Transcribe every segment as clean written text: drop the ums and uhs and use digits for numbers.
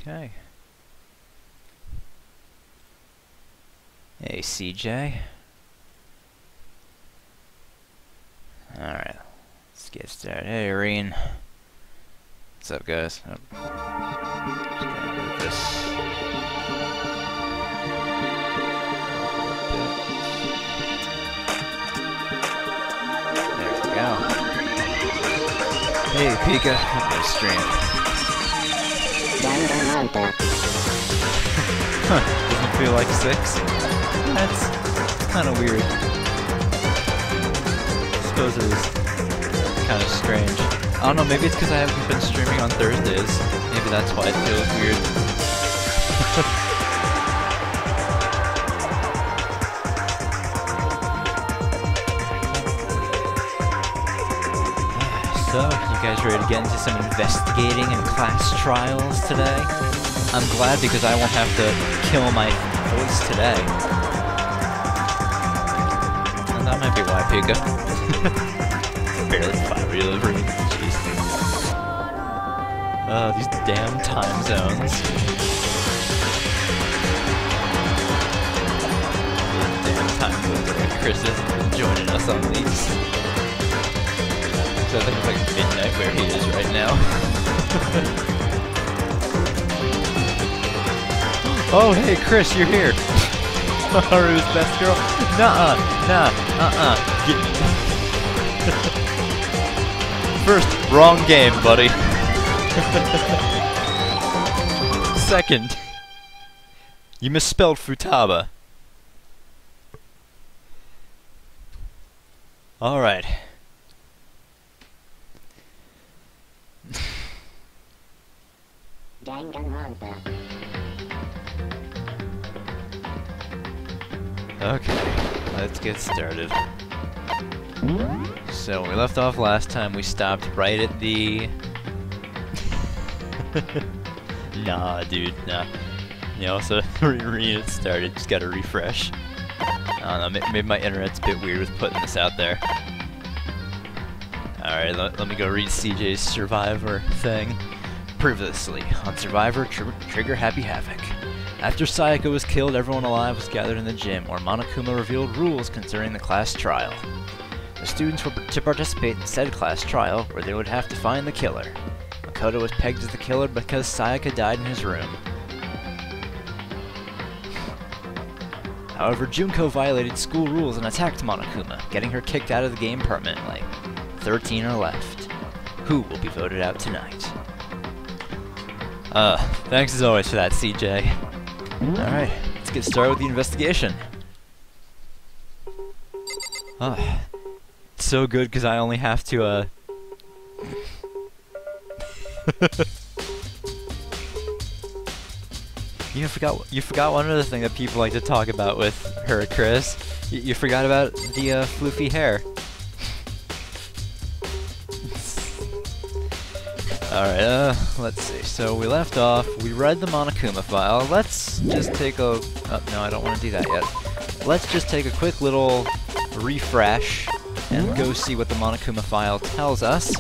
Okay. Hey, CJ. Alright, let's get started. Hey, Irene. What's up, guys? Oh. Just gonna move this. There we go. Hey, Pika. Welcome to the stream. Danganronpa. Huh, doesn't feel like 6? That's kind of weird. I suppose it is kind of strange. I don't know, maybe it's because I haven't been streaming on Thursdays. Maybe that's why it feels weird. So, you guys ready to get into some investigating and class trials today? I'm glad because I won't have to kill my voice today. And that might be why, Pika. Barely 5 real for me. Jeez. These damn time zones. These damn time zones. Like Chris isn't joining us on these. So I think it's like midnight where he is right now. Oh, hey, Chris, you're here. Haru's best girl. Nuh-uh, nah, First, wrong game, buddy. Second, you misspelled Futaba. Alright. Danganronpa. Okay, let's get started. So, when we left off last time, we stopped right at the... Nah, dude, nah. You know, so it started, just gotta refresh. I don't know, maybe my internet's a bit weird with putting this out there. Alright, let me go read CJ's Survivor thing. Previously, on Survivor, Trigger Happy Havoc. After Sayaka was killed, everyone alive was gathered in the gym, where Monokuma revealed rules concerning the class trial. The students were to participate in said class trial, where they would have to find the killer. Makoto was pegged as the killer because Sayaka died in his room. However, Junko violated school rules and attacked Monokuma, getting her kicked out of the game permanently. 13 are left. Who will be voted out tonight? Thanks as always for that, CJ. Alright, let's get started with the investigation. It's so good because I only have to, You forgot one other thing that people like to talk about with her, Chris. You forgot about the, floofy hair. Alright, let's see. So we left off, we read the Monokuma file. Let's just take a... Oh, no, I don't want to do that yet. Let's just take a quick little refresh and go see what the Monokuma file tells us.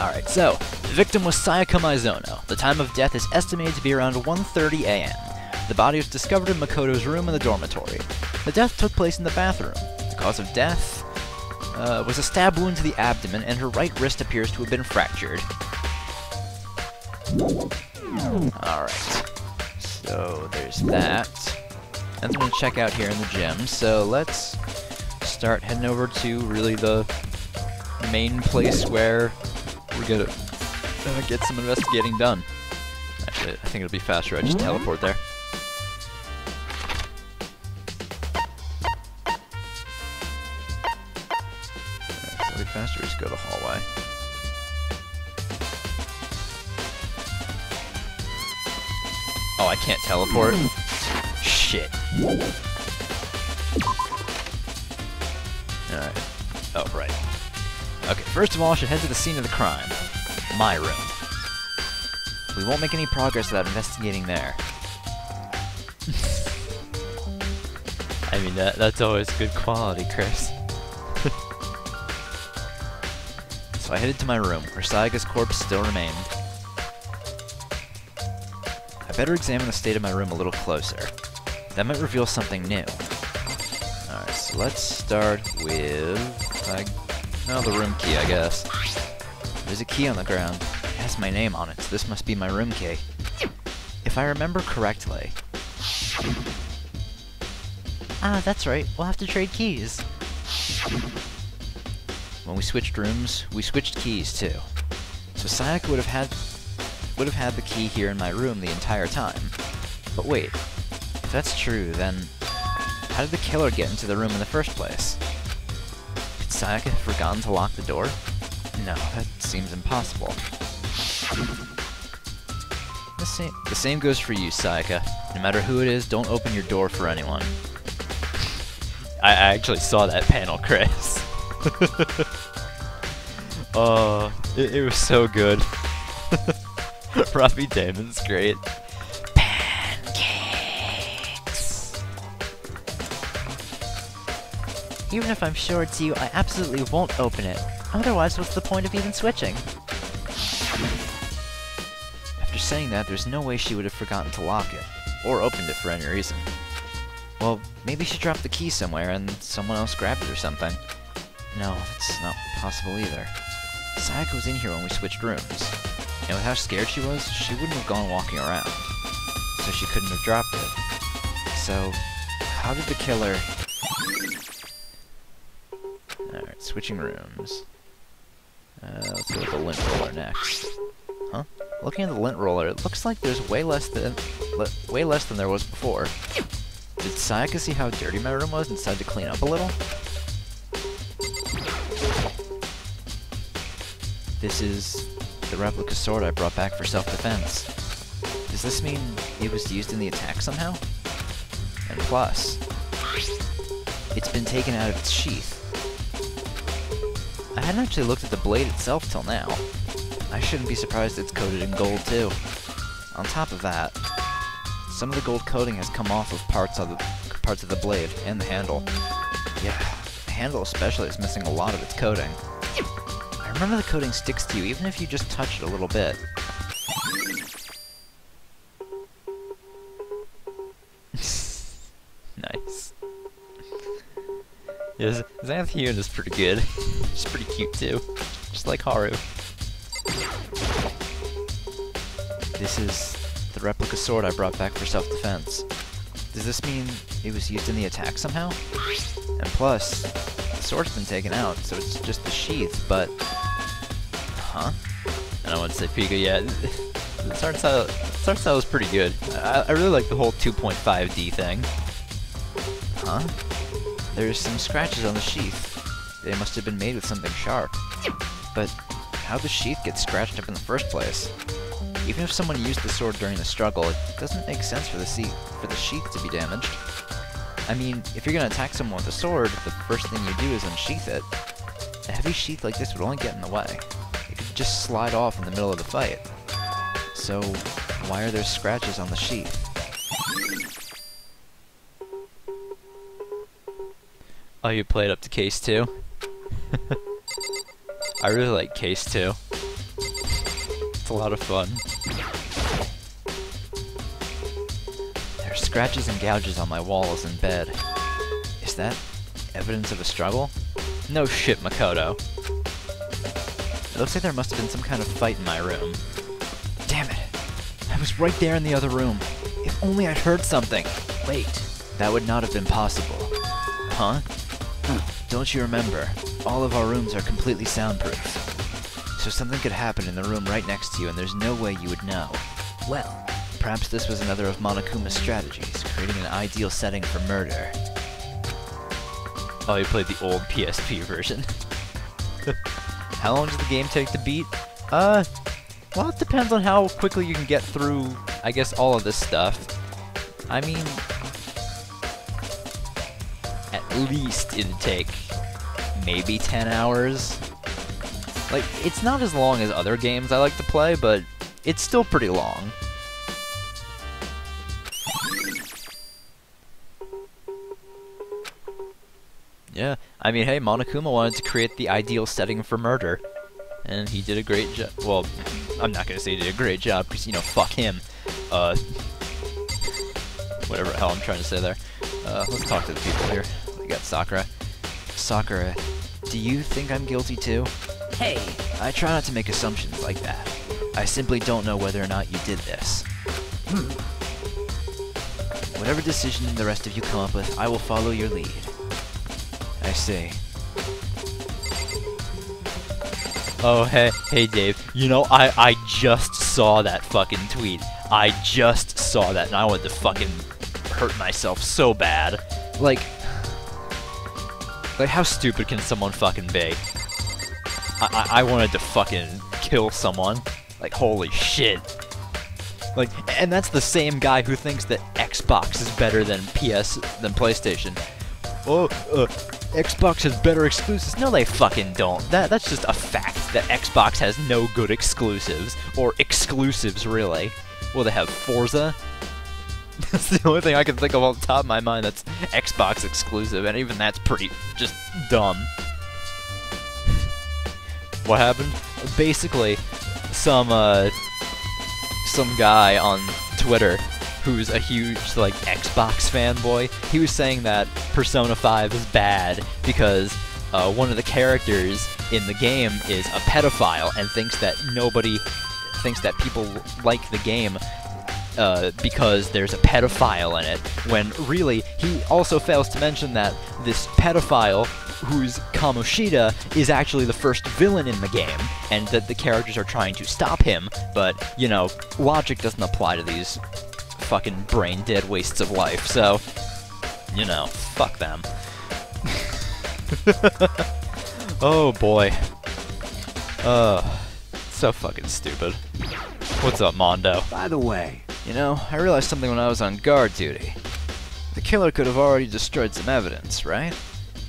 Alright, so, the victim was Sayaka Maizono. The time of death is estimated to be around 1:30 a.m. The body was discovered in Makoto's room in the dormitory. The death took place in the bathroom. The cause of death was a stab wound to the abdomen, and her right wrist appears to have been fractured. Alright, so there's that. And then we'll check out here in the gym, so let's start heading over to really the main place where we're gonna get some investigating done. Actually, I think it'll be faster, I just teleport there. It'll be faster, just go the hallway. Oh, I can't teleport? Shit. Alright. Oh, right. Okay, first of all, I should head to the scene of the crime. My room. We won't make any progress without investigating there. I mean, that's always good quality, Chris. So I headed to my room, where Sayaka's corpse still remained. better examine the state of my room a little closer. That might reveal something new. Alright, so let's start with... the room key, I guess. There's a key on the ground. It has my name on it, so this must be my room key. If I remember correctly... Ah, that's right. We'll have to trade keys. When we switched rooms, we switched keys too. So Sayaka would have had the key here in my room the entire time. But wait, if that's true, then how did the killer get into the room in the first place? Could Sayaka have forgotten to lock the door? No, that seems impossible. The same goes for you, Sayaka. No matter who it is, don't open your door for anyone. I actually saw that panel, Chris. Oh, it was so good. Robbie Damon's great. Pancakes! Even if I'm sure it's you, I absolutely won't open it. Otherwise, what's the point of even switching? After saying that, there's no way she would have forgotten to lock it, or opened it for any reason. Well, maybe she dropped the key somewhere and someone else grabbed it or something. No, that's not possible either. Sayaka was in here when we switched rooms, and with how scared she was, she wouldn't have gone walking around, so she couldn't have dropped it. So, how did the killer... Alright, switching rooms. Let's go with the lint roller next. Huh? Looking at the lint roller, it looks like there's way less than there was before. Did Sayaka see how dirty my room was and decide to clean up a little? This is the replica sword I brought back for self-defense. Does this mean it was used in the attack somehow? And plus, it's been taken out of its sheath. I hadn't actually looked at the blade itself till now. I shouldn't be surprised it's coated in gold too. On top of that, some of the gold coating has come off of parts of the blade and the handle. Yeah, the handle especially is missing a lot of its coating. I remember the coating sticks to you even if you just touch it a little bit. Nice. Yeah, Xanthion is pretty good. She's pretty cute too. Just like Haru. This is the replica sword I brought back for self-defense. Does this mean it was used in the attack somehow? And plus, the sword's been taken out, so it's just the sheath, but... Huh? I don't want to say Pika yet. This art style is pretty good. I really like the whole 2.5D thing. Huh? There's some scratches on the sheath. They must have been made with something sharp. But how'd the sheath get scratched up in the first place? Even if someone used the sword during the struggle, it doesn't make sense for the sheath to be damaged. I mean, if you're gonna attack someone with a sword, the first thing you do is unsheath it. A heavy sheath like this would only get in the way. It could just slide off in the middle of the fight. So, why are there scratches on the sheath? Oh, you played up to Case 2? I really like Case 2. It's a lot of fun. There are scratches and gouges on my walls and bed. Is that evidence of a struggle? No shit, Makoto. It looks like there must have been some kind of fight in my room. Damn it! I was right there in the other room. If only I'd heard something. Wait, that would not have been possible. Huh? Don't you remember? All of our rooms are completely soundproof. So something could happen in the room right next to you and there's no way you would know. Well, perhaps this was another of Monokuma's strategies, creating an ideal setting for murder. Oh, you played the old PSP version. How long does the game take to beat? Well, it depends on how quickly you can get through, I guess, all of this stuff. I mean, at least it'd take maybe 10 hours. Like, it's not as long as other games I like to play, but it's still pretty long. Yeah, I mean, hey, Monokuma wanted to create the ideal setting for murder. And he did a great job. Well, I'm not gonna say he did a great job, because, you know, fuck him. whatever the hell I'm trying to say there. Let's talk to the people here. We got Sakura. Sakura, do you think I'm guilty too? Hey, I try not to make assumptions like that. I simply don't know whether or not you did this. Whatever decision the rest of you come up with, I will follow your lead. I see. Oh, hey Dave, you know, I just saw that fucking tweet. I just saw that and I wanted to fucking hurt myself so bad. Like how stupid can someone fucking be? I wanted to fucking kill someone. Like, holy shit. Like, and that's the same guy who thinks that Xbox is better than PlayStation. Oh, Xbox has better exclusives. No, they fucking don't. That's just a fact that Xbox has no good exclusives. Or exclusives, really. Well, they have Forza. That's the only thing I can think of off the top of my mind that's Xbox exclusive, and even that's pretty just dumb. What happened? Basically, some guy on Twitter who's a huge, like, Xbox fanboy, he was saying that Persona 5 is bad because one of the characters in the game is a pedophile and thinks that people like the game because there's a pedophile in it, when really, he also fails to mention that this pedophile, who's Kamoshida, is actually the first villain in the game, and that the characters are trying to stop him, but, you know, logic doesn't apply to these fucking brain-dead wastes of life, so, you know, fuck them. Oh boy. So fucking stupid. What's up, Mondo? By the way, you know, I realized something when I was on guard duty. The killer could have already destroyed some evidence, right?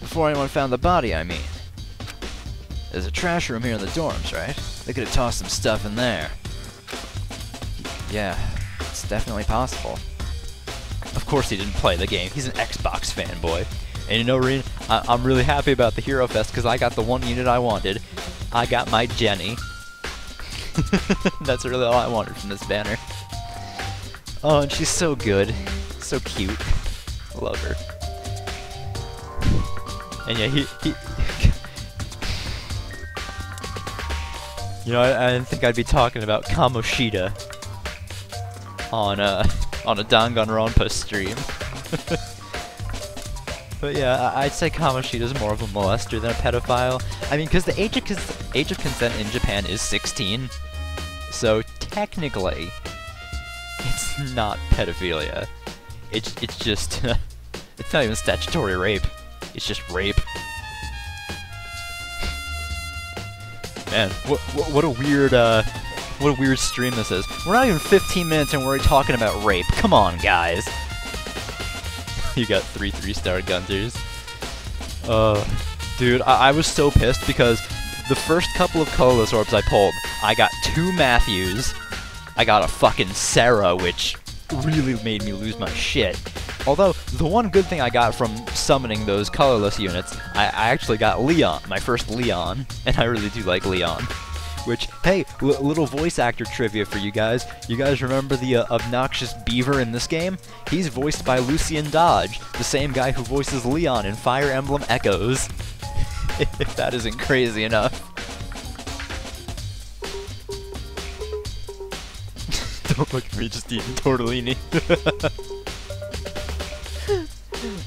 Before anyone found the body, I mean. There's a trash room here in the dorms, right? They could have tossed some stuff in there. Yeah, it's definitely possible. Of course he didn't play the game. He's an Xbox fanboy. And you know, Reen, I'm really happy about the Hero Fest because I got the one unit I wanted. I got my Jenny. That's really all I wanted from this banner. Oh, and she's so good. So cute. I love her. And yeah, he you know, I didn't think I'd be talking about Kamoshida on a Danganronpa stream. But yeah, I'd say Kamoshida's more of a molester than a pedophile. I mean, because the age of consent in Japan is 16, so technically, it's not pedophilia. It's just it's not even statutory rape. It's just rape. Man, what a weird stream this is. We're not even 15 minutes and we're already talking about rape. Come on, guys. You got 3 3-star Gunters. Dude, I was so pissed because the first couple of colorless orbs I pulled, I got 2 Matthews, I got a fucking Sarah, which really made me lose my shit. Although, the one good thing I got from summoning those colorless units, I actually got Leon, my first Leon, and I really do like Leon. Which, hey, little voice actor trivia for you guys. You guys remember the obnoxious beaver in this game? He's voiced by Lucian Dodge, the same guy who voices Leon in Fire Emblem Echoes. If that isn't crazy enough. Don't look at me just eating tortellini.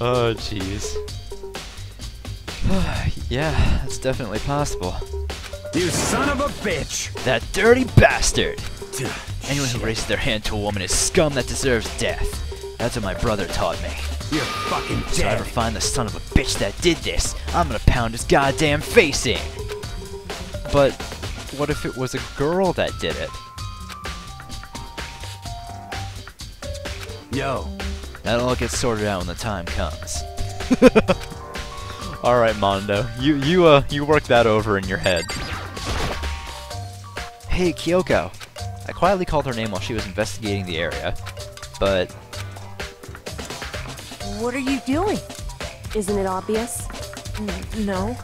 Oh, jeez. Yeah, that's definitely possible. you son of a bitch! That dirty bastard! Anyone who raises their hand to a woman is scum that deserves death. That's what my brother taught me. You're fucking dead. So if I ever find the son of a bitch that did this, I'm gonna pound his goddamn face in! But what if it was a girl that did it? Yo. That'll all get sorted out when the time comes. Alright, Mondo. You work that over in your head. Hey, Kyoko. I quietly called her name while she was investigating the area, but... What are you doing? Isn't it obvious? No,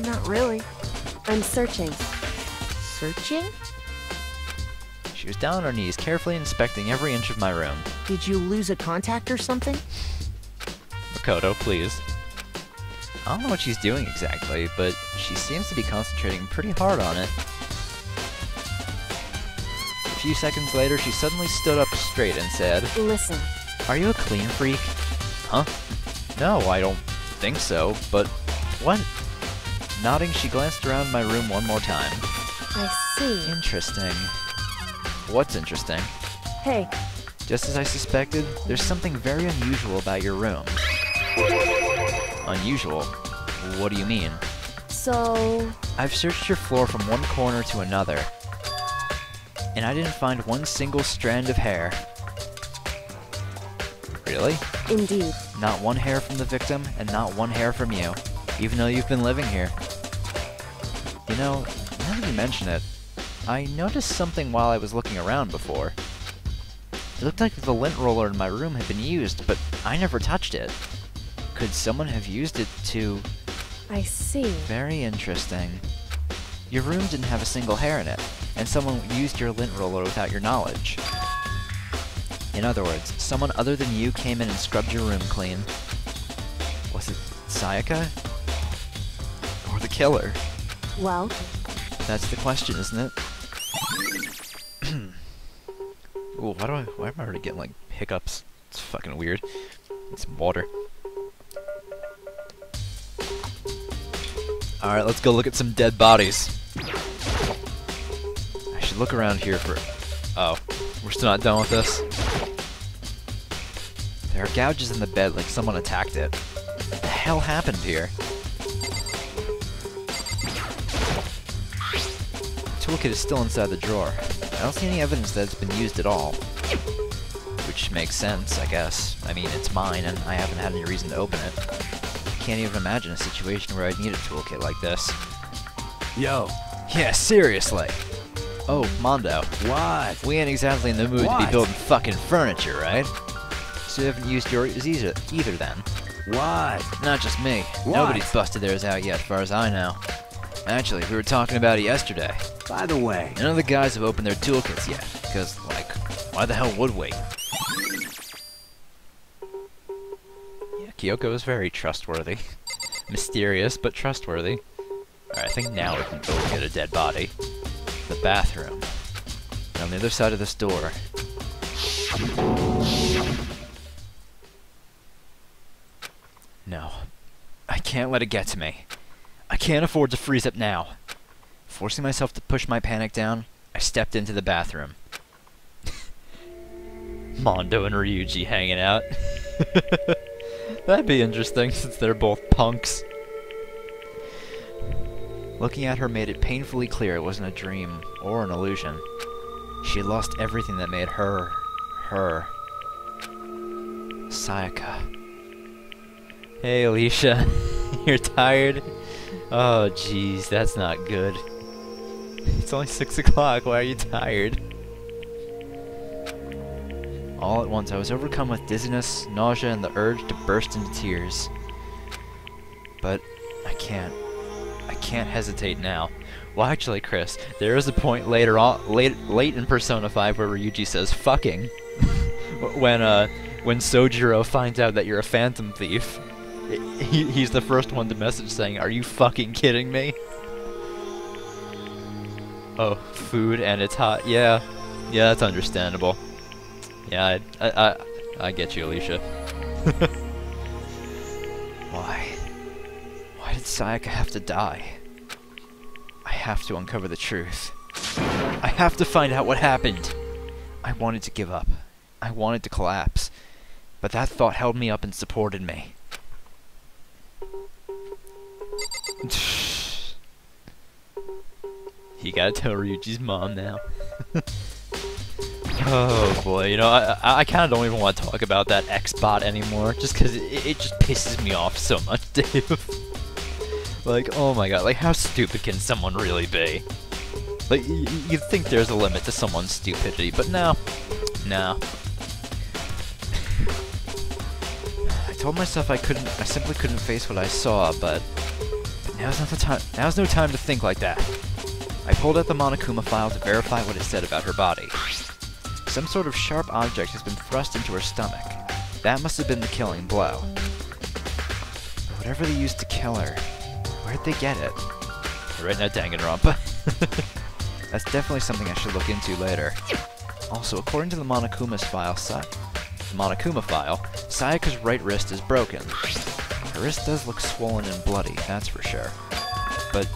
not really. I'm searching. Searching? She was down on her knees, carefully inspecting every inch of my room. Did you lose a contact or something? Makoto, please. I don't know what she's doing exactly, but she seems to be concentrating pretty hard on it. A few seconds later, she suddenly stood up straight and said, Listen. "Are you a clean freak?" Huh? No, I don't think so, but what? Nodding, she glanced around my room one more time. I see. Interesting. What's interesting? Hey. Just as I suspected, there's something very unusual about your room. Unusual? What do you mean? So... I've searched your floor from one corner to another, and I didn't find one single strand of hair. Really? Indeed. Not one hair from the victim, and not one hair from you, even though you've been living here. You know, now that you mention it, I noticed something while I was looking around before. It looked like the lint roller in my room had been used, but I never touched it. Could someone have used it to... I see. Very interesting. Your room didn't have a single hair in it, and someone used your lint roller without your knowledge. In other words, someone other than you came in and scrubbed your room clean. Was it Sayaka? Or the killer? Well? That's the question, isn't it? Ooh, why am I already getting, like, hiccups? It's fucking weird. It's water. Alright, let's go look at some dead bodies. I should look around here for... Oh, we're still not done with this? There are gouges in the bed like someone attacked it. What the hell happened here? The toolkit is still inside the drawer. I don't see any evidence that it's been used at all. Which makes sense, I guess. I mean, it's mine, and I haven't had any reason to open it. I can't even imagine a situation where I'd need a toolkit like this. Yo. Yeah, seriously. Oh, Mondo. What? We ain't exactly in the mood to be building fucking furniture, right? So you haven't used yours either then. What? Not just me. What? Nobody's busted theirs out yet, as far as I know. Actually, we were talking about it yesterday. By the way. None of the guys have opened their toolkits yet, because, like, why the hell would we? Yeah, Kyoko is very trustworthy. Mysterious, but trustworthy. Alright, I think now we can go get a dead body. The bathroom. On the other side of this door. No. I can't let it get to me. I can't afford to freeze up now. Forcing myself to push my panic down, I stepped into the bathroom. Mondo and Ryuji hanging out. That'd be interesting, since they're both punks. Looking at her made it painfully clear it wasn't a dream or an illusion. She had lost everything that made her, her. Sayaka. Hey, Alicia. You're tired? Oh, jeez, that's not good. It's only 6 o'clock, why are you tired? All at once, I was overcome with dizziness, nausea, and the urge to burst into tears. But I can't hesitate now. Well, actually, Chris, there is a point later on, late in Persona 5 where Ryuji says "fucking" when Sojiro finds out that you're a phantom thief. He's the first one to message saying, "Are you fucking kidding me?" Oh, food and it's hot. Yeah, that's understandable. Yeah, I get you, Alicia. Why did Sayaka have to die? I have to uncover the truth. I have to find out what happened. I wanted to give up. I wanted to collapse. But that thought held me up and supported me. You gotta tell Ryuji's mom now. Oh boy, you know, I kinda don't even want to talk about that X-Bot anymore, just cause it just pisses me off so much, Dave. Like, oh my god, like how stupid can someone really be? Like, you'd think there's a limit to someone's stupidity, but no. No. I told myself I simply couldn't face what I saw, but now's not the time. Now's no time to think like that. I pulled out the Monokuma file to verify what it said about her body. Some sort of sharp object has been thrust into her stomach. That must have been the killing blow. But whatever they used to kill her, where'd they get it? Right now, Danganronpa. That's definitely something I should look into later. Also, according to the Monokuma's file, Sayaka's right wrist is broken. Her wrist does look swollen and bloody, that's for sure. But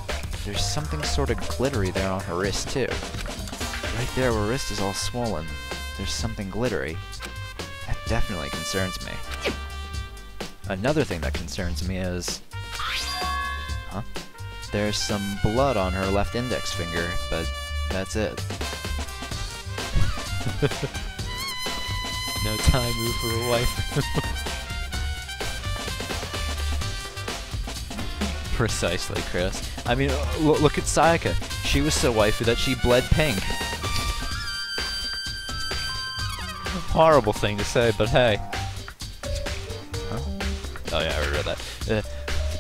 there's something sort of glittery there on her wrist, too. Right there where her wrist is all swollen, there's something glittery. That definitely concerns me. Another thing that concerns me is... Huh? There's some blood on her left index finger, but that's it. No time move for a wife. Precisely, Chris. I mean, look at Sayaka. She was so waifu that she bled pink. Horrible thing to say, but hey. Huh? Oh yeah, I already read that. The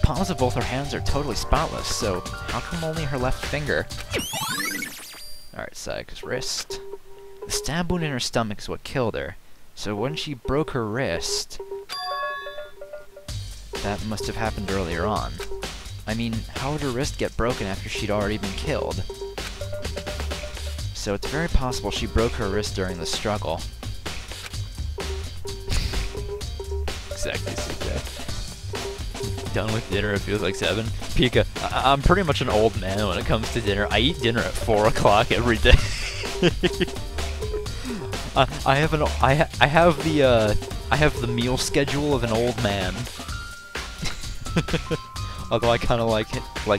palms of both her hands are totally spotless, so how come only her left finger? Alright, Sayaka's wrist. The stab wound in her stomach is what killed her, so when she broke her wrist... That must have happened earlier on. I mean, how would her wrist get broken after she'd already been killed? So it's very possible she broke her wrist during the struggle. Exactly, CJ. Done with dinner, it feels like 7. Pika, I'm pretty much an old man when it comes to dinner. I eat dinner at 4 o'clock every day. I have the meal schedule of an old man. Although I kind of like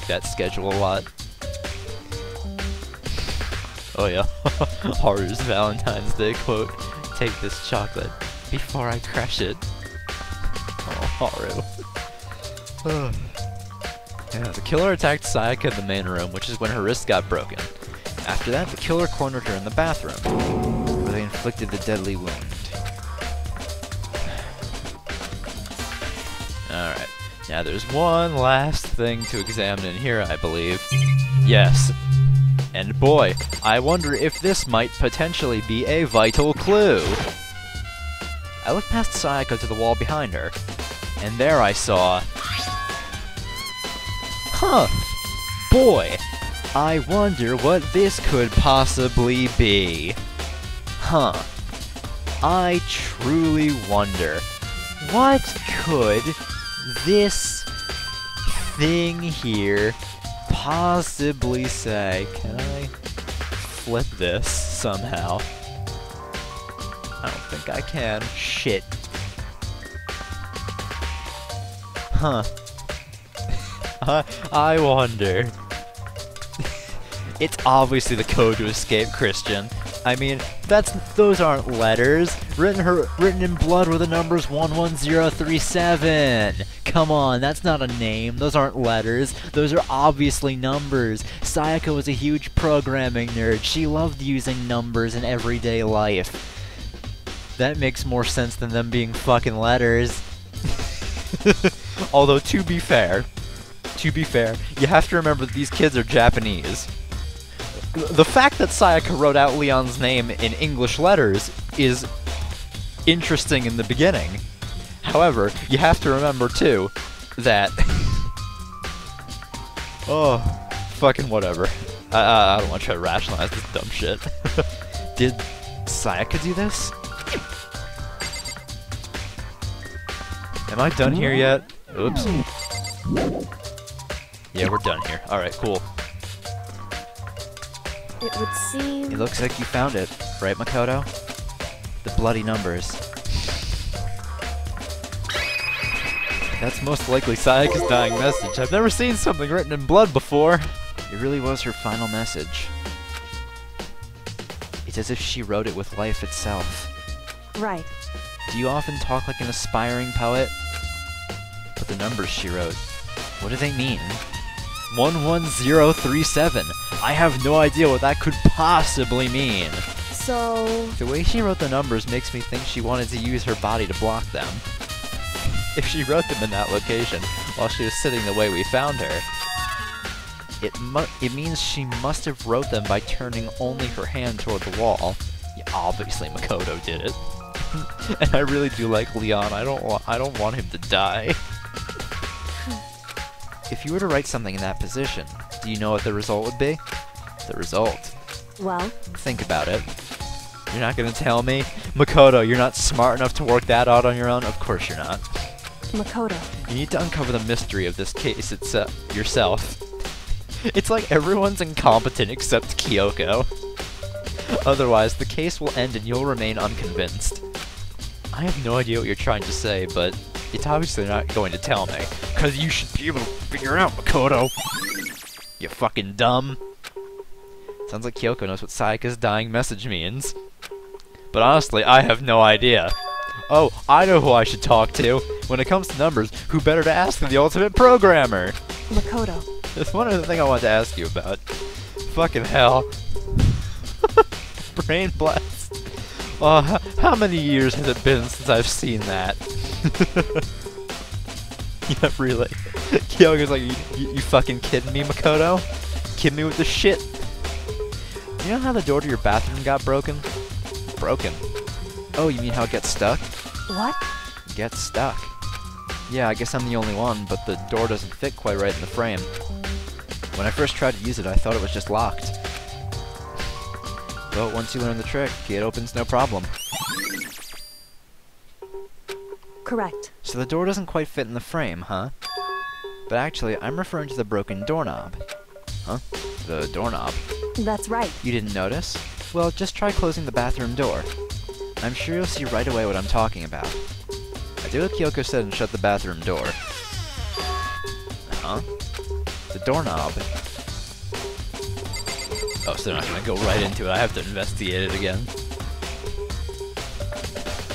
that schedule a lot. Oh yeah, Haru's Valentine's Day quote: "Take this chocolate before I crush it." Oh, Haru. Yeah, the killer attacked Sayaka in the main room, which is when her wrist got broken. After that, the killer cornered her in the bathroom, where they inflicted the deadly wound. Alright. Now there's one last thing to examine in here, I believe. Yes. And boy, I wonder if this might potentially be a vital clue. I looked past Sayaka to the wall behind her, and there I saw... Huh. Boy, I wonder what this could possibly be. Huh. I truly wonder, what could this thing here possibly say? Can I flip this somehow? I don't think I can. Shit. Huh. I wonder. It's obviously the code to escape, Christian. I mean, those aren't letters. Written in blood with the numbers 11037. Come on, that's not a name. Those aren't letters. Those are obviously numbers. Sayaka was a huge programming nerd. She loved using numbers in everyday life. That makes more sense than them being fucking letters. Although, to be fair, you have to remember that these kids are Japanese. The fact that Sayaka wrote out Leon's name in English letters is interesting in the beginning. However, you have to remember, too, that... oh, fucking whatever. I don't want to try to rationalize this dumb shit. Did Sayaka do this? Am I done here yet? Oops. Yeah, we're done here. Alright, cool. It would seem... It looks like you found it, right, Makoto? The bloody numbers. That's most likely Sayaka's dying message. I've never seen something written in blood before. It really was her final message. It's as if she wrote it with life itself. Right. Do you often talk like an aspiring poet? But the numbers she wrote, what do they mean? 11037. I have no idea what that could possibly mean. So... The way she wrote the numbers makes me think she wanted to use her body to block them. If she wrote them in that location while she was sitting the way we found her, it means she must have wrote them by turning only her hand toward the wall, Yeah, obviously Makoto did it. And I really do like Leon. I don't want him to die. If you were to write something in that position, do you know what the result would be? The result. Well, Think about it. You're not gonna tell me? Makoto, you're not smart enough to work that out on your own? Of course you're not. Makoto. You need to uncover the mystery of this case yourself. It's like everyone's incompetent except Kyoko. Otherwise, the case will end and you'll remain unconvinced. I have no idea what you're trying to say, but it's obviously not going to tell me. Cause you should be able to figure it out, Makoto! You fucking dumb. Sounds like Kyoko knows what Sayaka's dying message means. But honestly, I have no idea. Oh, I know who I should talk to. When it comes to numbers, who better to ask than the ultimate programmer? Makoto. There's one other thing I wanted to ask you about. Fucking hell. Brain blast. Oh, how many years has it been since I've seen that? Yeah, really. Kyogo's like, you fucking kidding me, Makoto? Kidding me with the shit? You know how the door to your bathroom got broken? Broken? Oh, you mean how it gets stuck? What? Gets stuck. Yeah, I guess I'm the only one, but the door doesn't fit quite right in the frame. When I first tried to use it, I thought it was just locked. But once you learn the trick, it opens no problem. Correct. So the door doesn't quite fit in the frame, huh? But actually, I'm referring to the broken doorknob. Huh? The doorknob? That's right. You didn't notice? Well, just try closing the bathroom door. I'm sure you'll see right away what I'm talking about. I did what Kyoko said and shut the bathroom door. Huh? The doorknob. Oh, so they're not gonna go right into it. I have to investigate it again.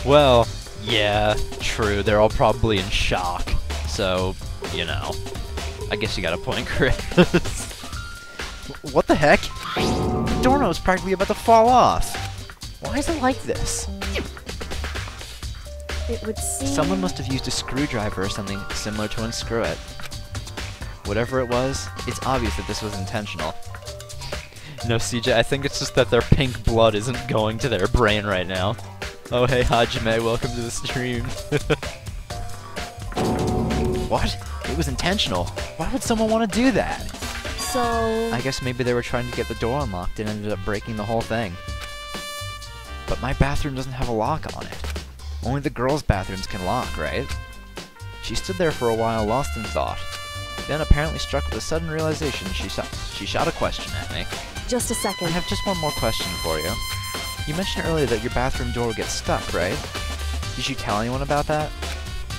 Well, yeah, true. They're all probably in shock. So, you know. I guess you got a point, Chris. What the heck? The doorknob's practically about to fall off. Why is it like this? It would seem... Someone must have used a screwdriver or something similar to unscrew it. Whatever it was, it's obvious that this was intentional. No, CJ, I think it's just that their pink blood isn't going to their brain right now. Oh, hey, Hajime, welcome to the stream. What? It was intentional. Why would someone want to do that? So... I guess maybe they were trying to get the door unlocked and ended up breaking the whole thing. But my bathroom doesn't have a lock on it. Only the girls' bathrooms can lock, right? She stood there for a while, lost in thought. Then, apparently struck with a sudden realization, she shot a question at me. Just a second. I have just one more question for you. You mentioned earlier that your bathroom door would get stuck, right? Did you tell anyone about that?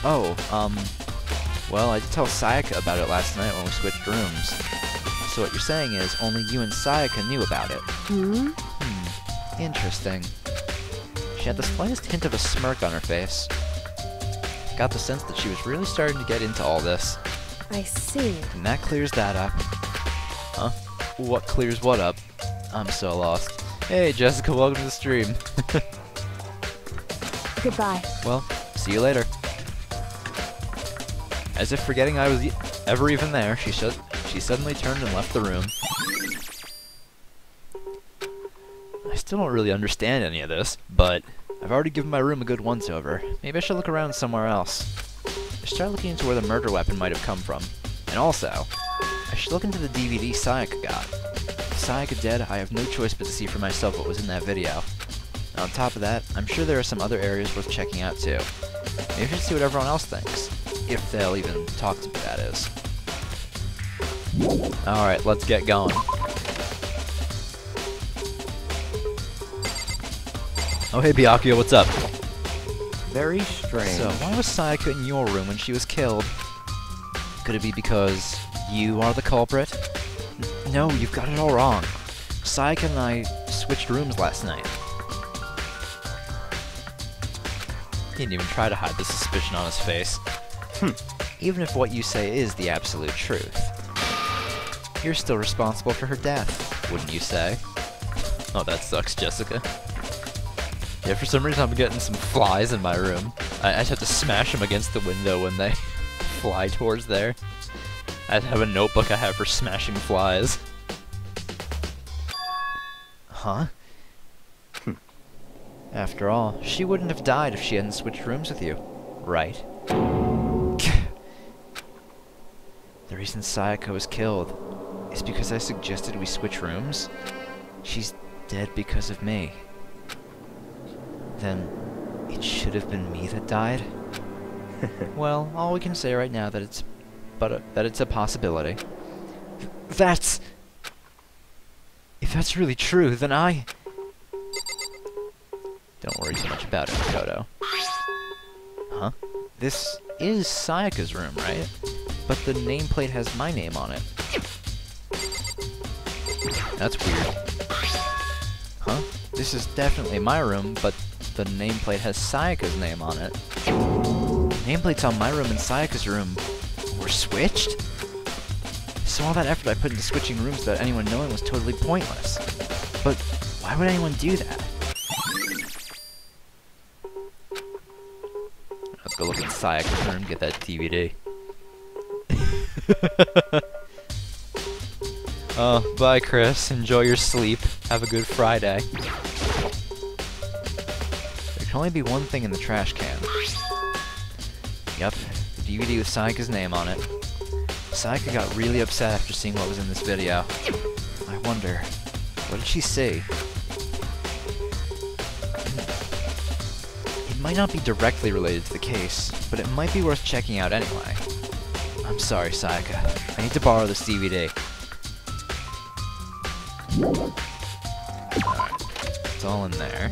Oh, well, I did tell Sayaka about it last night when we switched rooms. So what you're saying is, only you and Sayaka knew about it. Interesting. She had the slightest hint of a smirk on her face. Got the sense that she was really starting to get into all this. I see. And that clears that up. Huh? What clears what up? I'm so lost. Hey, Jessica, welcome to the stream. Goodbye. Well, see you later. As if forgetting I was ever even there, she suddenly turned and left the room. I still don't really understand any of this, but I've already given my room a good once-over. Maybe I should look around somewhere else. I should start looking into where the murder weapon might have come from. And also, I should look into the DVD Sayaka got. With Sayaka dead, I have no choice but to see for myself what was in that video. And on top of that, I'm sure there are some other areas worth checking out too. Maybe I should see what everyone else thinks. If they'll even talk to me, that is. Alright, let's get going. Oh hey Byakuya, what's up? Very strange. So, why was Sayaka in your room when she was killed? Could it be because you are the culprit? No, you've got it all wrong. Sayaka and I switched rooms last night. He didn't even try to hide the suspicion on his face. Even if what you say is the absolute truth. You're still responsible for her death, wouldn't you say? Oh, that sucks, Jessica. Yeah, for some reason I'm getting some flies in my room. I just have to smash them against the window when they fly towards there. I have a notebook I have for smashing flies. Huh? After all, she wouldn't have died if she hadn't switched rooms with you, right? The reason Sayaka was killed is because I suggested we switch rooms? She's dead because of me. Then, it should have been me that died? Well, all we can say right now that it's a possibility. If that's really true, then I... Don't worry too much about it, Makoto. Huh? This is Sayaka's room, right? But the nameplate has my name on it. That's weird. Huh? This is definitely my room, but the nameplate has Sayaka's name on it. Nameplates on my room and Sayaka's room were switched? So all that effort I put into switching rooms without anyone knowing was totally pointless. But why would anyone do that? Let's go look in Sayaka's room, get that DVD. Oh, bye Chris. Enjoy your sleep. Have a good Friday. There can only be one thing in the trash can. Yep, the DVD with Sayaka's name on it. Sayaka got really upset after seeing what was in this video. I wonder, what did she see? It might not be directly related to the case, but it might be worth checking out anyway. I'm sorry, Sayaka. I need to borrow this DVD. Alright, it's all in there.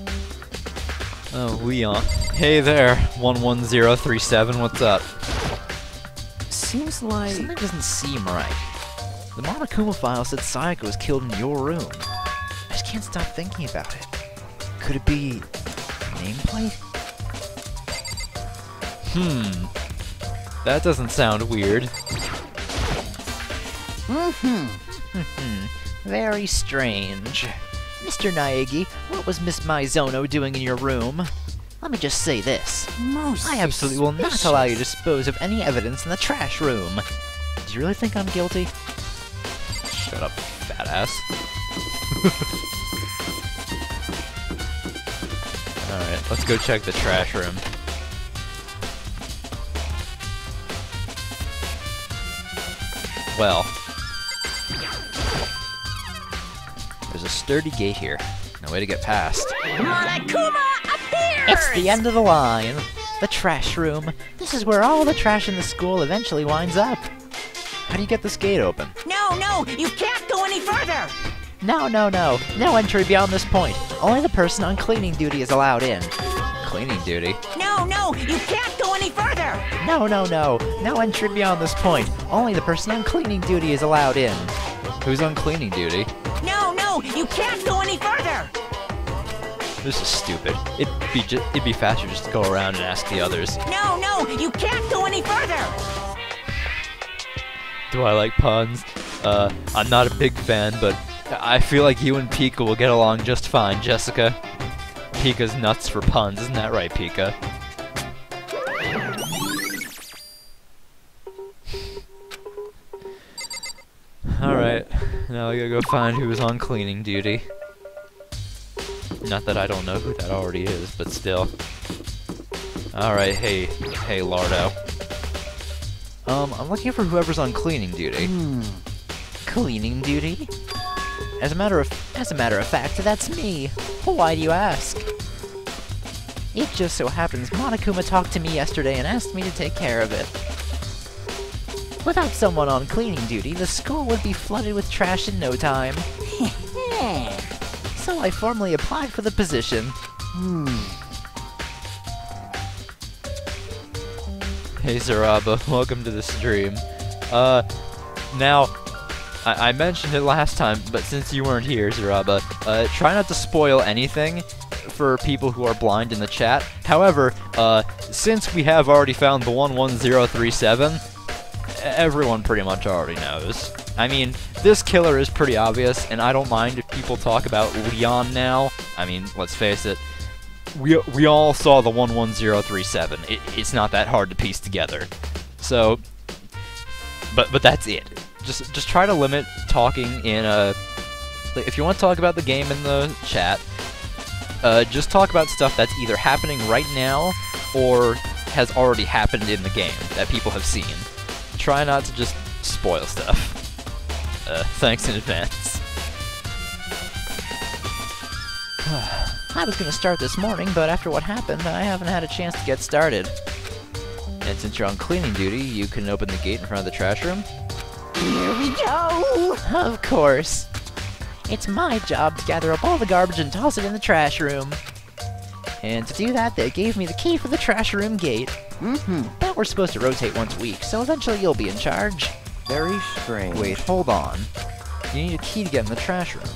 Oh, Leon. Hey there, 11037, what's up? Seems like... Something doesn't seem right. The Monokuma file said Sayaka was killed in your room. I just can't stop thinking about it. Could it be... nameplate? That doesn't sound weird. Very strange. Mr. Naegi, what was Miss Maizono doing in your room? Let me just say this. I absolutely will not allow you to dispose of any evidence in the trash room. Do you really think I'm guilty? Shut up, fat ass. Alright, let's go check the trash room. Well, there's a sturdy gate here. No way to get past. Monokuma appears! It's the end of the line. The trash room. This is where all the trash in the school eventually winds up. How do you get this gate open? No, you can't go any further! No. No entry beyond this point. Only the person on cleaning duty is allowed in. Cleaning duty? No, you can't go any further! No. No entry beyond this point. Only the person on cleaning duty is allowed in. Who's on cleaning duty? No, you can't go any further! This is stupid. It'd be faster just to go around and ask the others. No, you can't go any further! Do I like puns? I'm not a big fan, but I feel like you and Pika will get along just fine, Jessica. Pika's nuts for puns, isn't that right, Pika? Alright, now I gotta go find who was on cleaning duty. Not that I don't know who that already is, but still. Alright, hey Lardo. I'm looking for whoever's on cleaning duty. Cleaning duty? As a matter of fact, that's me. Why do you ask? It just so happens Monokuma talked to me yesterday and asked me to take care of it. Without someone on cleaning duty, the school would be flooded with trash in no time. So I formally applied for the position. Hey Zaraba, welcome to the stream. Now, I mentioned it last time, but since you weren't here, Zaraba, try not to spoil anything for people who are blind in the chat. However, since we have already found the 11037, everyone pretty much already knows. I mean, this killer is pretty obvious, and I don't mind if people talk about Leon now. I mean, let's face it, we all saw the 11037. It's not that hard to piece together. So, but that's it. Just try to limit talking in a... If you want to talk about the game in the chat, Just talk about stuff that's either happening right now or has already happened in the game that people have seen. Try not to just spoil stuff. Thanks in advance. I was gonna start this morning, but after what happened, I haven't had a chance to get started. And since you're on cleaning duty, you can open the gate in front of the trash room? Here we go! Of course. It's my job to gather up all the garbage and toss it in the trash room. And to do that, they gave me the key for the trash room gate. But we're supposed to rotate once a week, so eventually you'll be in charge. Very strange. Wait, hold on. You need a key to get in the trash room,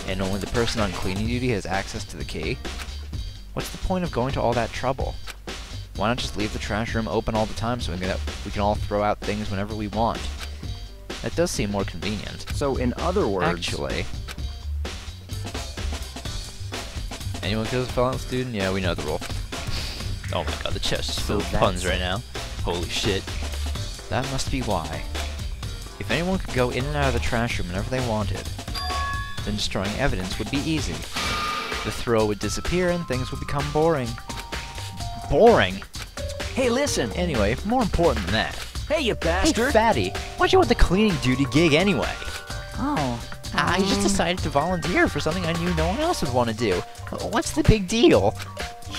and only the person on cleaning duty has access to the key? What's the point of going to all that trouble? Why not just leave the trash room open all the time so we can all throw out things whenever we want? That does seem more convenient. So, in other words... Actually... Anyone kills a fellow student? Yeah, we know the rule. Oh my god, the chest is filled with puns right now. Holy shit. That must be why. If anyone could go in and out of the trash room whenever they wanted, then destroying evidence would be easy. The throw would disappear and things would become boring. Boring? Hey, listen! Anyway, more important than that. Hey, you bastard! Hey, fatty, why'd you want the cleaning duty gig anyway? Oh. I just decided to volunteer for something I knew no one else would want to do. What's the big deal?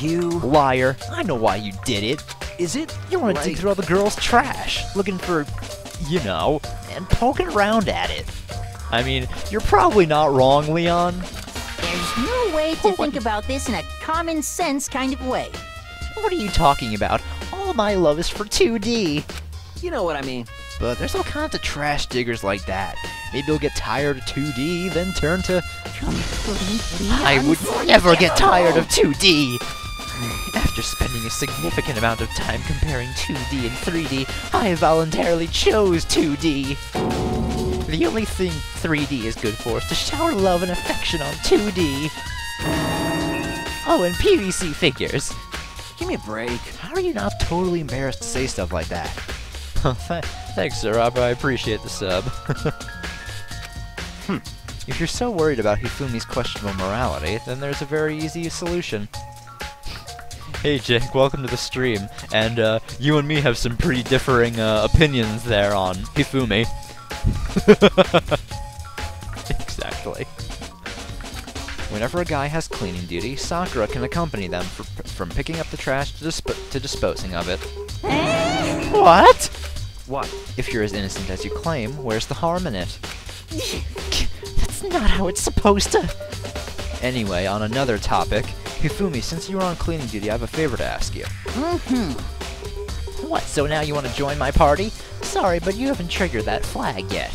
You... Liar. I know why you did it. Is it? You want to dig through all the girls' trash, looking for, you know, and poking around at it. I mean, you're probably not wrong, Leon. There's no way to think about this in a common sense kind of way. What are you talking about? All my love is for 2D. You know what I mean. But there's all kinds of trash diggers like that. Maybe you'll get tired of 2D, then turn to... I would never get tired of 2D! After spending a significant amount of time comparing 2D and 3D, I voluntarily chose 2D! The only thing 3D is good for is to shower love and affection on 2D! Oh, and PVC figures! Give me a break. How are you not totally embarrassed to say stuff like that? Thanks, Sir Rob, I appreciate the sub. If you're so worried about Hifumi's questionable morality, then there's a very easy solution. Hey Jake, welcome to the stream, and you and me have some pretty differing opinions there on Hifumi. Exactly. Whenever a guy has cleaning duty, Sakura can accompany them from picking up the trash to disposing of it. What? What? If you're as innocent as you claim, where's the harm in it? That's not how it's supposed to... Anyway, on another topic, Hifumi, since you're on cleaning duty, I have a favor to ask you. What, so now you want to join my party? Sorry, but you haven't triggered that flag yet.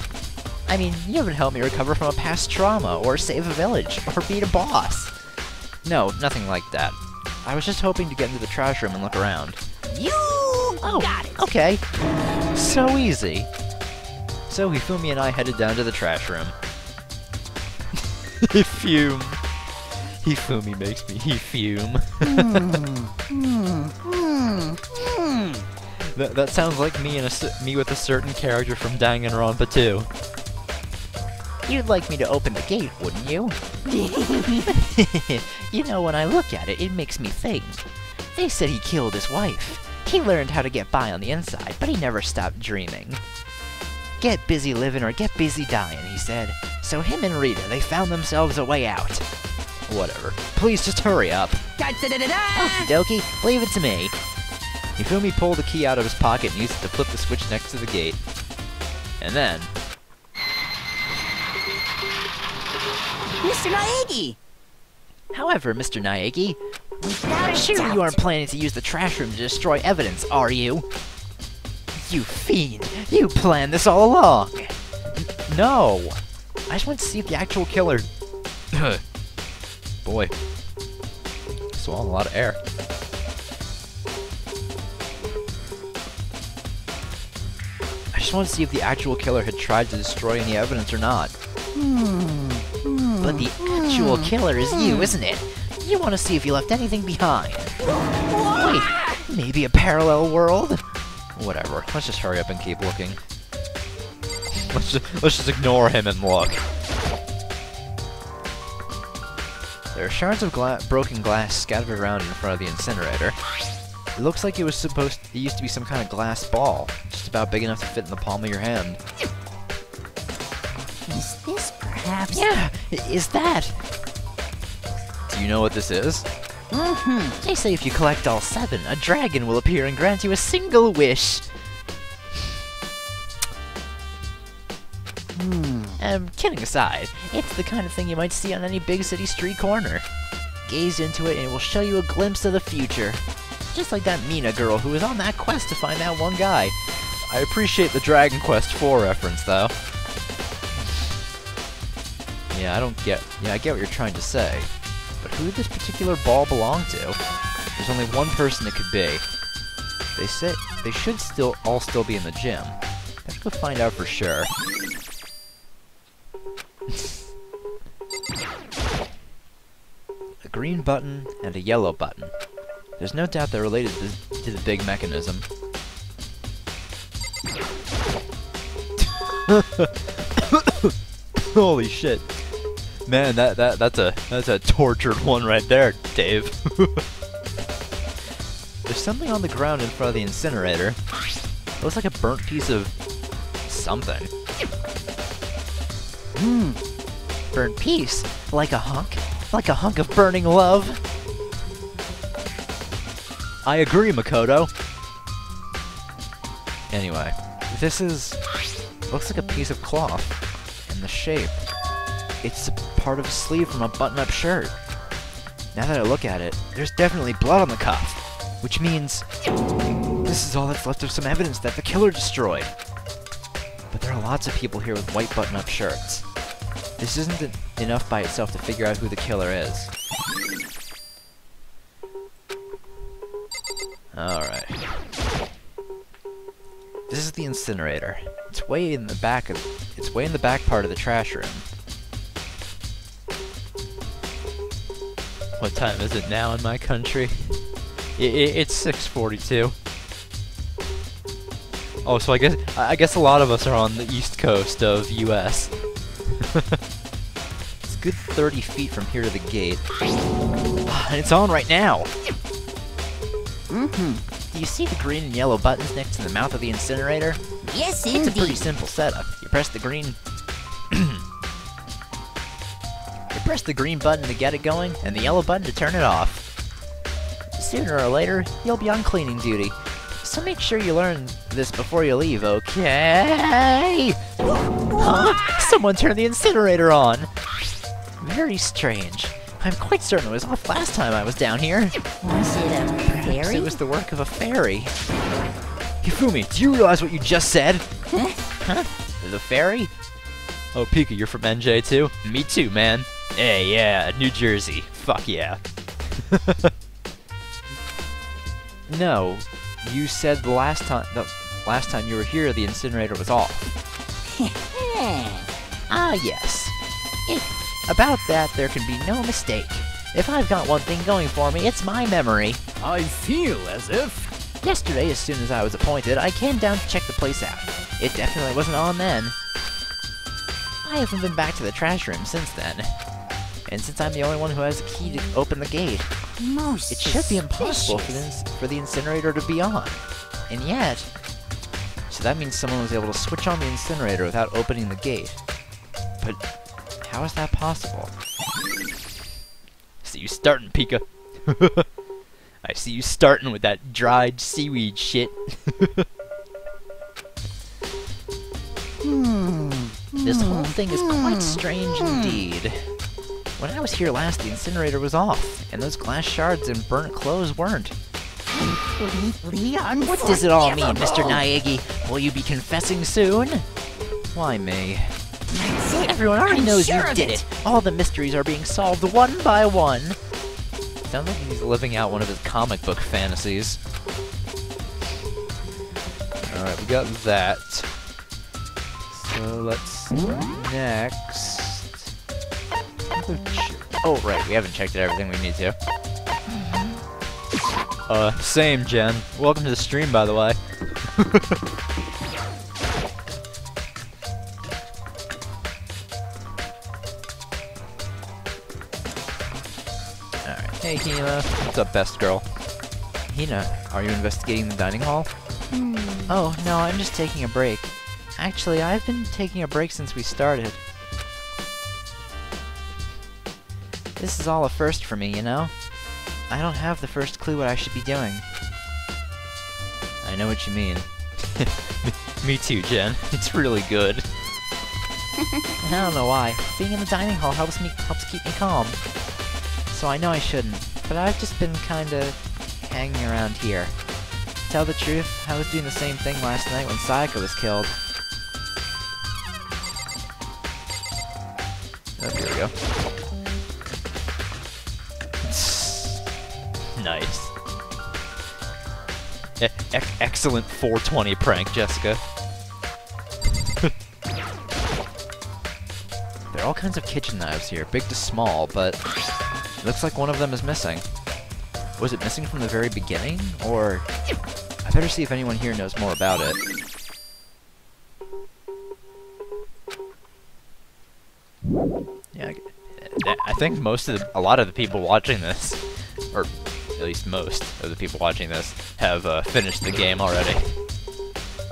I mean, you haven't helped me recover from a past trauma, or save a village, or beat a boss. No, nothing like that. I was just hoping to get into the trash room and look around. You got it! Okay. So easy. So Hifumi and I headed down to the trash room. He fume. Hifumi makes me fume. That sounds like me with a certain character from Danganronpa-2. You'd like me to open the gate, wouldn't you? You know, when I look at it, it makes me think. They said he killed his wife. He learned how to get by on the inside, but he never stopped dreaming. Get busy living or get busy dying, he said. So him and Rita, they found themselves a way out. Whatever. Please just hurry up. Okie dokie, leave it to me. Hifumi pulled the key out of his pocket and used it to flip the switch next to the gate. And then... Mr. Naegi! However, Mr. Naegi, surely you aren't planning to use the trash room to destroy evidence, are you? You fiend! You planned this all along! No! I just want to see if the actual killer... Boy. Swallowing a lot of air. I just want to see if the actual killer had tried to destroy any evidence or not. But the actual killer is you, isn't it? You want to see if you left anything behind. Wait, maybe a parallel world? Whatever, let's just hurry up and keep looking. Let's just ignore him and look. There are shards of broken glass scattered around in front of the incinerator. It looks like it used to be some kind of glass ball, just about big enough to fit in the palm of your hand. Is this perhaps... Yeah, is that? Do you know what this is? They say if you collect all 7, a dragon will appear and grant you a single wish. Kidding aside, it's the kind of thing you might see on any big city street corner. Gaze into it and it will show you a glimpse of the future. Just like that Mina girl who was on that quest to find that one guy. I appreciate the Dragon Quest IV reference, though. Yeah, I get what you're trying to say. But who did this particular ball belong to? There's only one person it could be. They say they should all still be in the gym. Let's go find out for sure. A green button and a yellow button. There's no doubt they're related to the big mechanism. Holy shit. Man, that's a tortured one right there, Dave. There's something on the ground in front of the incinerator. It looks like a burnt piece of something. Burnt piece? Like a hunk? Like a hunk of burning love? I agree, Makoto. Anyway, this looks like a piece of cloth, and the shape. It's a part of a sleeve from a button-up shirt. Now that I look at it, there's definitely blood on the cuff, which means this is all that's left of some evidence that the killer destroyed. But there are lots of people here with white button-up shirts. This isn't enough by itself to figure out who the killer is. Alright. This is the incinerator. It's way in the back part of the trash room. What time is it now in my country? It's 6:42. Oh, so I guess a lot of us are on the east coast of US. It's a good 30 feet from here to the gate. And it's on right now! Do you see the green and yellow buttons next to the mouth of the incinerator? Yes, It's a pretty indeed. simple setup. You press the green... Press the green button to get it going, and the yellow button to turn it off. Sooner or later, you'll be on cleaning duty. So make sure you learn this before you leave, okay? Huh? Someone turned the incinerator on! Very strange. I'm quite certain it was off last time I was down here. Was it a Perhaps fairy? it was the work of a fairy. Hifumi, do you realize what you just said? Huh? The fairy? Oh, Pika, you're from NJ too? Me too, man. Hey, yeah, New Jersey. Fuck yeah. No, you said the last time you were here, the incinerator was off. Ah, yes. About that, there can be no mistake. If I've got one thing going for me, it's my memory. I feel as if... Yesterday, as soon as I was appointed, I came down to check the place out. It definitely wasn't on then. I haven't been back to the trash room since then. And since I'm the only one who has a key to open the gate, Most it should be impossible suspicious. for the incinerator to be on. And yet... So that means someone was able to switch on the incinerator without opening the gate. But how is that possible? See you starting, Pika. I see you starting with that dried seaweed shit. This whole thing is quite strange indeed. When I was here last, the incinerator was off, and those glass shards and burnt clothes weren't. Leon, What does it all mean, Mr. Naegi? Will you be confessing soon? Why me? That's it. Everyone already I'm knows sure you of did it. All the mysteries are being solved one by one. Sounds like he's living out one of his comic book fantasies. Alright, we got that. So let's next. Oh, right, we haven't checked out everything we need to. Same, Jen. Welcome to the stream, by the way. Hey, Hina. What's up, best girl? Hina, are you investigating the dining hall? Oh, no, I'm just taking a break. Actually, I've been taking a break since we started. This is all a first for me, you know? I don't have the first clue what I should be doing. I know what you mean. Me too, Jen. It's really good. I don't know why. Being in the dining hall helps keep me calm. So I know I shouldn't, but I've just been kinda hanging around here. To tell the truth, I was doing the same thing last night when Sayaka was killed. Oh, here we go. Nice. Excellent 420 prank, Jessica. There are all kinds of kitchen knives here, big to small, but it looks like one of them is missing. Was it missing from the very beginning, or... I better see if anyone here knows more about it. Yeah, I think a lot of the people watching this, or at least most of the people watching this, have finished the game already.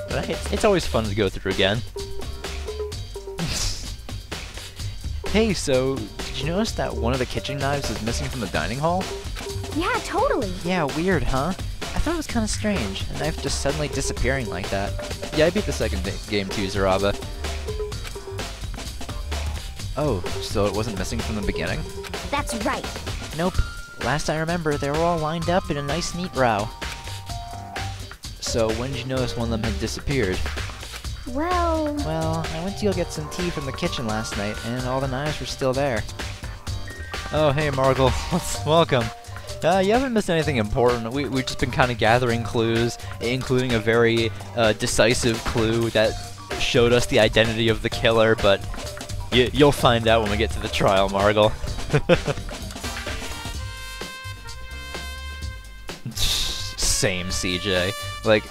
But it's always fun to go through again. Hey, so, did you notice that one of the kitchen knives is missing from the dining hall? Yeah, totally. Yeah, weird, huh? I thought it was kind of strange, a knife just suddenly disappearing like that. Yeah, I beat the second game too, Zaraba. Oh, so it wasn't missing from the beginning? That's right. Nope. Last I remember, they were all lined up in a nice neat row. So, when did you notice one of them had disappeared? Well, I went to go get some tea from the kitchen last night, and all the knives were still there. Oh, hey, Margle. Welcome. You haven't missed anything important. We've just been kind of gathering clues, including a very decisive clue that showed us the identity of the killer, but you'll find out when we get to the trial, Margle. Same, CJ. Like,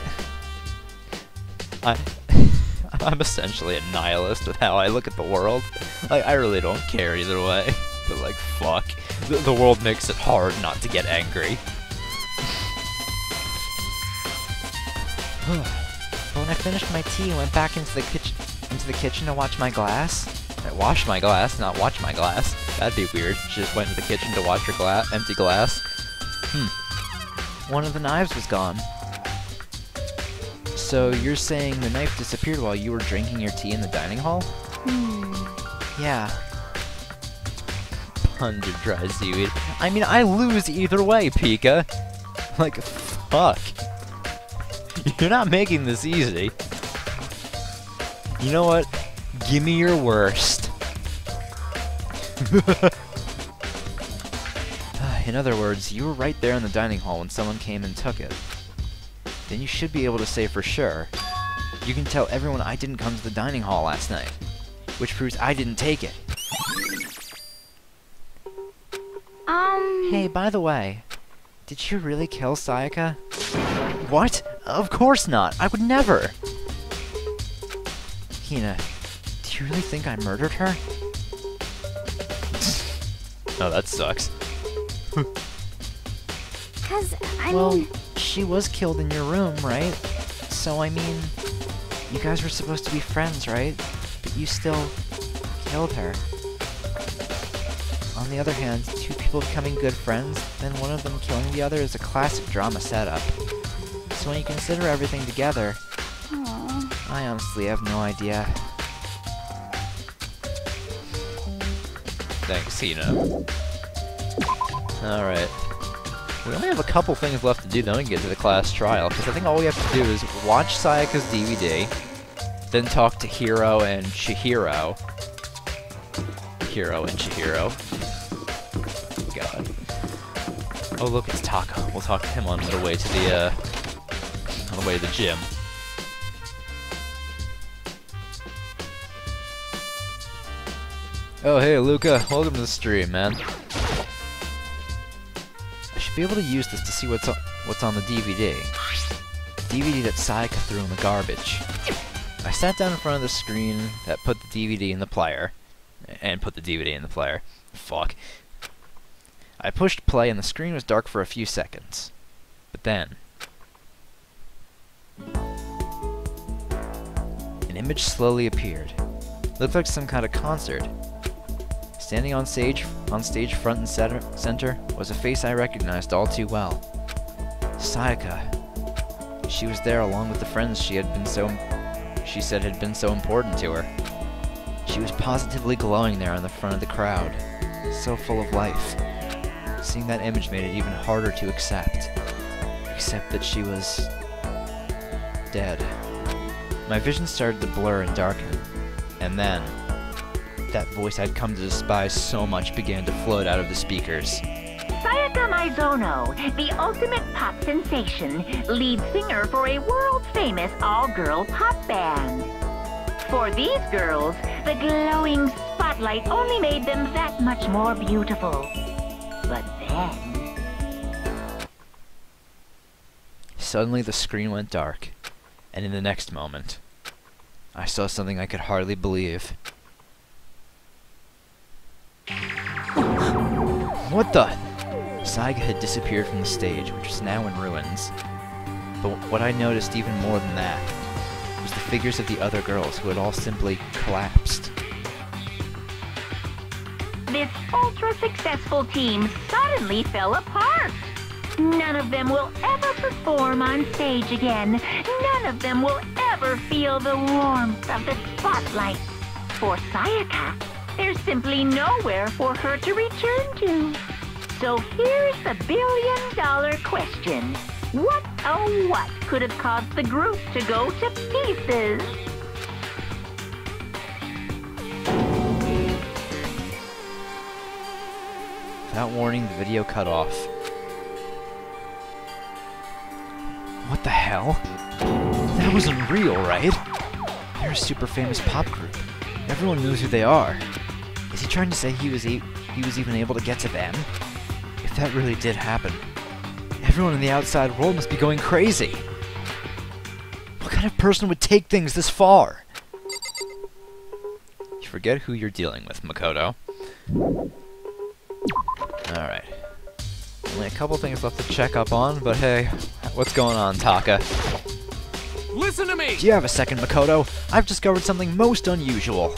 I'm essentially a nihilist with how I look at the world. Like, I really don't care either way. But like, fuck. The world makes it hard not to get angry. But when I finished my tea and went back into the kitchen to watch my glass. Wash my glass, not watch my glass. That'd be weird. She just went into the kitchen to watch her empty glass. One of the knives was gone. So you're saying the knife disappeared while you were drinking your tea in the dining hall? Yeah. Pun to dry seaweed. I mean, I lose either way, Pika. Like, fuck. You're not making this easy. You know what? Give me your worst. In other words, you were right there in the dining hall when someone came and took it. Then you should be able to say for sure. You can tell everyone I didn't come to the dining hall last night, which proves I didn't take it. Hey, by the way, did you really kill Sayaka? What? Of course not. I would never. Hina, do you really think I murdered her? Oh, that sucks. Well, she was killed in your room, right? So, I mean, you guys were supposed to be friends, right? But you still killed her. On the other hand, two people becoming good friends, then one of them killing the other is a classic drama setup. So when you consider everything together, I honestly have no idea. Thanks, Hina. Alright. We only have a couple things left to do, then we can get to the class trial, because I think all we have to do is watch Sayaka's DVD, then talk to Hiro and Chihiro. God. Oh look, it's Taka. We'll talk to him on the way to the gym. Oh hey Luca, welcome to the stream, man. I should be able to use this to see what's on the DVD. DVD that Sayaka threw in the garbage. I sat down in front of the screen that put the DVD in the player. And put the DVD in the player. Fuck. I pushed play and the screen was dark for a few seconds. But then... an image slowly appeared. Looked like some kind of concert. Standing on stage front and center was a face I recognized all too well. Sayaka. She was there along with the friends she said had been so important to her. She was positively glowing there in the front of the crowd, so full of life. Seeing that image made it even harder to accept. Except that she was... dead. My vision started to blur and darken, and then that voice I'd come to despise so much began to float out of the speakers. Sayaka Maizono, the ultimate pop sensation, lead singer for a world-famous all-girl pop band. For these girls, the glowing spotlight only made them that much more beautiful. But then... Suddenly the screen went dark, and in the next moment, I saw something I could hardly believe. What the? Sayaka had disappeared from the stage, which was now in ruins. But what I noticed even more than that was the figures of the other girls who had all simply collapsed. This ultra-successful team suddenly fell apart. None of them will ever perform on stage again. None of them will ever feel the warmth of the spotlight. For Sayaka, there's simply nowhere for her to return to. So here's the billion-dollar question. What, oh what, could have caused the group to go to pieces? Without warning, the video cut off. What the hell? That wasn't real, right? They're a super famous pop group. Everyone knows who they are. Is he trying to say he was even able to get to them? If that really did happen, everyone in the outside world must be going crazy. What kind of person would take things this far? You forget who you're dealing with, Makoto. Alright. Only a couple things left to check up on, but hey, what's going on, Taka? Listen to me! Do you have a second, Makoto? I've discovered something most unusual.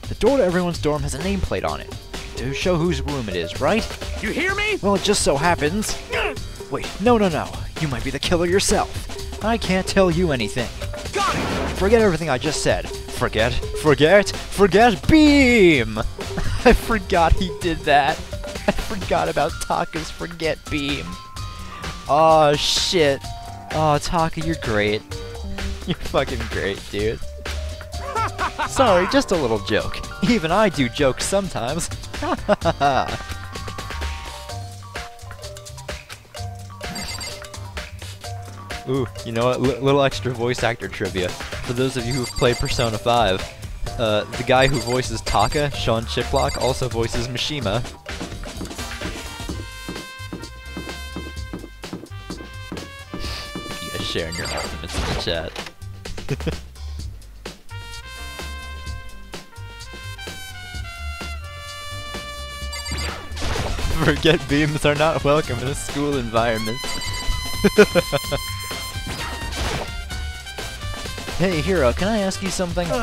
The door to everyone's dorm has a nameplate on it, to show whose room it is, right? You hear me? Well, it just so happens... Wait, no. You might be the killer yourself. I can't tell you anything. Got it! Forget everything I just said. Forget beam! I forgot he did that. I forgot about Taka's forget beam. Aw, shit. Aw, Taka, you're great. You're fucking great, dude. Sorry, just a little joke. Even I do jokes sometimes. Ooh, you know what? Little extra voice actor trivia. For those of you who've played Persona 5, the guy who voices Taka, Sean Chiplock, also voices Mishima. You guys sharing your estimates in the chat. Forget beams are not welcome in a school environment. Hey, Hero, can I ask you something? No.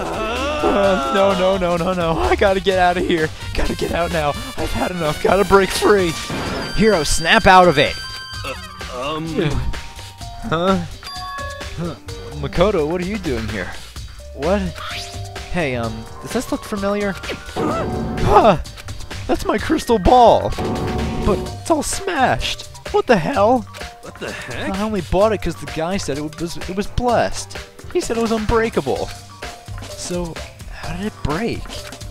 I gotta get out of here. Gotta get out now. I've had enough. Gotta break free. Hero, snap out of it. Huh? Makoto, what are you doing here? What? Hey, does this look familiar? That's my crystal ball. But it's all smashed. What the hell? What the heck? I only bought it because the guy said it was blessed. He said it was unbreakable. So, how did it break?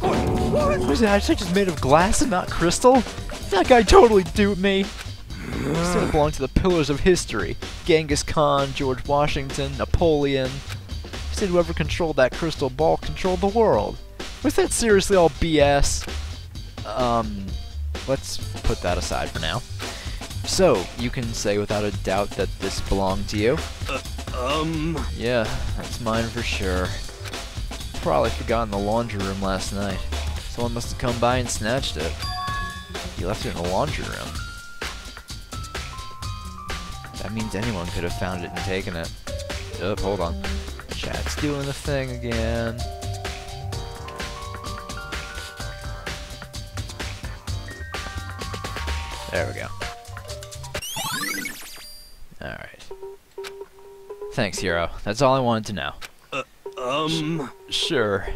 Was it actually just made of glass and not crystal? That guy totally duped me. He said it belonged to the pillars of history. Genghis Khan, George Washington, Napoleon. He said whoever controlled that crystal ball controlled the world. Was that seriously all BS? Let's put that aside for now. So, you can say without a doubt that this belonged to you? Yeah, that's mine for sure. Probably forgot in the laundry room last night. Someone must have come by and snatched it. He left it in the laundry room. That means anyone could have found it and taken it. Oh, hold on. Chat's doing the thing again. There we go. Alright. Thanks, Hero. That's all I wanted to know. Sure.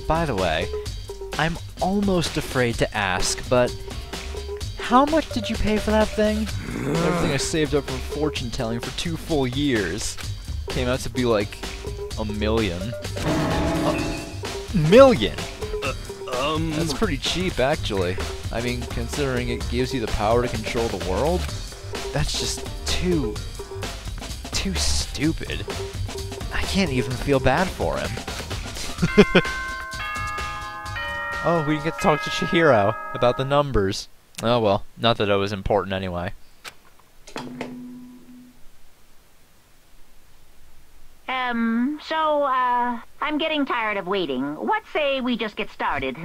By the way, I'm almost afraid to ask, but how much did you pay for that thing? Everything I saved up from fortune telling for 2 full years came out to be like $1 million. $1 million? That's pretty cheap, actually. I mean, considering it gives you the power to control the world, that's just too stupid. I can't even feel bad for him. Oh, we get to talk to Chihiro about the numbers. Oh well, not that it was important anyway. I'm getting tired of waiting. What say we just get started,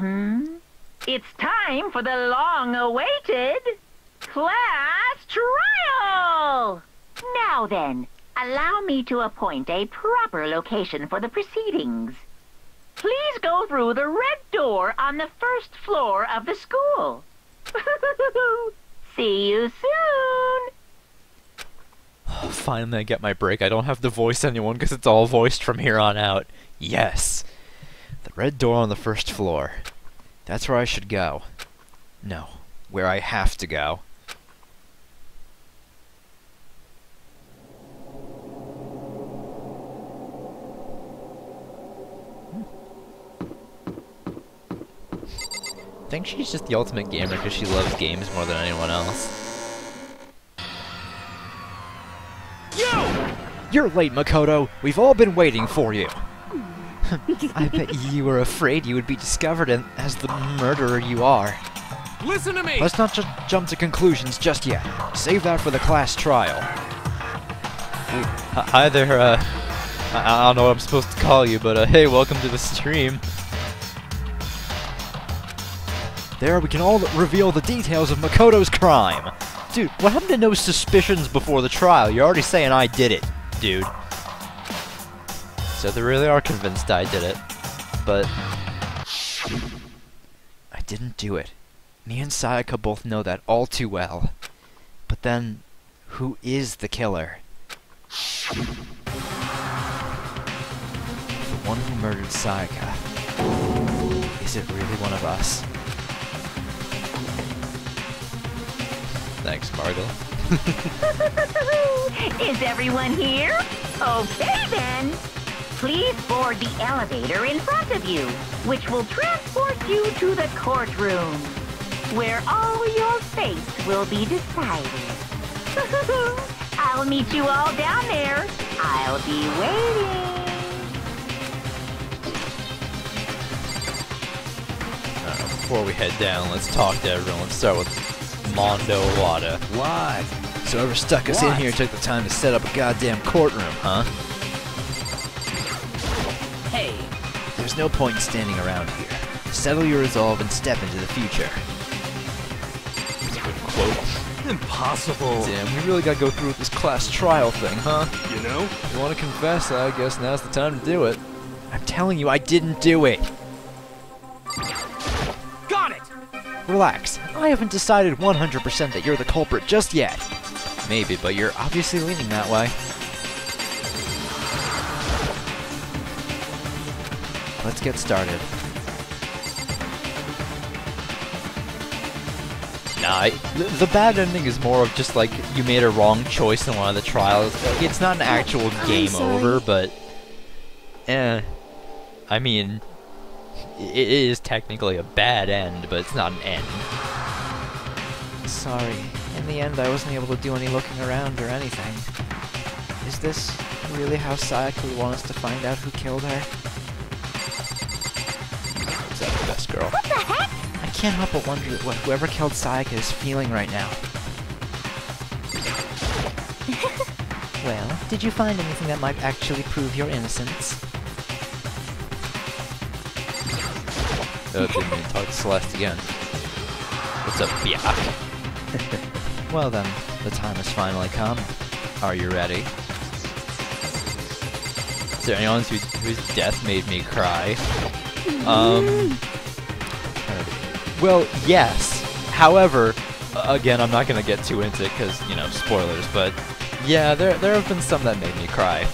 It's time for the long-awaited class trial! Now then, allow me to appoint a proper location for the proceedings. Please go through the red door on the first floor of the school. See you soon! Finally I get my break. I don't have to voice anyone because it's all voiced from here on out. Yes! The red door on the first floor. That's where I should go. No, where I have to go. I think she's just the ultimate gamer because she loves games more than anyone else. You're late, Makoto! We've all been waiting for you! I bet you were afraid you would be discovered as the murderer you are. Listen to me! Let's not just jump to conclusions just yet. Save that for the class trial. Hi there, I don't know what I'm supposed to call you, but hey, welcome to the stream. There, we can all reveal the details of Makoto's crime. Dude, what happened to no suspicions before the trial? You're already saying I did it, dude. So they really are convinced I did it. But I didn't do it. Me and Sayaka both know that all too well. But then, who is the killer? The one who murdered Sayaka. Is it really one of us? Thanks, Margot. Is everyone here? Okay then. Please board the elevator in front of you, which will transport you to the courtroom, where all your fate will be decided. I'll meet you all down there. I'll be waiting. Before we head down, let's talk to everyone. Let's start with Mondo Wada. What? So whoever stuck us in here took the time to set up a goddamn courtroom, huh? Hey. There's no point in standing around here. Settle your resolve and step into the future. Good quote. Impossible. Damn, we really gotta go through with this class trial thing, huh? You know? You wanna confess, I guess now's the time to do it. I'm telling you, I didn't do it! Got it! Relax. I haven't decided 100% that you're the culprit just yet. Maybe, but you're obviously leaning that way. Let's get started. Nah, the bad ending is more of just like you made a wrong choice in one of the trials. It's not an actual game over, but I mean, it is technically a bad end, but it's not an end. Sorry. In the end, I wasn't able to do any looking around or anything. Is this really how Sayaka would want us to find out who killed her? Is that the best girl? What the heck? I can't help but wonder what whoever killed Sayaka is feeling right now. Well, did you find anything that might actually prove your innocence? Didn't mean to talk to Celeste again. What's up, Biak? Well then, the time has finally come. Are you ready? Is there anyone whose death made me cry? Well, yes. However, again, I'm not gonna get too into it because, you know, spoilers, but yeah, there have been some that made me cry.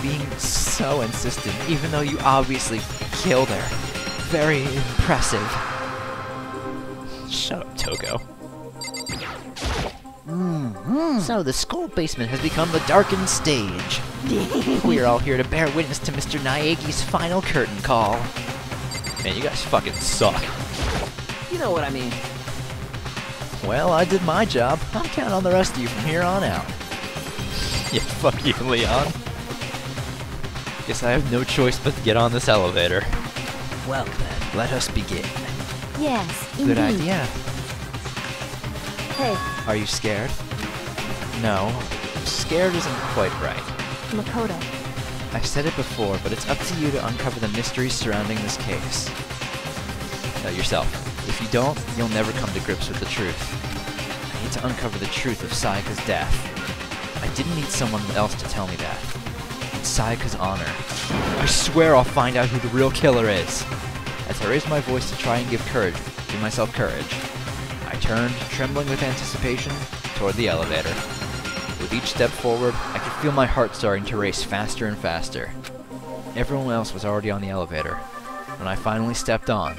Being so insistent, even though you obviously killed her. Very impressive. Shut up, Toko. So the school basement has become the darkened stage. We are all here to bear witness to Mr. Naegi's final curtain call. Man, you guys fucking suck. You know what I mean. Well, I did my job. I'm counting on the rest of you from here on out. Yeah, fuck you, Leon. Guess I have no choice but to get on this elevator. Well then, let us begin. Yes, Good indeed. idea. Hey, Are you scared? No. Scared isn't quite right. Makoto. I said it before, but it's up to you to uncover the mysteries surrounding this case. Yourself. If you don't, you'll never come to grips with the truth. I need to uncover the truth of Sayaka's death. I didn't need someone else to tell me that. It's Sayaka's honor. I swear I'll find out who the real killer is. As I raised my voice to try and give myself courage, I turned, trembling with anticipation, toward the elevator. With each step forward, I could feel my heart starting to race faster and faster. Everyone else was already on the elevator. When I finally stepped on,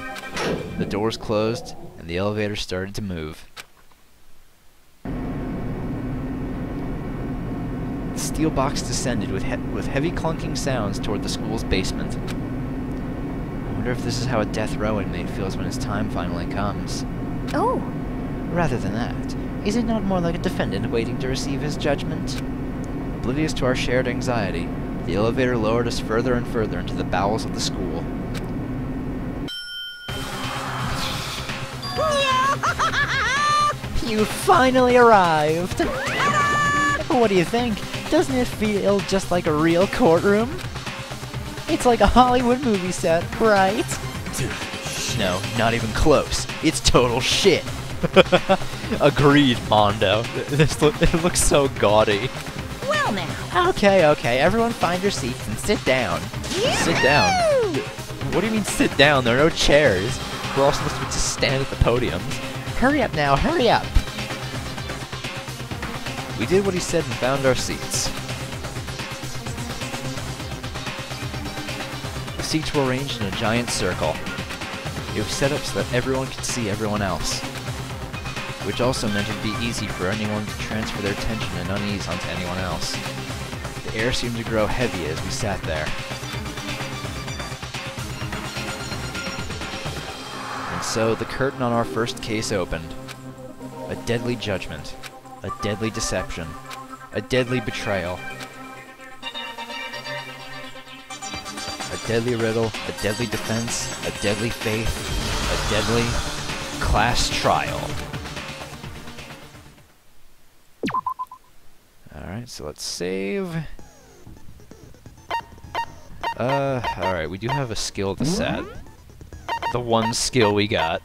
the doors closed and the elevator started to move. The steel box descended with heavy clunking sounds toward the school's basement. I wonder if this is how a death row inmate feels when his time finally comes. Oh, Rather than that, is it not more like a defendant waiting to receive his judgment? Oblivious to our shared anxiety, the elevator lowered us further and further into the bowels of the school. You finally arrived! What do you think? Doesn't it feel just like a real courtroom? It's like a Hollywood movie set, right? No, not even close. It's total shit. Agreed, Mondo. It looks so gaudy. Well now. Okay, everyone find your seats and sit down. Sit down? What do you mean sit down? There are no chairs. We're all supposed to just stand at the podiums. Hurry up now, hurry up! We did what he said and found our seats. The seats were arranged in a giant circle. It was set up so that everyone could see everyone else, which also meant it'd be easy for anyone to transfer their tension and unease onto anyone else. The air seemed to grow heavy as we sat there. And so the curtain on our first case opened. A deadly judgment. A deadly deception. A deadly betrayal. A deadly riddle. A deadly defense. A deadly faith. A deadly class trial. Alright, so let's save. Alright, we do have a skill to set. The one skill we got.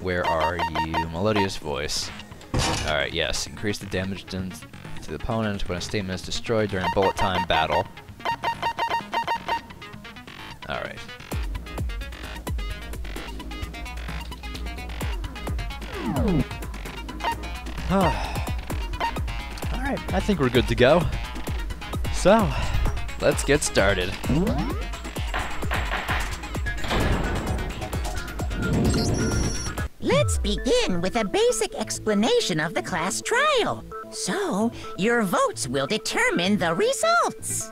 Where are you? Melodious voice. Alright, yes. Increase the damage done to the opponent when a statement is destroyed during bullet time battle. Alright. Alright, I think we're good to go. So, let's get started. Let's begin with a basic explanation of the class trial. So, your votes will determine the results.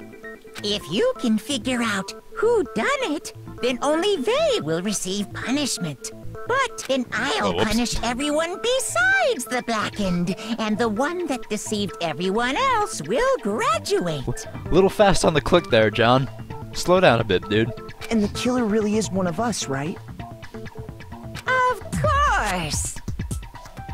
If you can figure out who done it, then only they will receive punishment. But then I'll punish everyone besides the blackened, and the one that deceived everyone else will graduate. A little fast on the click there, John. Slow down a bit, dude. And the killer really is one of us, right? Of course.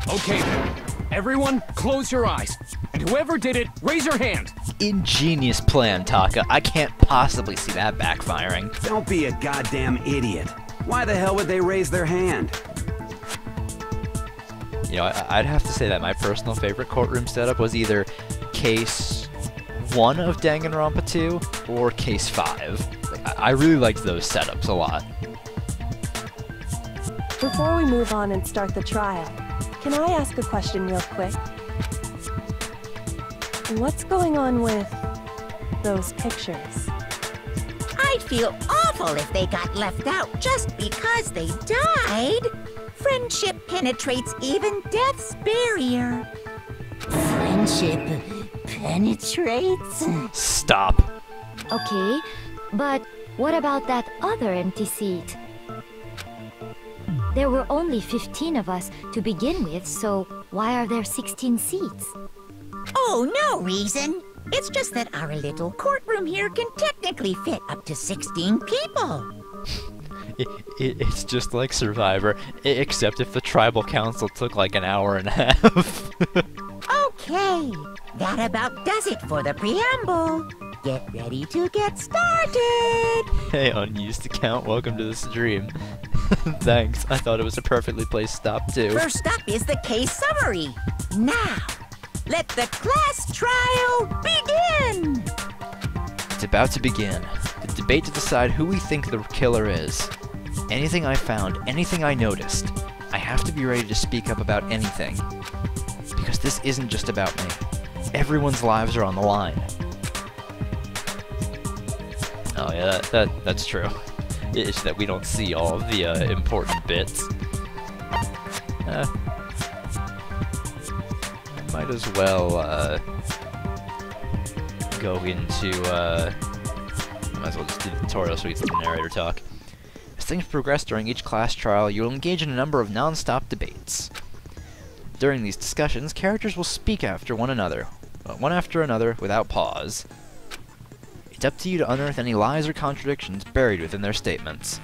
Okay then. Everyone, close your eyes. And whoever did it, raise your hand. ingenious plan, Taka. I can't possibly see that backfiring. Don't be a goddamn idiot. Why the hell would they raise their hand? You know, I'd have to say that my personal favorite courtroom setup was either Case 1 of Danganronpa 2 or Case 5. Like, I really liked those setups a lot. Before we move on and start the trial, can I ask a question real quick? What's going on with those pictures? I'd feel awful if they got left out just because they died. Friendship penetrates even death's barrier. Friendship penetrates? Stop. Okay, but what about that other empty seat? There were only 15 of us to begin with, so why are there 16 seats? Oh, no reason. It's just that our little courtroom here can technically fit up to 16 people. It's just like Survivor, except if the tribal council took like an hour and a half. Okay, that about does it for the preamble. Get ready to get started. Hey, unused account, welcome to the stream. Thanks, I thought it was a perfectly placed stop too. First up is the case summary. Now, let the class trial begin! It's about to begin. The debate to decide who we think the killer is. Anything I found, anything I noticed, I have to be ready to speak up about anything. Because this isn't just about me. Everyone's lives are on the line. Oh yeah, that's true. It's that we don't see all of the important bits. I might as well go into I might as well just do the tutorial so we can see the narrator talk. As things progress during each class trial, you will engage in a number of non-stop debates. During these discussions, characters will speak after one another without pause. It's up to you to unearth any lies or contradictions buried within their statements.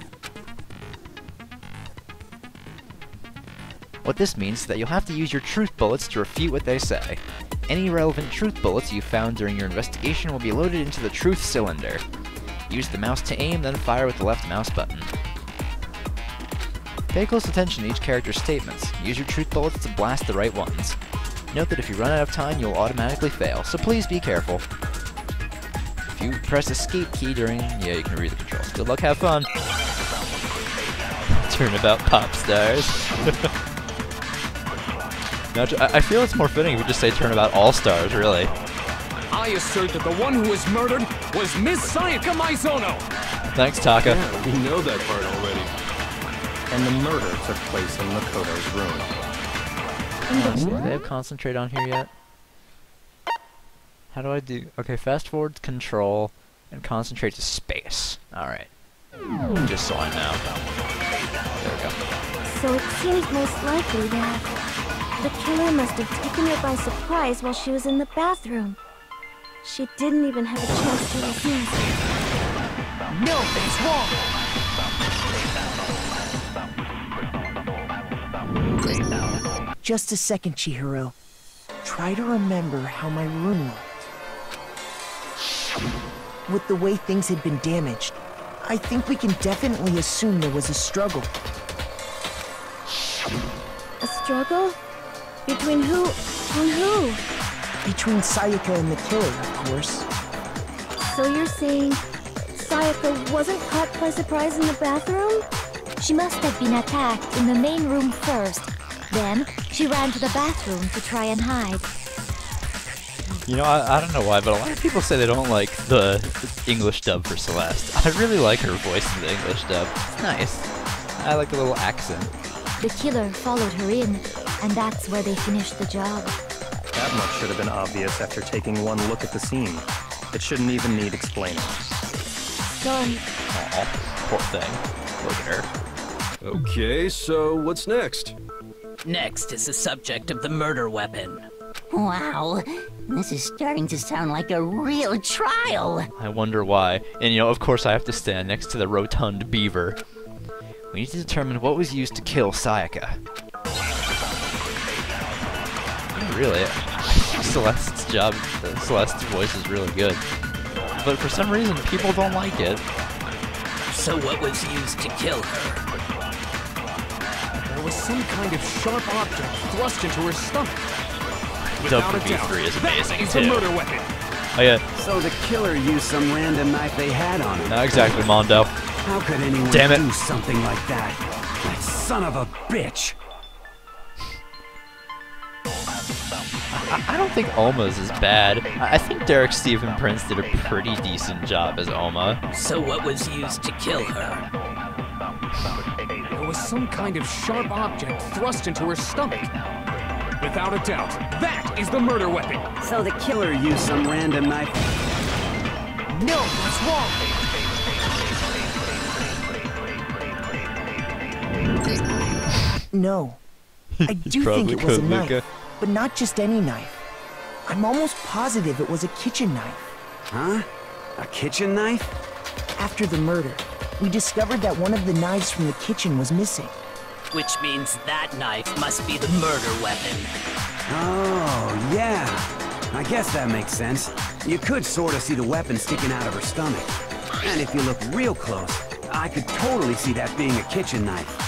What this means is that you'll have to use your truth bullets to refute what they say. Any relevant truth bullets you found during your investigation will be loaded into the truth cylinder. Use the mouse to aim, then fire with the left mouse button. Pay close attention to each character's statements. Use your truth bullets to blast the right ones. Note that if you run out of time, you'll automatically fail, so please be careful. If you press escape key during... yeah, you can read the controls. Good luck, have fun! Turnabout pop stars. Now, I feel it's more fitting if we just say turnabout all stars, really. I assert that the one who was murdered was Miss Sayaka Maizono! Thanks, Taka. Yeah, we know that part already. And the murder took place in Makoto's room. Do they have concentrate on here yet? How do I do... okay, fast forward to control, and concentrate to space. Alright. Just so I know. There we go. So it seems most likely that the killer must have taken her by surprise while she was in the bathroom. She didn't even have a chance to resist. No, it's wrong! Just a second, Chihiro. Try to remember how my room looked. With the way things had been damaged, I think we can definitely assume there was a struggle. A struggle? Between who and who? Between Sayaka and the killer, of course. So you're saying Sayaka wasn't caught by surprise in the bathroom? She must have been attacked in the main room first. Then, she ran to the bathroom to try and hide. You know, I don't know why, but a lot of people say they don't like the English dub for Celeste. I really like her voice in the English dub. It's nice. I like the little accent. The killer followed her in, and that's where they finished the job. That much should have been obvious after taking one look at the scene. It shouldn't even need explaining. Sorry. Aw, poor thing. Look at her. Okay, so what's next? Next is the subject of the murder weapon. Wow, this is starting to sound like a real trial. I wonder why. And you know, of course I have to stand next to the rotund beaver. We need to determine what was used to kill Sayaka. Really? Celeste's Celeste's voice is really good. But for some reason, people don't like it. So what was used to kill her? There was some kind of sharp object thrust into her stomach. Without a doubt, WB3 is amazing, that is too. the murder weapon. Oh yeah. So the killer used some random knife they had on him. Not exactly, Mondo. How could anyone Damn it. do something like that? That son of a bitch! I don't think Oma's is bad. I think Derek Stephen Prince did a pretty decent job as Oma. So what was used to kill her? There was some kind of sharp object thrust into her stomach. Without a doubt, that is the murder weapon. So the killer used some random knife. No, that's wrong. No. I do think it was a knife, but not just any knife. I'm almost positive it was a kitchen knife. Huh? A kitchen knife? After the murder, we discovered that one of the knives from the kitchen was missing. Which means that knife must be the murder weapon. Oh, yeah. I guess that makes sense. You could sort of see the weapon sticking out of her stomach. And if you look real close, I could totally see that being a kitchen knife.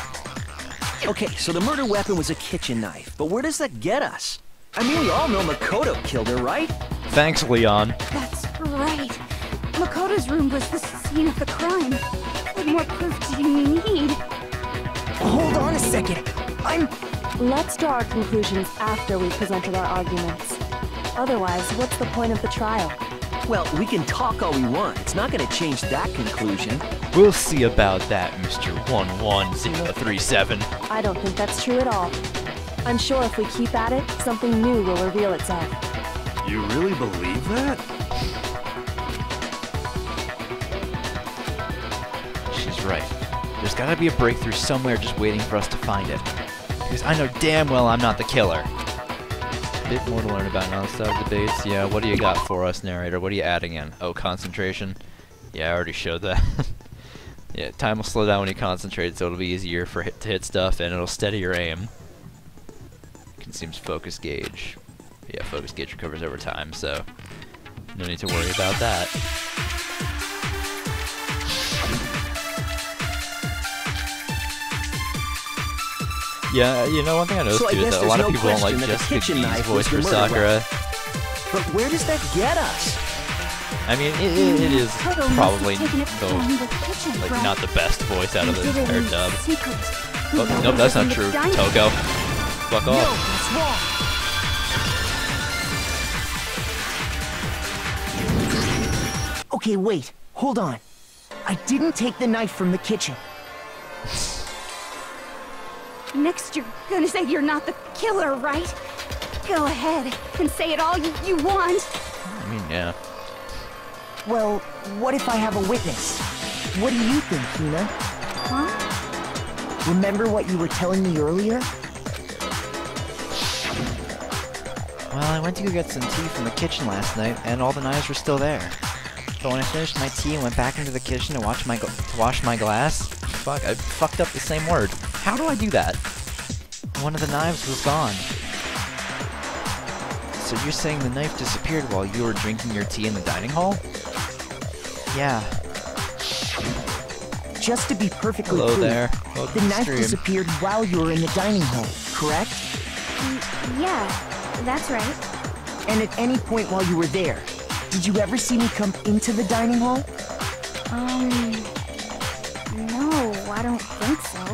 Okay, so the murder weapon was a kitchen knife, but where does that get us? I mean, we all know Makoto killed her, right? Thanks, Leon. That's right. Makoto's room was the scene of the crime. What more proof do you need? Hold on a second. Let's draw our conclusions after we've presented our arguments. Otherwise, what's the point of the trial? Well, we can talk all we want. It's not going to change that conclusion. We'll see about that, Mr. 11037. I don't think that's true at all. I'm sure if we keep at it, something new will reveal itself. You really believe that? She's right. There's gotta be a breakthrough somewhere just waiting for us to find it. Because I know damn well I'm not the killer. A bit more to learn about non-stop debates. Yeah, what do you got for us, narrator? What are you adding in? Oh, concentration? Yeah, I already showed that. Yeah, time will slow down when you concentrate, so it'll be easier to hit stuff, and it'll steady your aim. Consumes focus gauge. Yeah, focus gauge recovers over time, so no need to worry about that. Yeah, you know, one thing I noticed too is that a lot of people don't like Jessica G's voice for Sakura. But where does that get us? I mean, it is probably like not the best voice out of the entire dub. Oh, nope, that's not true. Toko. Fuck off. Okay, wait. Hold on. I didn't take the knife from the kitchen. Next, you're gonna say you're not the killer, right? Go ahead and say it all you want. I mean, yeah. Well, what if I have a witness? What do you think, Hina? Huh? Remember what you were telling me earlier? Well, I went to go get some tea from the kitchen last night, and all the knives were still there. But when I finished my tea and went back into the kitchen to wash my glass, fuck, I fucked up the same word. How do I do that? One of the knives was gone. So you're saying the knife disappeared while you were drinking your tea in the dining hall? Yeah. Just to be perfectly Hello clear, there. the knife disappeared while you were in the dining hall, correct? Yeah, that's right. And at any point while you were there, did you ever see me come into the dining hall? No, I don't think so.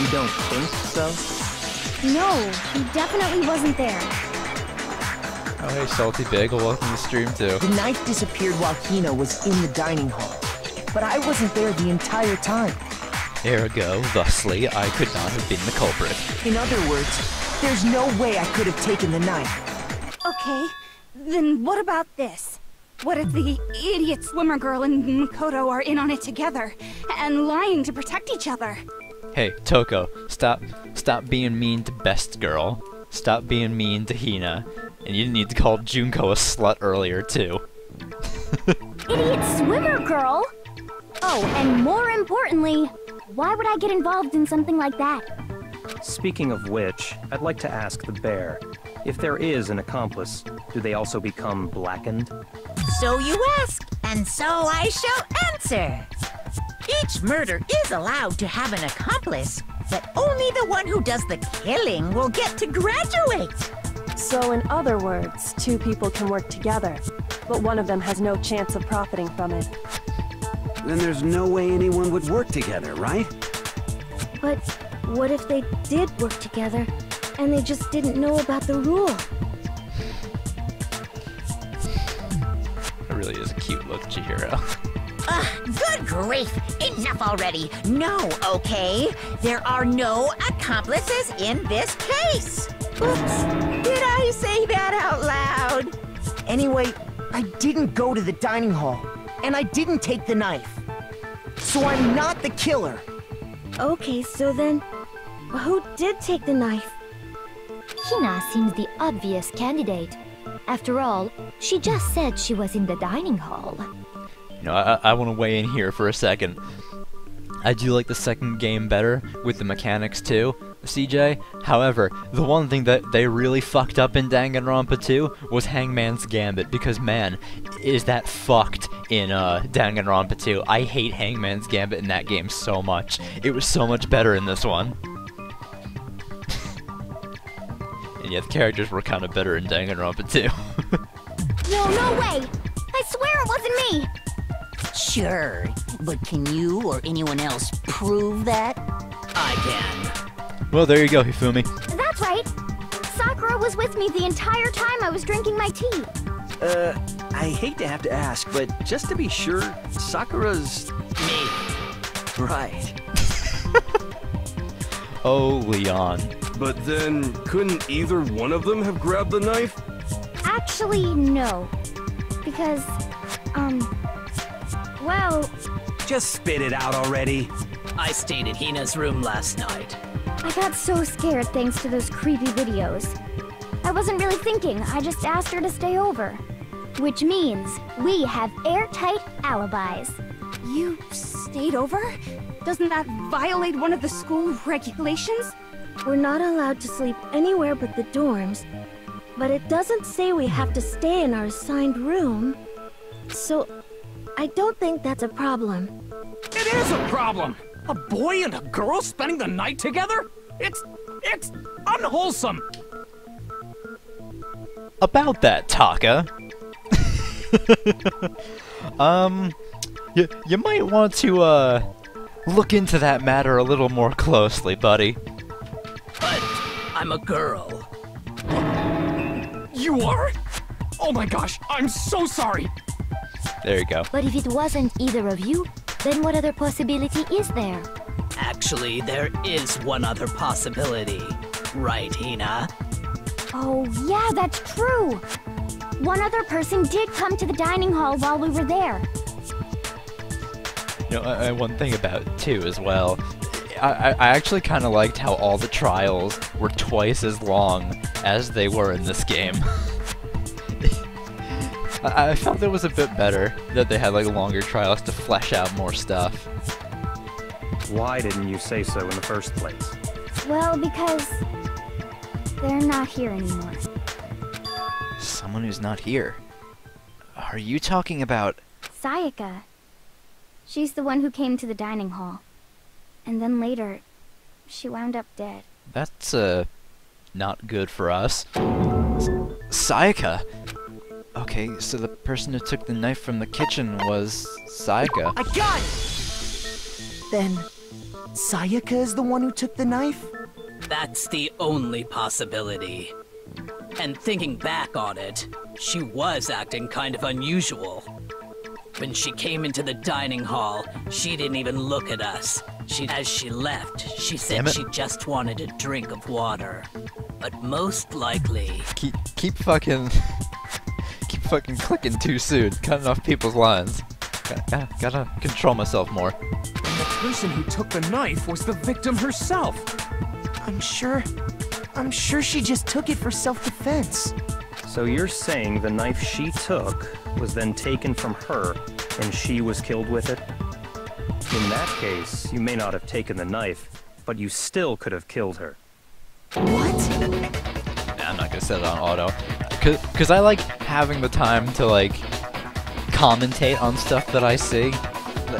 You don't think so? No, he definitely wasn't there. Oh, hey, Salty Bagel, welcome to the stream, too. The knife disappeared while Hina was in the dining hall, but I wasn't there the entire time. Ergo, thusly, I could not have been the culprit. In other words, there's no way I could have taken the knife. Okay, then what about this? What if the idiot swimmer girl and Makoto are in on it together, and lying to protect each other? Hey, Toko, stop being mean to Best Girl. Stop being mean to Hina. And you didn't need to call Junko a slut earlier, too. Idiot swimmer girl? Oh, and more importantly, why would I get involved in something like that? Speaking of which, I'd like to ask the bear, if there is an accomplice, do they also become blackened? So you ask, and so I shall answer. Each murder is allowed to have an accomplice, but only the one who does the killing will get to graduate. So in other words, two people can work together, but one of them has no chance of profiting from it. Then there's no way anyone would work together, right? But what if they did work together, and they just didn't know about the rule? It really is a cute look, Chihiro. Good grief! Enough already! No, okay? There are no accomplices in this case! Oops! Did I say that out loud? Anyway, I didn't go to the dining hall, and I didn't take the knife. So I'm not the killer. Okay, so then, who did take the knife? Hina seems the obvious candidate. After all, she just said she was in the dining hall. You know, I want to weigh in here for a second. I do like the second game better, with the mechanics too, CJ. However, the one thing that they really fucked up in Danganronpa 2 was Hangman's Gambit, because man, is that fucked in Danganronpa 2. I hate Hangman's Gambit in that game so much. It was so much better in this one. And yeah, the characters were kind of better in Danganronpa 2. No way! I swear it wasn't me! Sure, but can you or anyone else prove that? I can. Well, there you go, Hifumi. That's right! Sakura was with me the entire time I was drinking my tea. I hate to have to ask, but just to be sure, Sakura's... Me. Right. Oh, Leon. But then, couldn't either one of them have grabbed the knife? Actually, no. Because, well... Just spit it out already. I stayed in Hina's room last night. I got so scared thanks to those creepy videos. I wasn't really thinking, I just asked her to stay over. Which means we have airtight alibis. You stayed over? Doesn't that violate one of the school regulations? We're not allowed to sleep anywhere but the dorms, but it doesn't say we have to stay in our assigned room. So, I don't think that's a problem. It is a problem! A boy and a girl spending the night together? It's unwholesome! About that, Taka. You might want to, look into that matter a little more closely, buddy. But I'm a girl. You are? Oh my gosh, I'm so sorry! There you go. But if it wasn't either of you, then what other possibility is there? Actually, there is one other possibility. Right, Hina? Oh, yeah, that's true! One other person did come to the dining hall while we were there. You know, one thing about it, too, as well, I actually kind of liked how all the trials were twice as long as they were in this game. I felt it was a bit better that they had like longer trials to flesh out more stuff. Why didn't you say so in the first place? Well, because they're not here anymore. Someone who's not here? Are you talking about... Sayaka. She's the one who came to the dining hall. And then later, she wound up dead. That's, not good for us. Sayaka? Okay, so the person who took the knife from the kitchen was Sayaka. I got it! Then, Sayaka is the one who took the knife? That's the only possibility. And thinking back on it, she was acting kind of unusual. When she came into the dining hall, she didn't even look at us. As she left, she said she just wanted a drink of water. But most likely... Keep fucking clicking too soon, cutting off people's lines. Gotta control myself more. And the person who took the knife was the victim herself. I'm sure she just took it for self-defense. So you're saying the knife she took was then taken from her, and she was killed with it? In that case, you may not have taken the knife, but you still could have killed her. What? Nah, I'm not gonna set it on auto. Cause I like having the time to like commentate on stuff that I see.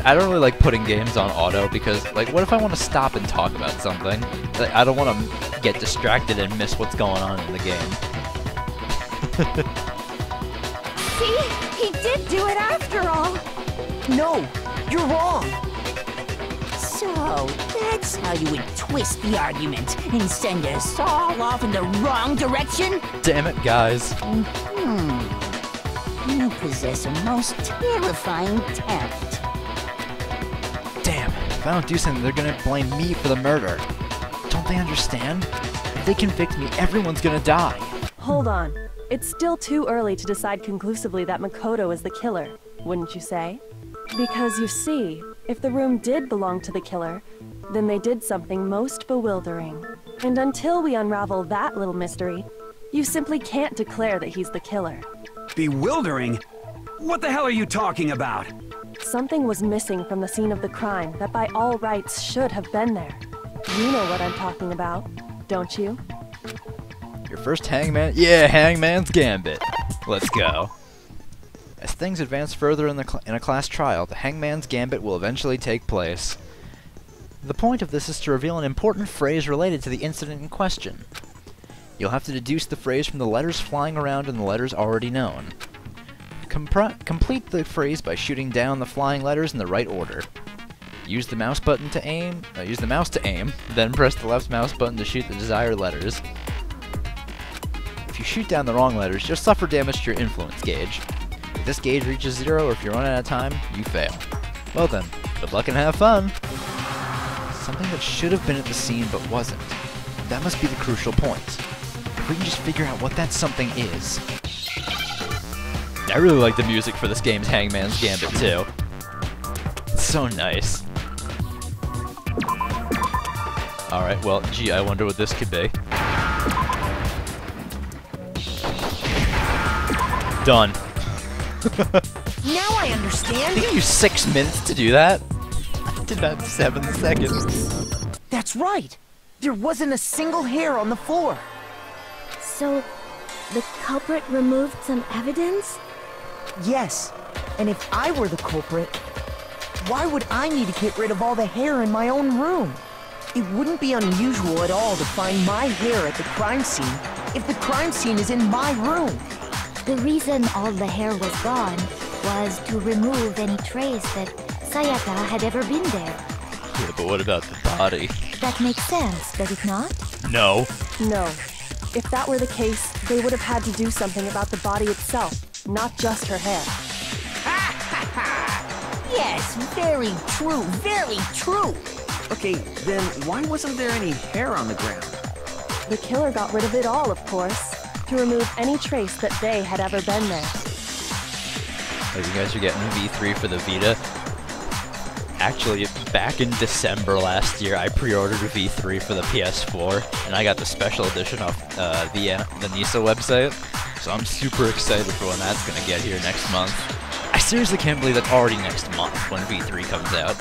I don't really like putting games on auto because, like, what if I want to stop and talk about something? Like, I don't want to get distracted and miss what's going on in the game. See? He did do it after all! No, you're wrong! So, that's how you would twist the argument and send us all off in the wrong direction? Damn it, guys. You possess a most terrifying talent. Damn, if I don't do something, they're gonna blame me for the murder. Don't they understand? If they convict me, everyone's gonna die. Hold on. It's still too early to decide conclusively that Makoto is the killer, wouldn't you say? Because you see, if the room did belong to the killer, then they did something most bewildering. And until we unravel that little mystery, you simply can't declare that he's the killer. Bewildering? What the hell are you talking about? Something was missing from the scene of the crime that by all rights should have been there. You know what I'm talking about, don't you? Your first hangman? Yeah, Hangman's Gambit. Let's go. As things advance further in a class trial, the Hangman's Gambit will eventually take place. The point of this is to reveal an important phrase related to the incident in question. You'll have to deduce the phrase from the letters flying around and the letters already known. Complete the phrase by shooting down the flying letters in the right order. Use the mouse button to aim. Use the mouse to aim, then press the left mouse button to shoot the desired letters. If you shoot down the wrong letters, you'll suffer damage to your influence gauge. If this gauge reaches 0 or if you run out of time, you fail. Well then, good luck and have fun! Something that should have been at the scene but wasn't. That must be the crucial point. If we can just figure out what that something is. I really like the music for this game's Hangman's Gambit too. It's so nice. Alright, well, gee, I wonder what this could be. Done. Now I understand! It took you 6 minutes to do that? I did that in 7 seconds. That's right! There wasn't a single hair on the floor! So, the culprit removed some evidence? Yes, and if I were the culprit, why would I need to get rid of all the hair in my own room? It wouldn't be unusual at all to find my hair at the crime scene if the crime scene is in my room. The reason all the hair was gone was to remove any trace that Sayaka had ever been there. Yeah, but what about the body? That makes sense, does it not? No. No. If that were the case, they would have had to do something about the body itself, not just her hair. Yes, very true, very true. Okay, then why wasn't there any hair on the ground? The killer got rid of it all, of course, to remove any trace that they had ever been there. Oh, you guys are getting V3 for the Vita? Actually, back in December last year, I pre-ordered a V3 for the PS4, and I got the special edition off the NISA website, so I'm super excited for when that's going to get here next month. I seriously can't believe that's already next month when V3 comes out.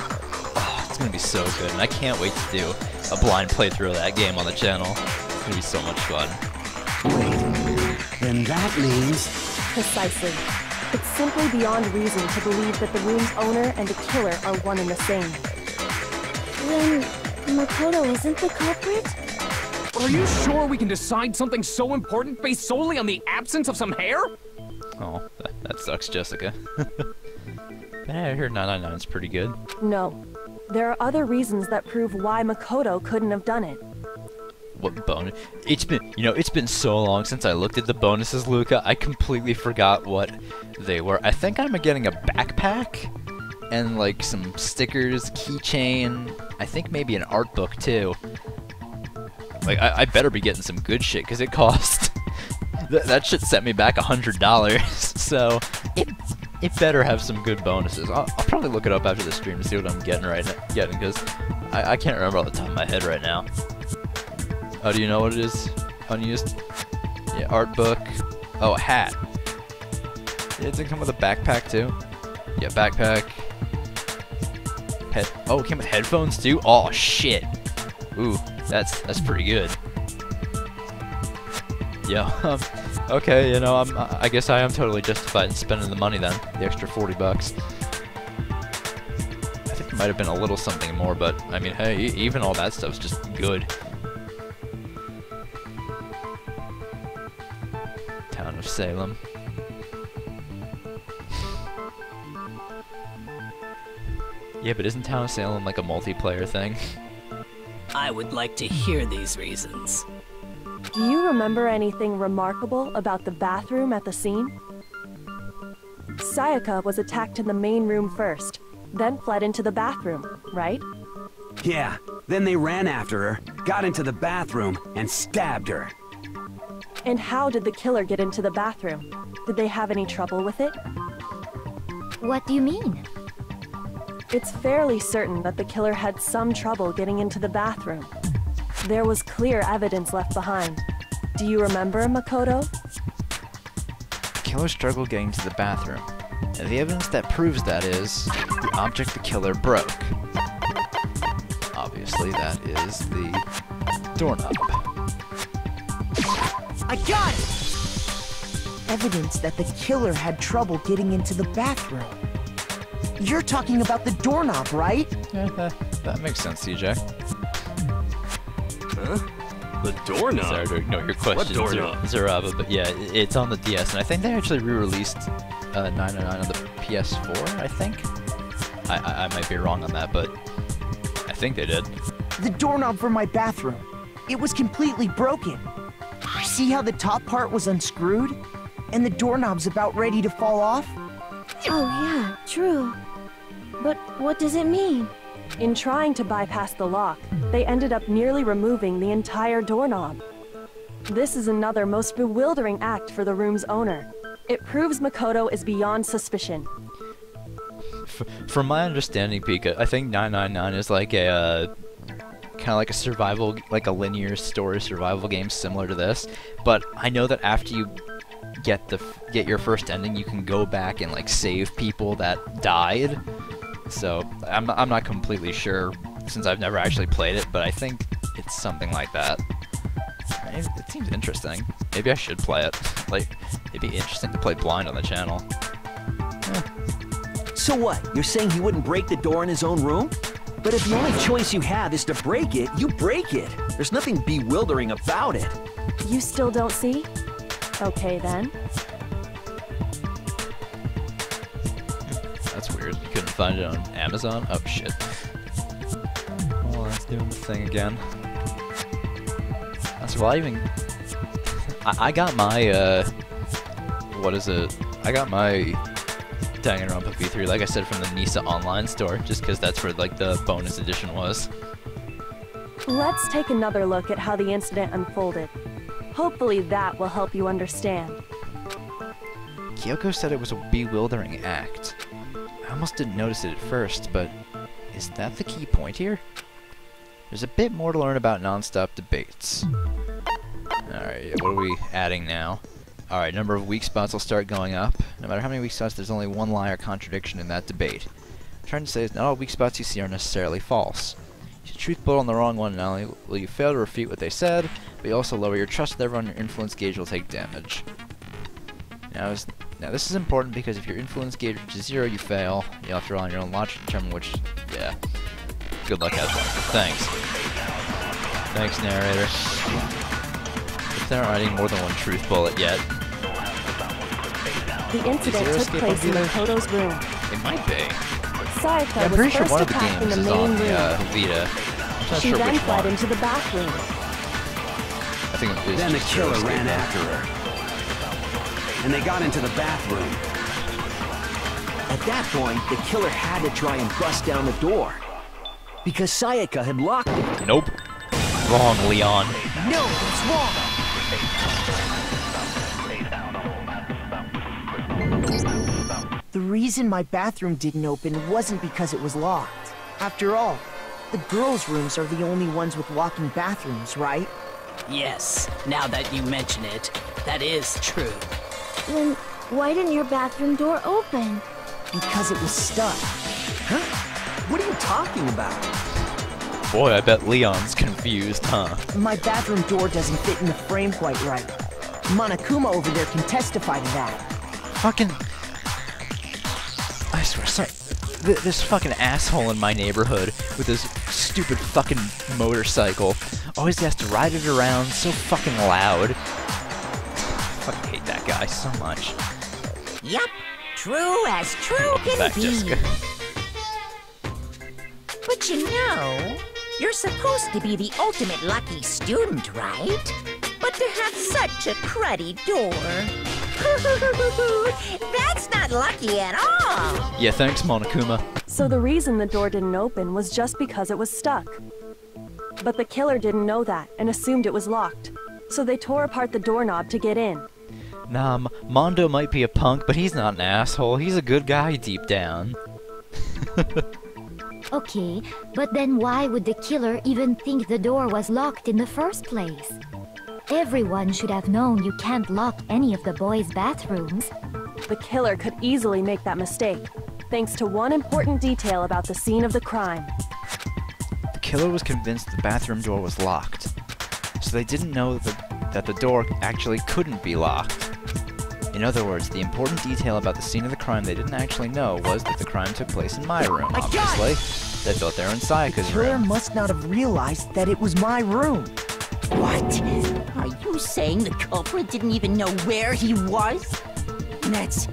Oh, it's going to be so good, and I can't wait to do a blind playthrough of that game on the channel. It's going to be so much fun. Wait, then that means... Precisely. It's simply beyond reason to believe that the room's owner and the killer are one and the same. Then, Makoto isn't the culprit? Are you sure we can decide something so important based solely on the absence of some hair? Oh, that sucks, Jessica. But hey, I heard 999's pretty good. No. There are other reasons that prove why Makoto couldn't have done it. What bonus? It's been so long since I looked at the bonuses, Luca. I completely forgot what they were. I think I'm getting a backpack and like some stickers, keychain. I think maybe an art book too. Like I better be getting some good shit because it cost that shit set me back $100. So it better have some good bonuses. I'll probably look it up after the stream to see what I'm getting because I can't remember off the top of my head right now. Oh, do you know what it is? Unused? Yeah, art book. Oh, a hat. Yeah, does it come with a backpack too? Yeah, backpack. Oh, it came with headphones too? Oh, shit. Ooh, that's pretty good. Yeah. Okay, you know, I guess I am totally justified in spending the money then, the extra 40 bucks. I think it might have been a little something more, but I mean, hey, even all that stuff's just good. Town of Salem. Yeah, but isn't Town of Salem like a multiplayer thing? I would like to hear these reasons. Do you remember anything remarkable about the bathroom at the scene? Sayaka was attacked in the main room first, then fled into the bathroom, right? Yeah, then they ran after her, got into the bathroom, and stabbed her. And how did the killer get into the bathroom? Did they have any trouble with it? What do you mean? It's fairly certain that the killer had some trouble getting into the bathroom. There was clear evidence left behind. Do you remember, Makoto? The killer struggled getting to the bathroom, and the evidence that proves that is the object the killer broke. Obviously, that is the doorknob. I got it! Evidence that the killer had trouble getting into the bathroom. You're talking about the doorknob, right? Yeah, that makes sense, CJ. Huh? The doorknob? Sorry to ignore your question, What doorknob? Zeraba, but yeah, it's on the DS, and I think they actually re-released 909 on the PS4, I think? I might be wrong on that, but I think they did. The doorknob for my bathroom. It was completely broken. See how the top part was unscrewed? And the doorknob's about ready to fall off? Oh yeah, true. But what does it mean? In trying to bypass the lock, they ended up nearly removing the entire doorknob. This is another most bewildering act for the room's owner. It proves Makoto is beyond suspicion. From my understanding, Pika, I think 999 is like a kind of like a survival, like a linear story survival game similar to this. But I know that after you get your first ending, you can go back and like save people that died. So I'm not completely sure since I've never actually played it, but I think it's something like that. It seems interesting. Maybe I should play it. Like, it'd be interesting to play blind on the channel. So what? You're saying he wouldn't break the door in his own room? But if the only choice you have is to break it, you break it. There's nothing bewildering about it. You still don't see? Okay then. That's weird. You couldn't find it on Amazon? Oh shit. Well, that's doing the thing again. That's why I got my what is it? I got my Danganronpa V3, like I said, from the Nisa online store, just because that's where like the bonus edition was. Let's take another look at how the incident unfolded. Hopefully that will help you understand. Kyoko said it was a bewildering act. I almost didn't notice it at first, but is that the key point here? There's a bit more to learn about non-stop debates. Alright, what are we adding now? Alright, number of weak spots will start going up. No matter how many weak spots, there's only one lie or contradiction in that debate. What I'm trying to say is not all weak spots you see are necessarily false. You should truth bullet on the wrong one, and not only will you fail to refute what they said, but you also lower your trust with everyone, your influence gauge will take damage. Now this is important because if your influence gauge reaches 0, you fail. You'll have to rely on your own logic to determine which... yeah. Good luck, have fun. Thanks. Thanks, narrator. If they're not writing more than one truth bullet yet. The incident took place in Makoto's room. It might be. Sayaka I'm pretty was sure one of first the attacked in games the is main on room. the Vita. I'm not She sure then which fled one. into the bathroom. I think it is Then the just killer Zero ran Escape after her. And they got into the bathroom. At that point, the killer had to try and bust down the door. Because Sayaka had locked it. Nope. Wrong, Leon. No, it's wrong. The reason my bathroom didn't open wasn't because it was locked. After all, the girls' rooms are the only ones with walk-in bathrooms, right? Yes, now that you mention it, that is true. Then why didn't your bathroom door open? Because it was stuck. Huh? What are you talking about? Boy, I bet Leon's confused, huh? My bathroom door doesn't fit in the frame quite right. Monokuma over there can testify to that. Fucking... I swear, this fucking asshole in my neighborhood with his stupid fucking motorcycle always has to ride it around so fucking loud. I fucking hate that guy so much. Yup, true as true can Back, be. Jessica. But you know, you're supposed to be the ultimate lucky student, right? But to have such a cruddy door... That's not lucky at all! Yeah, thanks, Monokuma. So the reason the door didn't open was just because it was stuck. But the killer didn't know that and assumed it was locked. So they tore apart the doorknob to get in. Nah, Mondo might be a punk, but he's not an asshole. He's a good guy deep down. Okay, but then why would the killer even think the door was locked in the first place? Everyone should have known you can't lock any of the boys' bathrooms. The killer could easily make that mistake, thanks to one important detail about the scene of the crime. The killer was convinced the bathroom door was locked, so they didn't know that the door actually couldn't be locked. In other words, the important detail about the scene of the crime they didn't actually know was that the crime took place in my room, obviously. They thought they were in Sayaka's The killer room. must not have realized that it was my room. What? Are you saying the culprit didn't even know where he was? That's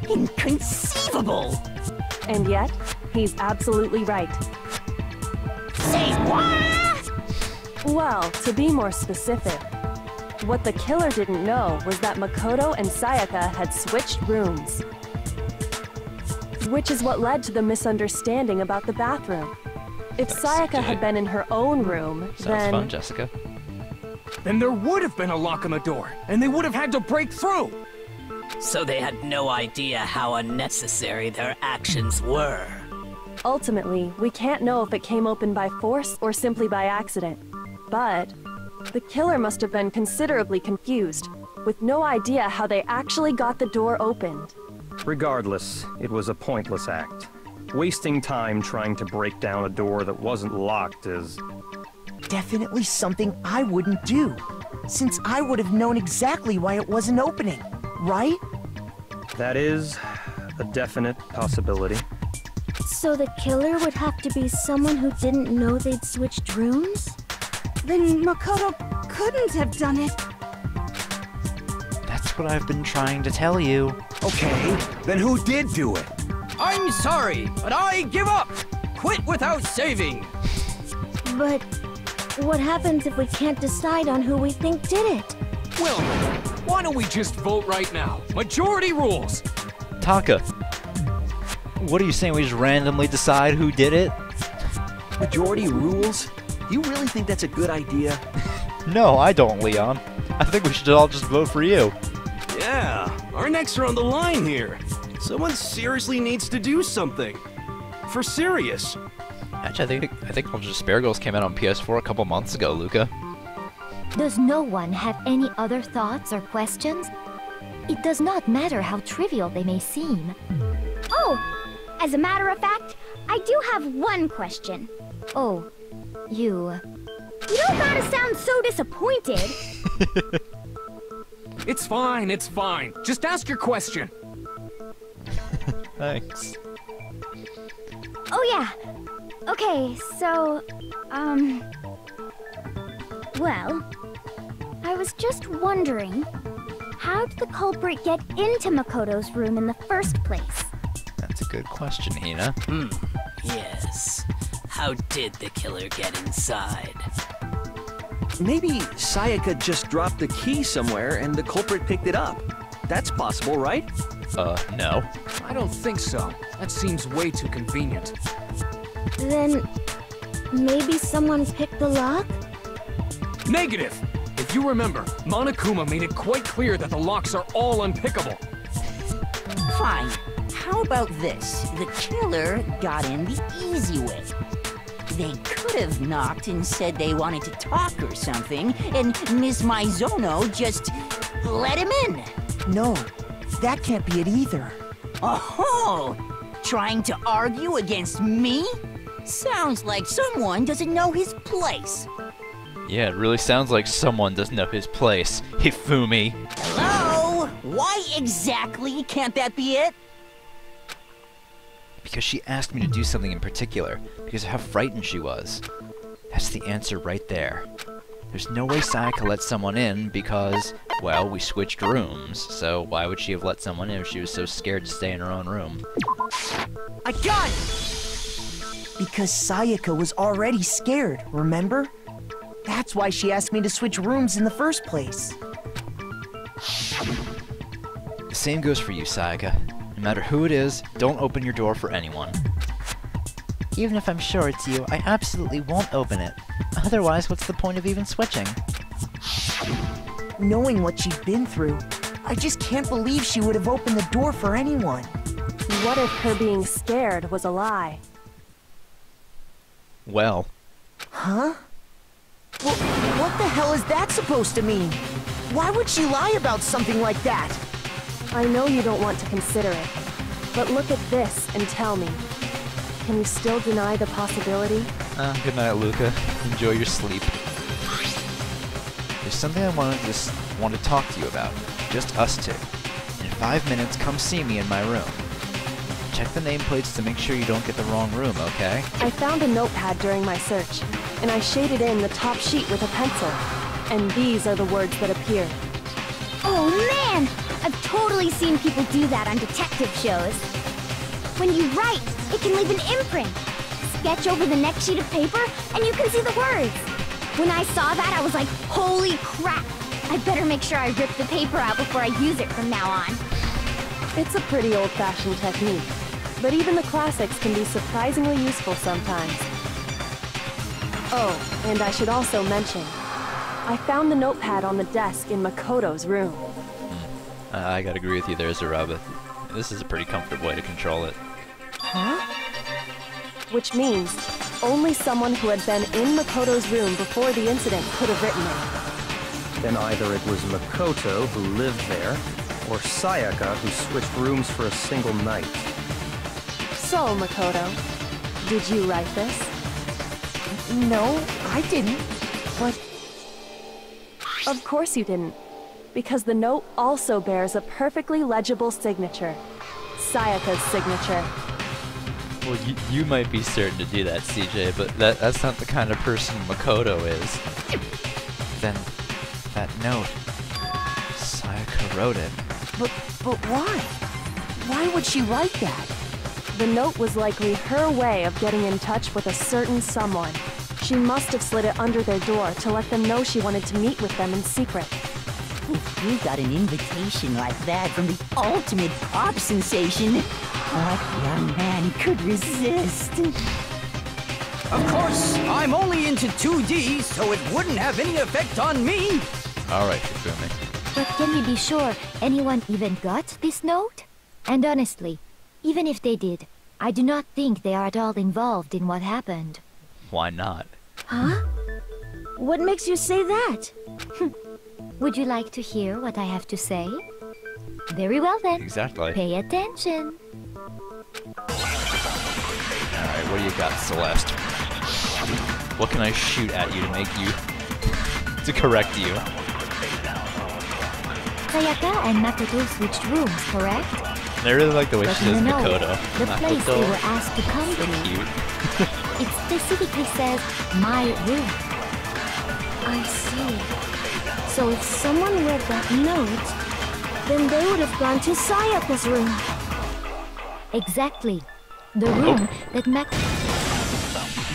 inconceivable! And yet, he's absolutely right. Say what? Well, to be more specific, what the killer didn't know was that Makoto and Sayaka had switched rooms. Which is what led to the misunderstanding about the bathroom. If Sayaka had been in her own room, Sounds fun, Jessica. Then there would have been a lock on the door, and they would have had to break through! So they had no idea how unnecessary their actions were. Ultimately, we can't know if it came open by force or simply by accident. But the killer must have been considerably confused, with no idea how they actually got the door opened. Regardless, it was a pointless act. Wasting time trying to break down a door that wasn't locked is... Definitely something I wouldn't do, since I would have known exactly why it wasn't opening, right? That is a definite possibility. So the killer would have to be someone who didn't know they'd switched rooms? Then Makoto couldn't have done it. That's what I've been trying to tell you. Okay, then who did do it? I'm sorry, but I give up! Quit without saving! But what happens if we can't decide on who we think did it? Well, why don't we just vote right now? Majority rules! Taka, what are you saying? We just randomly decide who did it? Majority rules? You really think that's a good idea? No, I don't, Leon. I think we should all just vote for you. Yeah, our necks are on the line here. Someone seriously needs to do something. For serious. Actually, I think Ultra Spare Girls came out on PS4 a couple months ago, Luca. Does no one have any other thoughts or questions? It does not matter how trivial they may seem. Oh, as a matter of fact, I do have one question. Oh, you... You don't gotta sound so disappointed. It's fine, it's fine. Just ask your question. Thanks. Oh yeah. Okay, so, well, I was just wondering, how did the culprit get into Makoto's room in the first place? That's a good question, Hina. Yes. How did the killer get inside? Maybe Sayaka just dropped the key somewhere and the culprit picked it up. That's possible, right? No. I don't think so. That seems way too convenient. Then, maybe someone picked the lock? Negative! If you remember, Monokuma made it quite clear that the locks are all unpickable. Fine. How about this? The killer got in the easy way. They could have knocked and said they wanted to talk or something, and Miss Maizono just let him in. No, that can't be it either. Oh, trying to argue against me? Sounds like someone doesn't know his place. Yeah, it really sounds like someone doesn't know his place. Hifumi. Hello? Why exactly can't that be it? Because she asked me to do something in particular, because of how frightened she was. That's the answer right there. There's no way Sayaka let someone in because, well, we switched rooms, so why would she have let someone in if she was so scared to stay in her own room? I got it! Because Sayaka was already scared, remember? That's why she asked me to switch rooms in the first place. The same goes for you, Sayaka. No matter who it is, don't open your door for anyone. Even if I'm sure it's you, I absolutely won't open it. Otherwise, what's the point of even switching? Knowing what she'd been through, I just can't believe she would have opened the door for anyone. What if her being scared was a lie? Well. Huh? What the hell is that supposed to mean? Why would she lie about something like that? I know you don't want to consider it, but look at this and tell me. Can you still deny the possibility? Good night, Luca. Enjoy your sleep. There's something I want to talk to you about. Just us two. In 5 minutes, come see me in my room. Check the nameplates to make sure you don't get the wrong room, okay? I found a notepad during my search, and I shaded in the top sheet with a pencil. And these are the words that appear. Oh man! I've totally seen people do that on detective shows. When you write, it can leave an imprint. Sketch over the next sheet of paper, and you can see the words. When I saw that, I was like, holy crap! I better make sure I rip the paper out before I use it from now on. It's a pretty old-fashioned technique, but even the classics can be surprisingly useful sometimes. Oh, and I should also mention, I found the notepad on the desk in Makoto's room. I gotta agree with you there, Zeraba. This is a pretty comfortable way to control it. Huh? Which means, only someone who had been in Makoto's room before the incident could have written it. Then either it was Makoto who lived there, or Sayaka who switched rooms for a single night. So, Makoto, did you write this? No, I didn't. But... Of course you didn't. Because the note also bears a perfectly legible signature. Sayaka's signature. Well, you might be certain to do that, CJ, but that's not the kind of person Makoto is. Then, that note, Sayaka wrote it. But why? Why would she write that? The note was likely her way of getting in touch with a certain someone. She must have slid it under their door to let them know she wanted to meet with them in secret. If you got an invitation like that from the ultimate pop sensation, what young man could resist? Of course, I'm only into 2D, so it wouldn't have any effect on me. Alright, Hifumi. But can we be sure anyone even got this note? And honestly, even if they did, I do not think they are at all involved in what happened. Why not? Huh? What makes you say that? Would you like to hear what I have to say? Very well then. Exactly. Pay attention. Alright, what do you got, Celeste? What can I shoot at you to make you... to correct you? Sayaka and Makoto switched rooms, correct? And I really like the way But she says no, Makoto. the place they were asked to come to, Cute. it specifically says, my room. I see. So if someone read that note, then they would have gone to Sayaka's room. Exactly. The room that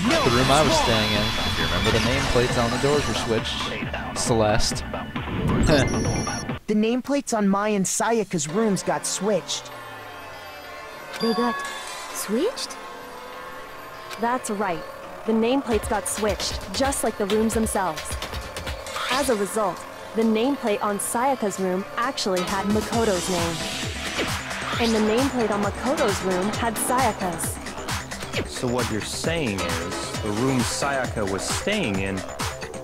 The room I was staying in. If you remember, the nameplates on the doors were switched. Celeste. The nameplates on Mai and Sayaka's rooms got switched. They got switched? That's right. The nameplates got switched, just like the rooms themselves. As a result, the nameplate on Sayaka's room actually had Makoto's name. And the nameplate on Makoto's room had Sayaka's. So what you're saying is, the room Sayaka was staying in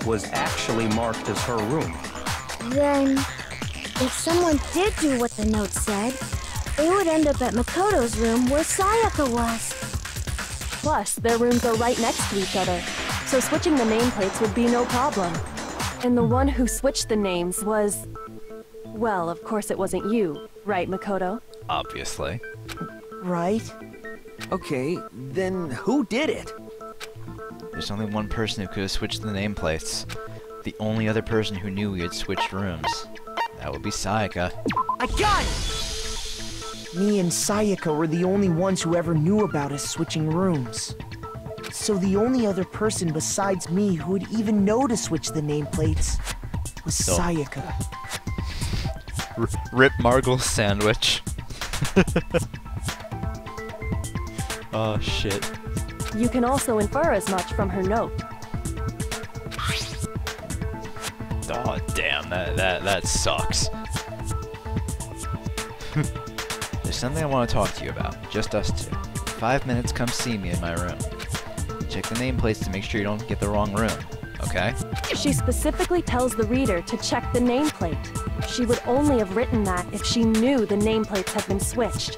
was actually marked as her room. Then, if someone did do what the note said, they would end up at Makoto's room where Sayaka was. Plus, their rooms are right next to each other, so switching the nameplates would be no problem. And the one who switched the names was... Well, of course it wasn't you, right, Makoto? Obviously. Right? Okay, then who did it? There's only one person who could have switched the nameplates. The only other person who knew we had switched rooms. That would be Sayaka. I got it! Me and Sayaka were the only ones who ever knew about us switching rooms. So the only other person besides me who would even know to switch the nameplates was Sayaka. Rip Margle's sandwich. Oh shit. You can also infer as much from her note. Oh damn, that sucks. There's something I want to talk to you about. Just us two. 5 minutes, come see me in my room. Check the nameplates to make sure you don't get the wrong room, okay? She specifically tells the reader to check the nameplate. She would only have written that if she knew the nameplates had been switched.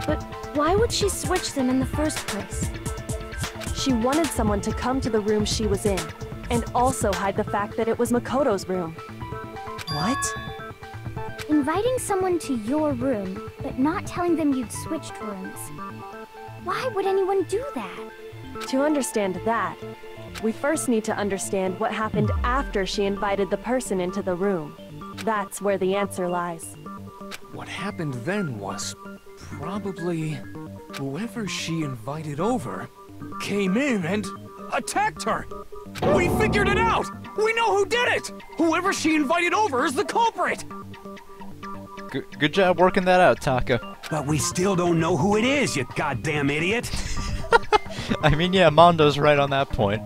But why would she switch them in the first place? She wanted someone to come to the room she was in, and also hide the fact that it was Makoto's room. What? Inviting someone to your room, but not telling them you'd switched rooms. Why would anyone do that? To understand that, we first need to understand what happened after she invited the person into the room. That's where the answer lies. What happened then was probably whoever she invited over came in and attacked her. We figured it out! We know who did it! Whoever she invited over is the culprit! Good job working that out, Taka. But we still don't know who it is, you goddamn idiot! I mean, yeah, Mondo's right on that point.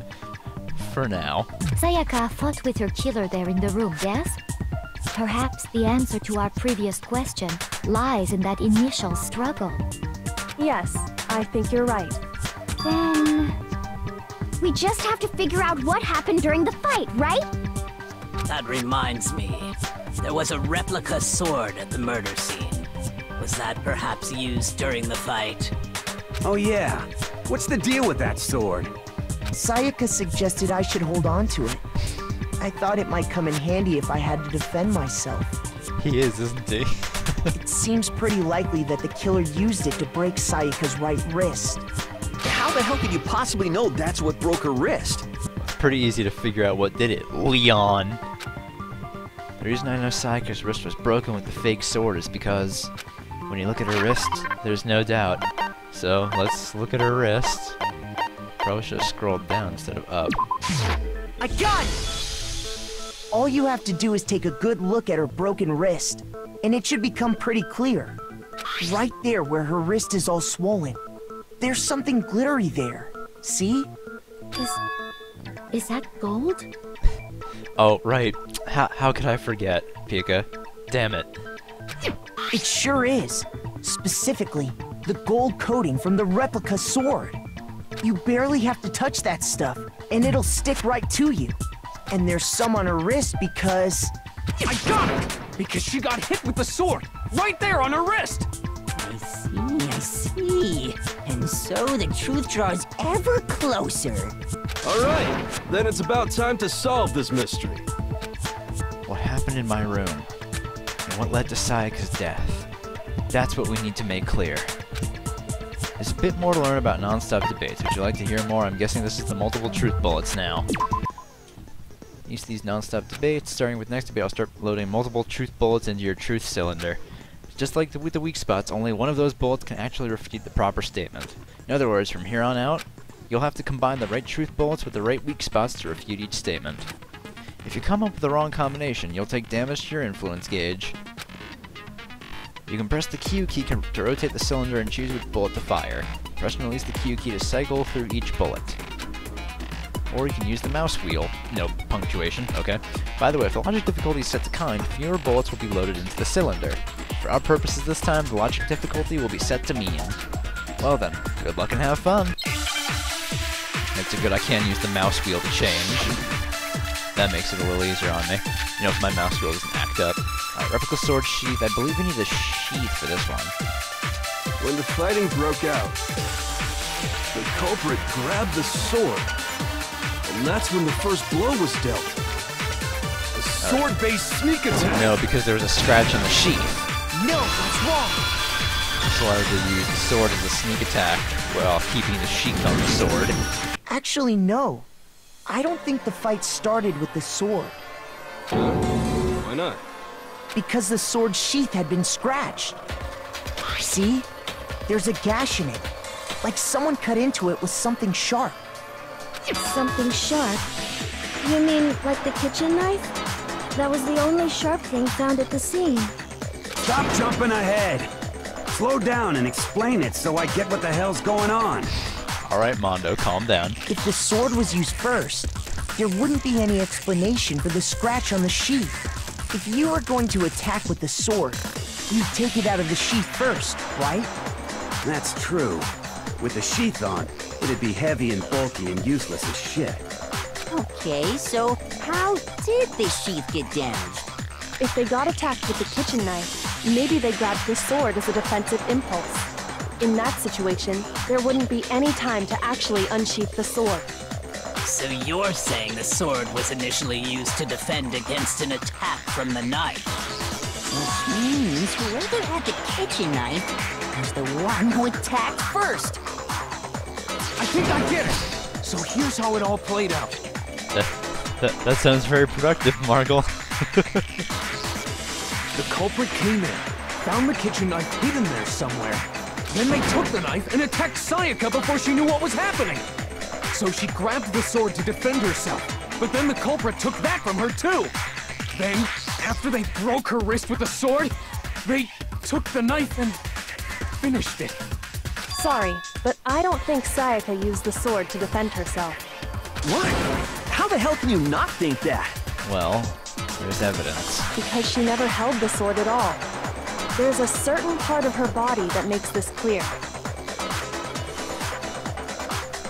For now. Sayaka fought with her killer there in the room, yes? Perhaps the answer to our previous question lies in that initial struggle. Yes, I think you're right. Then... we just have to figure out what happened during the fight, right? That reminds me. There was a replica sword at the murder scene. Was that perhaps used during the fight? Oh yeah. What's the deal with that sword? Sayaka suggested I should hold on to it. I thought it might come in handy if I had to defend myself. He is, isn't he? It seems pretty likely that the killer used it to break Sayaka's right wrist. How the hell could you possibly know that's what broke her wrist? Pretty easy to figure out what did it, Leon. The reason I know Sayaka's wrist was broken with the fake sword is because when you look at her wrist, there's no doubt. So let's look at her wrist. Probably should have scrolled down instead of up. I got it! All you have to do is take a good look at her broken wrist, and it should become pretty clear. Right there where her wrist is all swollen. There's something glittery there. See? Is that gold? Oh, right. How could I forget, Pika? Damn it. It sure is. Specifically, the gold coating from the replica sword. You barely have to touch that stuff, and it'll stick right to you. And there's some on her wrist because... I got it! Because she got hit with the sword! Right there on her wrist! I see. And so the truth draws ever closer. All right, then it's about time to solve this mystery. What happened in my room, and what led to Sayaka's death? That's what we need to make clear. There's a bit more to learn about non-stop debates. Would you like to hear more? I'm guessing this is the multiple truth bullets now. Use these non-stop debates. Starting with next debate, I'll start loading multiple truth bullets into your truth cylinder. Just like with the weak spots, only one of those bullets can actually refute the proper statement. In other words, from here on out, you'll have to combine the right truth bullets with the right weak spots to refute each statement. If you come up with the wrong combination, you'll take damage to your influence gauge. You can press the Q key to rotate the cylinder and choose which bullet to fire. Press and release the Q key to cycle through each bullet. Or you can use the mouse wheel. No punctuation, okay. By the way, if the logic difficulty is set to kind, fewer bullets will be loaded into the cylinder. For our purposes this time, the logic difficulty will be set to mean. Well then, good luck and have fun! Makes it good I can use the mouse wheel to change. That makes it a little easier on me. You know, if my mouse wheel doesn't act up. Alright, replica sword sheath. I believe we need a sheath for this one. When the fighting broke out, The culprit grabbed the sword, and that's when the first blow was dealt. A sword-based sneak attack. No, because there was a scratch on the sheath. No, that's wrong. So I would use the sword as a sneak attack while keeping the sheath on the sword. Actually, no. I don't think the fight started with the sword. Why not? Because the sword sheath had been scratched. See? There's a gash in it. Like someone cut into it with something sharp. Something sharp? You mean like the kitchen knife? That was the only sharp thing found at the scene. Stop jumping ahead. Slow down and explain it so I get what the hell's going on. Alright, Mondo, calm down. If the sword was used first, there wouldn't be any explanation for the scratch on the sheath. If you were going to attack with the sword, you'd take it out of the sheath first, right? That's true. With the sheath on, it'd be heavy and bulky and useless as shit. Okay, so how did the sheath get damaged? If they got attacked with the kitchen knife, maybe they grabbed the sword as a defensive impulse. In that situation, there wouldn't be any time to actually unsheath the sword. So you're saying the sword was initially used to defend against an attack from the knife? Which means whoever had the kitchen knife was the one who attacked first. I think I get it. So here's how it all played out. That sounds very productive, Margle. The culprit came in, found the kitchen knife hidden there somewhere. Then they took the knife and attacked Sayaka before she knew what was happening. So she grabbed the sword to defend herself, but then the culprit took that from her too. Then, after they broke her wrist with the sword, they took the knife and finished it. Sorry, but I don't think Sayaka used the sword to defend herself. What? How the hell can you not think that? Well, there's evidence. Because she never held the sword at all. There's a certain part of her body that makes this clear.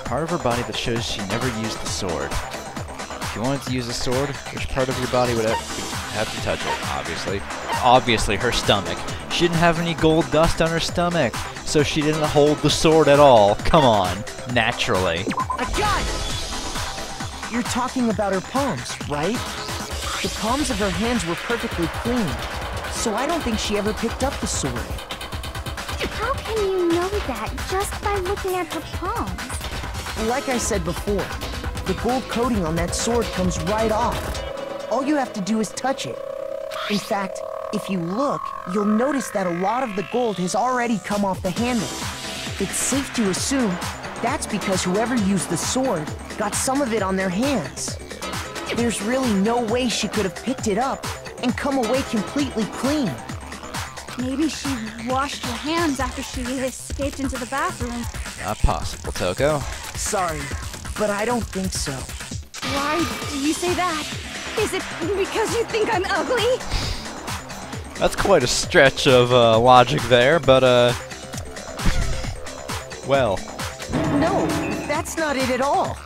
Part of her body that shows she never used the sword. If you wanted to use a sword, which part of your body would have to touch it, obviously? Obviously, her stomach. She didn't have any gold dust on her stomach, so she didn't hold the sword at all. Come on, naturally. I got it! You're talking about her palms, right? The palms of her hands were perfectly clean, so I don't think she ever picked up the sword. How can you know that just by looking at her palms? Like I said before, the gold coating on that sword comes right off. All you have to do is touch it. In fact, if you look, you'll notice that a lot of the gold has already come off the handle. It's safe to assume that's because whoever used the sword got some of it on their hands. There's really no way she could have picked it up and come away completely clean. Maybe she washed her hands after she escaped into the bathroom. Not possible, Toko. Sorry, but I don't think so. Why do you say that? Is it because you think I'm ugly? That's quite a stretch of logic there, but well. No, that's not it at all.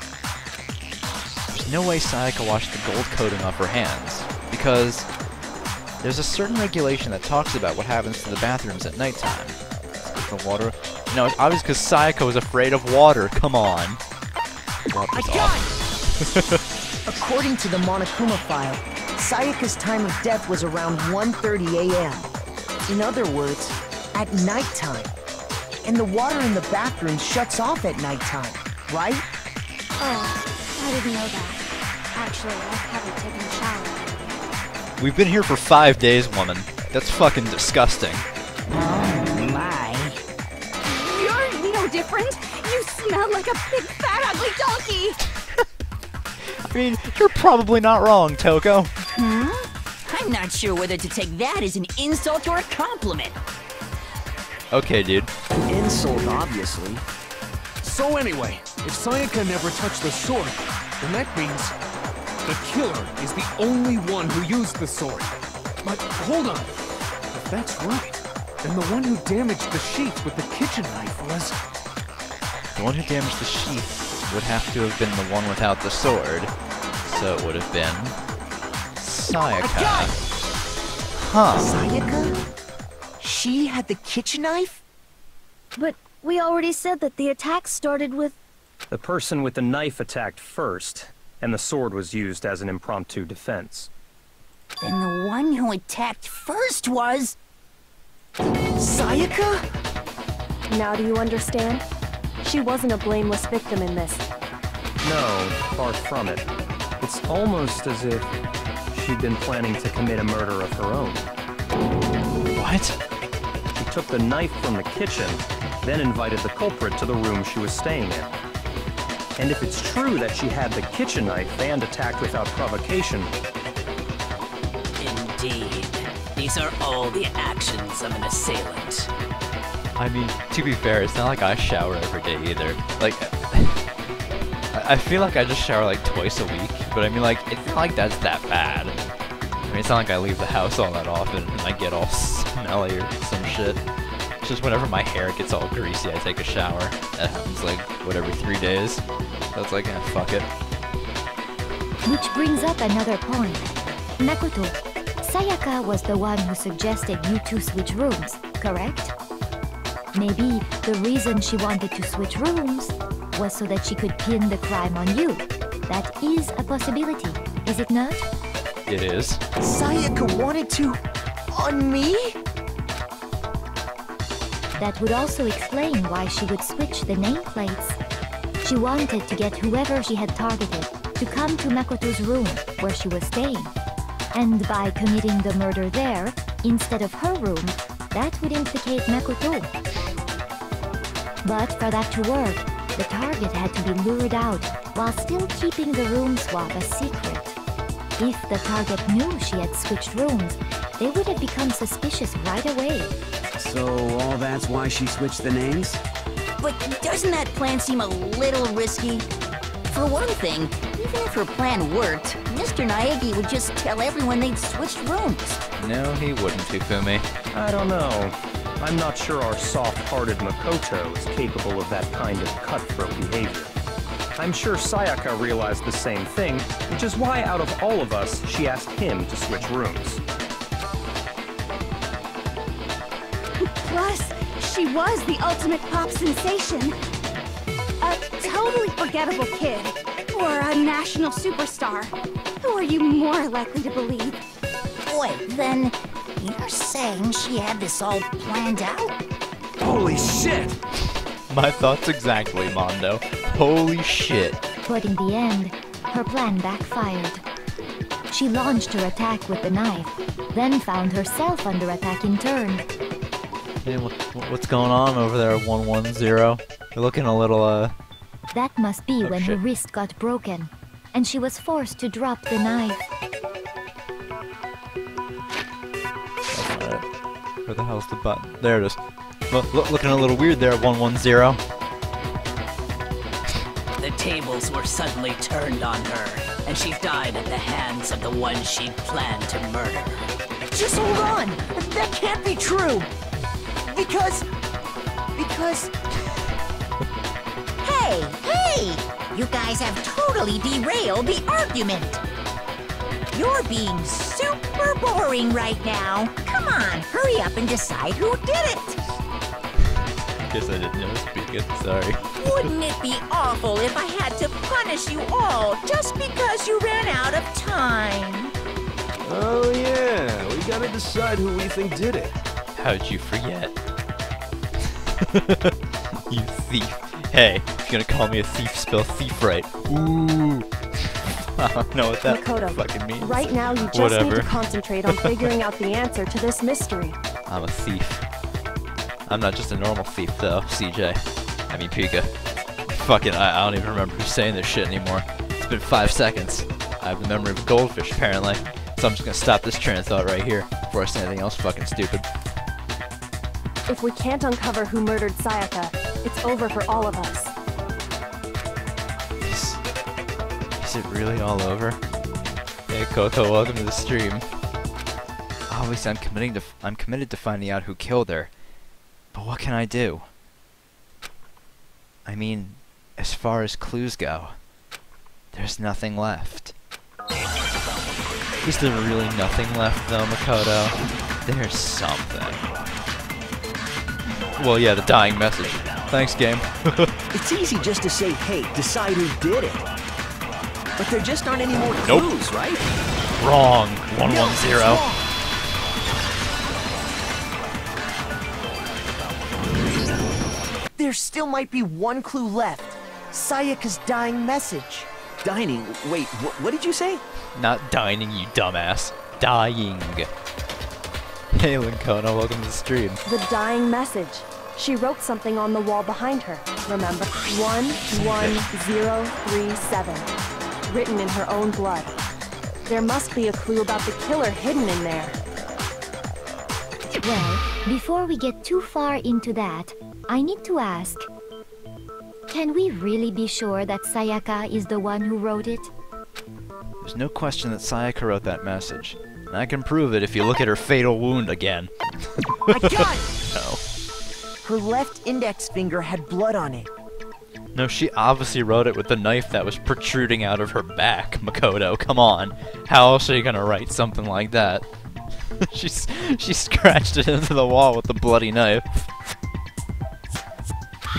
There's no way Sayaka washed the gold coating off her hands, because there's a certain regulation that talks about what happens to the bathrooms at nighttime. The water. No, it's obvious because Sayaka was afraid of water. Come on. I got it! According to the Monokuma file, Sayaka's time of death was around 1:30 a.m. In other words, at nighttime. And the water in the bathroom shuts off at nighttime, right? Oh, I didn't know that. Actually, I haven't taken a shower. We've been here for 5 days, woman. That's fucking disgusting. Oh my. You're no different. You smell like a big fat ugly donkey. I mean, you're probably not wrong, Toko. I'm not sure whether to take that as an insult or a compliment. Okay, dude. Insult, obviously. So anyway, if Sayaka never touched the sword, then that means the killer is the only one who used the sword. But hold on. If that's right, then the one who damaged the sheath with the kitchen knife was... The one who damaged the sheath would have to have been the one without the sword. So it would have been... Sayaka. Huh. Sayaka? She had the kitchen knife? But We already said that the attack started with... The person with the knife attacked first, and the sword was used as an impromptu defense. Then the one who attacked first was... Sayaka? Now do you understand? She wasn't a blameless victim in this. No, far from it. It's almost as if she'd been planning to commit a murder of her own. What? She took the knife from the kitchen, then invited the culprit to the room she was staying in. And if it's true that she had the kitchen knife and attacked without provocation... Indeed. These are all the actions of an assailant. I mean, to be fair, it's not like I shower every day either. Like, I feel like I just shower like twice a week, but I mean, like, it's not like that's that bad. I mean, it's not like I leave the house all that often and I get all smelly or some shit. It's just whenever my hair gets all greasy, I take a shower. That happens like, what, every 3 days? So it's like, fuck it. Which brings up another point. Makoto, Sayaka was the one who suggested you two switch rooms, correct? Maybe the reason she wanted to switch rooms was so that she could pin the crime on you. That is a possibility, is it not? It is. Sayaka wanted to... on me? That would also explain why she would switch the nameplates. She wanted to get whoever she had targeted to come to Makoto's room where she was staying. And by committing the murder there, instead of her room, that would implicate Makoto. But for that to work, the target had to be lured out while still keeping the room swap a secret. If the target knew she had switched rooms, they would have become suspicious right away. So all that's why she switched the names? But doesn't that plan seem a little risky? For one thing, even if her plan worked, Mr. Naegi would just tell everyone they'd switched rooms. No, he wouldn't, Hifumi. I don't know. I'm not sure our soft-hearted Makoto is capable of that kind of cutthroat behavior. I'm sure Sayaka realized the same thing, which is why out of all of us, she asked him to switch rooms. Plus, she was the ultimate pop sensation. A totally forgettable kid, or a national superstar. Who are you more likely to believe? Wait, then you're saying she had this all planned out? Holy shit! My thoughts exactly, Mondo. Holy shit. But in the end, her plan backfired. She launched her attack with the knife, then found herself under attack in turn. Hey, what's going on over there, 110? You're looking a little, That must be when her shit. wrist got broken, and she was forced to drop the knife. That's not it. Where the hell's the button? There it is. Looking a little weird there, 110. The tables were suddenly turned on her, and she died at the hands of the one she'd planned to murder. Just hold on! That can't be true! Because... Hey! You guys have totally derailed the argument! You're being super boring right now. Come on, hurry up and decide who did it! Guess I didn't know speaking, sorry. Wouldn't it be awful if I had to punish you all just because you ran out of time? Oh yeah, we gotta decide who we think did it. How'd you forget? You thief. Hey, if you're gonna call me a thief, spell thief right. Ooh. I don't know what that Makoto, fucking means. right now you just Whatever. need to concentrate on figuring out the answer to this mystery. I'm a thief. I'm not just a normal thief, though, CJ. I mean, Pika. Fucking, I don't even remember who's saying this shit anymore. It's been 5 seconds. I have the memory of a goldfish, apparently. So I'm just gonna stop this train of thought right here before I say anything else fucking stupid. If we can't uncover who murdered Sayaka, it's over for all of us. Is it really all over? Hey Coco, welcome to the stream. Obviously I'm committed to finding out who killed her. But what can I do? I mean, as far as clues go, there's nothing left. Is there really nothing left though, Makoto? There's something. Well, yeah, the dying message. Thanks, game. It's easy just to say, hey, decide who did it. But there just aren't any more Nope. clues, right? Wrong. 110. There still might be one clue left. Sayaka's dying message. Dining? Wait, what did you say? Not dining, you dumbass. Dying. Hey, Linkona, welcome to the stream. The dying message. She wrote something on the wall behind her, remember? 11037. Written in her own blood. There must be a clue about the killer hidden in there. Well, before we get too far into that, I need to ask, can we really be sure that Sayaka is the one who wrote it? There's no question that Sayaka wrote that message. And I can prove it if you look at her fatal wound again. I got it! No. Her left index finger had blood on it. No, she obviously wrote it with the knife that was protruding out of her back, Makoto. Come on. How else are you gonna write something like that? she scratched it into the wall with the bloody knife.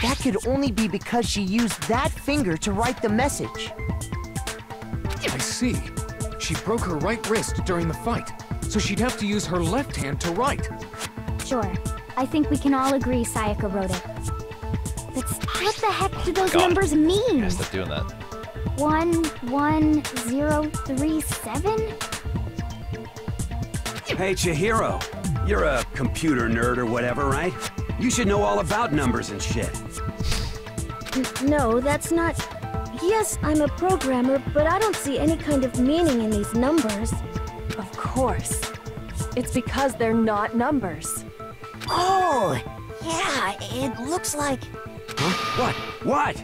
That could only be because she used that finger to write the message. I see. She broke her right wrist during the fight, so she'd have to use her left hand to write. Sure. I think we can all agree Sayaka wrote it. But what the heck do those God. numbers mean? Yeah, stop doing that. 11037? Hey, Chihiro. You're a computer nerd or whatever, right? You should know all about numbers and shit. No, that's not... Yes, I'm a programmer, but I don't see any kind of meaning in these numbers. Of course. It's because they're not numbers. Oh, yeah, it looks like... Huh? What?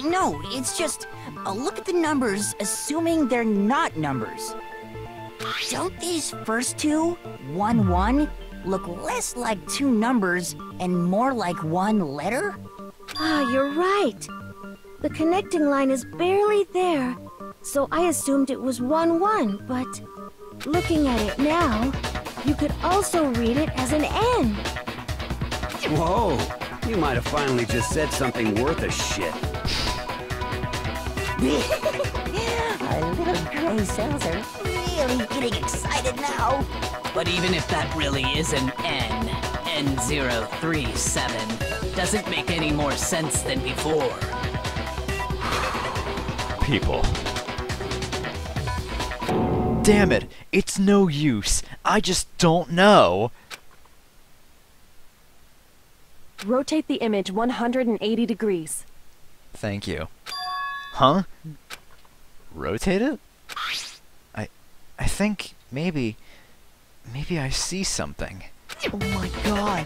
No, it's just... look at the numbers, assuming they're not numbers. Don't these first two, 1-1, look less like two numbers and more like one letter? Ah, you're right. The connecting line is barely there, so I assumed it was 1-1, but looking at it now, you could also read it as an N. Whoa, you might have finally just said something worth a shit. Our little gray cells are really getting excited now. But even if that really is an N, N037, doesn't make any more sense than before. People. Damn it! It's no use. I just don't know. Rotate the image 180 degrees. Thank you. Huh? Rotate it? I think maybe I see something. Oh my god.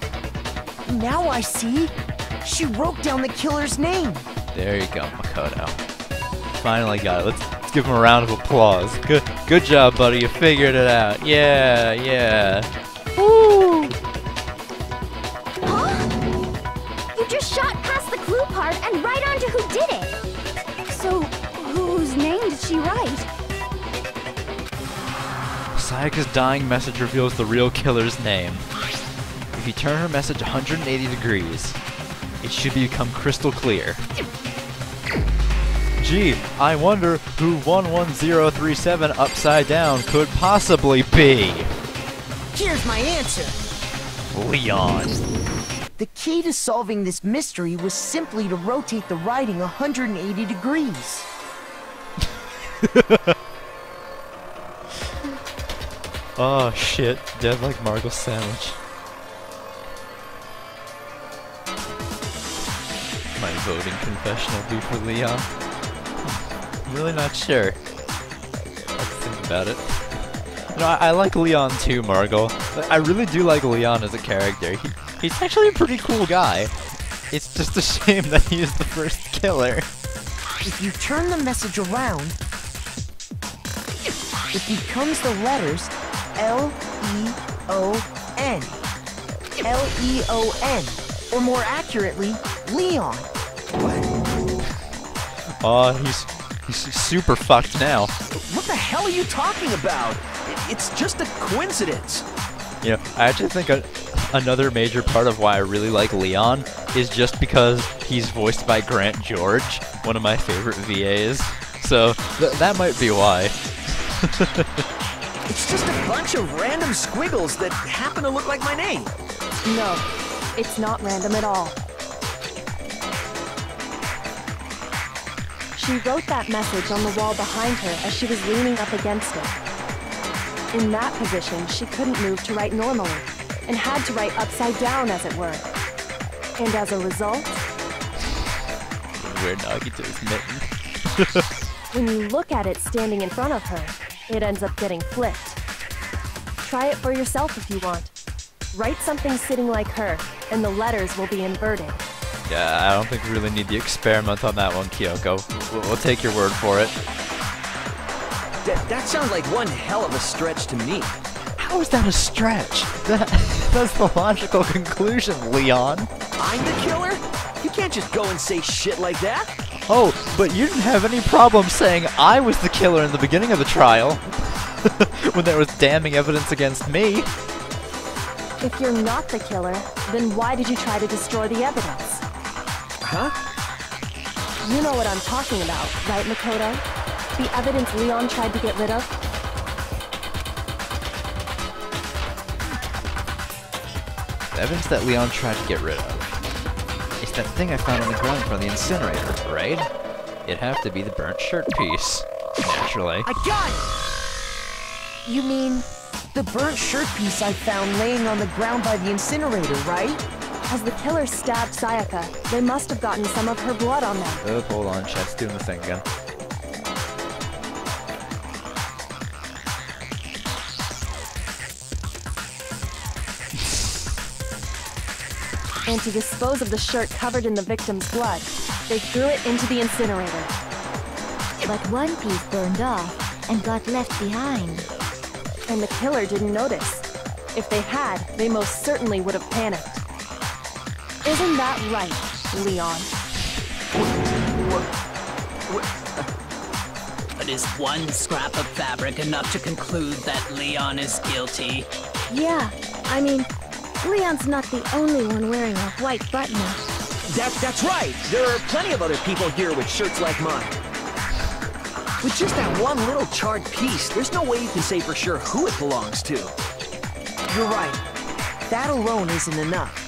Now I see. She wrote down the killer's name. There you go, Makoto. Finally got it. Let's give him a round of applause. Good job, buddy. You figured it out. Yeah. Woo! Huh? You just shot past the clue part and right onto who did it. So, whose name did she write? Sayaka's dying message reveals the real killer's name. If you turn her message 180 degrees, it should become crystal clear. Gee, I wonder who 11037 upside down could possibly be. Here's my answer. Leon. The key to solving this mystery was simply to rotate the writing 180 degrees. Oh shit, dead like Margot sandwich. My voting confession will be for Leon. I'm really not sure. Let's think about it. You know, I like Leon too, Margot. I really do like Leon as a character. He's actually a pretty cool guy. It's just a shame that he is the first killer. If you turn the message around, it becomes the letters L-E-O-N. L-E-O-N. Or more accurately, Leon. Oh, he's super fucked now. What the hell are you talking about? It's just a coincidence. You know, I actually think another major part of why I really like Leon is just because he's voiced by Grant George, one of my favorite VAs. So that might be why. It's just a bunch of random squiggles that happen to look like my name. No, it's not random at all. She wrote that message on the wall behind her as she was leaning up against it. In that position, she couldn't move to write normally, and had to write upside down, as it were. And as a result... Weird Nagito's mitten. When you look at it standing in front of her, it ends up getting flipped. Try it for yourself if you want. Write something sitting like her, and the letters will be inverted. Yeah, I don't think we really need the experiment on that one, Kyoko. We'll take your word for it. That sounds like one hell of a stretch to me. How is that a stretch? That's the logical conclusion, Leon. I'm the killer? You can't just go and say shit like that. Oh, but you didn't have any problem saying I was the killer in the beginning of the trial. When there was damning evidence against me. If you're not the killer, then why did you try to destroy the evidence? Huh? You know what I'm talking about, right, Makoto? The evidence Leon tried to get rid of? The evidence that Leon tried to get rid of. It's that thing I found on the ground from the incinerator, right? It'd have to be the burnt shirt piece. Naturally. I got it! You mean the burnt shirt piece I found laying on the ground by the incinerator, right? As the killer stabbed Sayaka, they must have gotten some of her blood on them. Oh, hold on, chat's doing the thing again. And to dispose of the shirt covered in the victim's blood, they threw it into the incinerator. But one piece burned off and got left behind. And the killer didn't notice. If they had, they most certainly would have panicked. Isn't that right, Leon? But is one scrap of fabric enough to conclude that Leon is guilty? Yeah, I mean, Leon's not the only one wearing a white button-up. That's right! There are plenty of other people here with shirts like mine. With just that one little charred piece, there's no way you can say for sure who it belongs to. You're right. That alone isn't enough.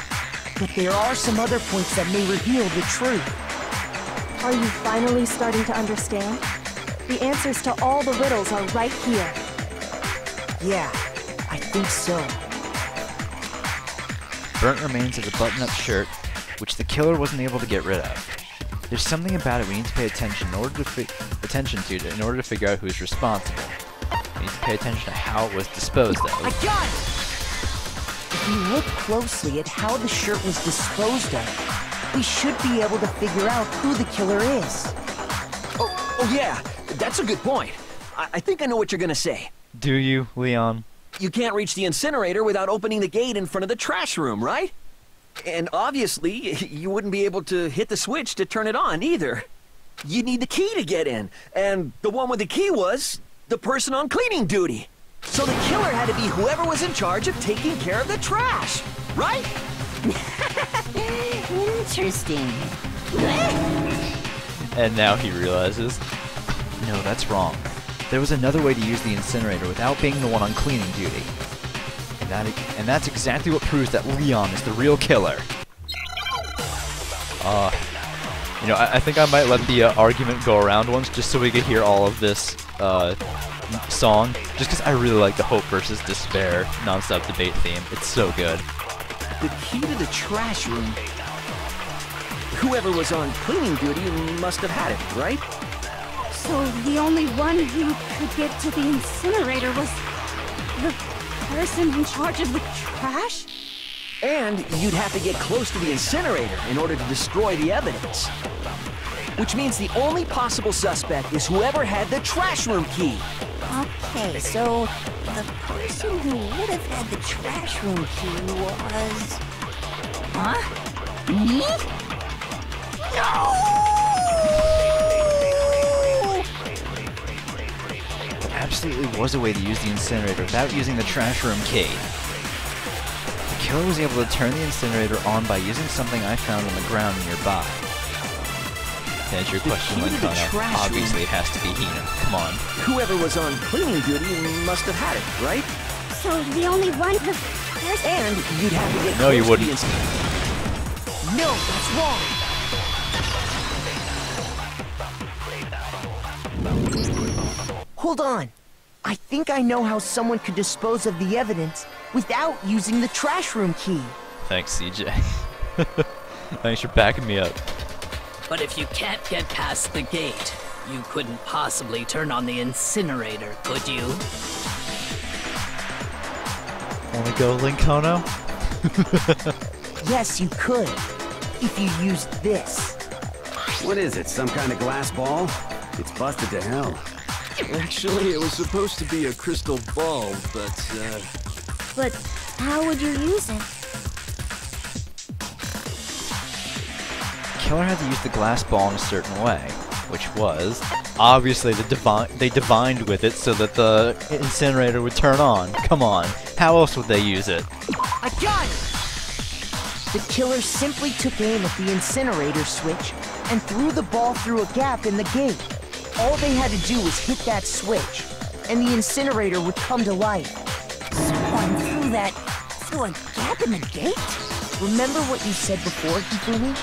But there are some other points that may reveal the truth. Are you finally starting to understand? The answers to all the riddles are right here. Yeah, I think so. Burnt remains of the button-up shirt, which the killer wasn't able to get rid of. There's something about it we need to pay attention in order to figure out who's responsible. We need to pay attention to how it was disposed of. I got it! If you look closely at how the shirt was disposed of, we should be able to figure out who the killer is. Oh yeah, that's a good point. I think I know what you're gonna say. Do you, Leon? You can't reach the incinerator without opening the gate in front of the trash room, right? And obviously, you wouldn't be able to hit the switch to turn it on either. You need the key to get in, and the one with the key was the person on cleaning duty. So the killer had to be whoever was in charge of taking care of the trash, right? Interesting. And now he realizes, no, that's wrong. There was another way to use the incinerator without being the one on cleaning duty. And that's exactly what proves that Leon is the real killer. You know, I think I might let the argument go around once, just so we could hear all of this song. Just because I really like the hope versus despair non-stop debate theme. It's so good. The key to the trash room. Whoever was on cleaning duty must have had it, right? So the only one who could get to the incinerator was the person in charge of the trash? And you'd have to get close to the incinerator in order to destroy the evidence. Which means the only possible suspect is whoever had the trash room key. Okay, so the person who would have had the trash room key was... Huh? Me? No! There absolutely was a way to use the incinerator without using the trash room key. The killer was able to turn the incinerator on by using something I found on the ground nearby. To answer your question, Linkana, obviously it has to be Hina. Come on. Whoever was on cleaning duty must have had it, right? So the only one who... And you'd have to get No, you close to wouldn't. the No, that's wrong. Hold on. I think I know how someone could dispose of the evidence without using the trash room key. Thanks, CJ. Thanks for backing me up. But if you can't get past the gate, you couldn't possibly turn on the incinerator, could you? Wanna go, Linkono? Yes, you could. If you used this. What is it, some kind of glass ball? It's busted to hell. Actually, it was supposed to be a crystal ball, but, But how would you use it? Killer had to use the glass ball in a certain way, which was, obviously they divined with it so that the incinerator would turn on. Come on, how else would they use it? I got it! The killer simply took aim at the incinerator switch and threw the ball through a gap in the gate. All they had to do was hit that switch, and the incinerator would come to life. Someone threw a gap in the gate? Remember what you said before, Hifumi?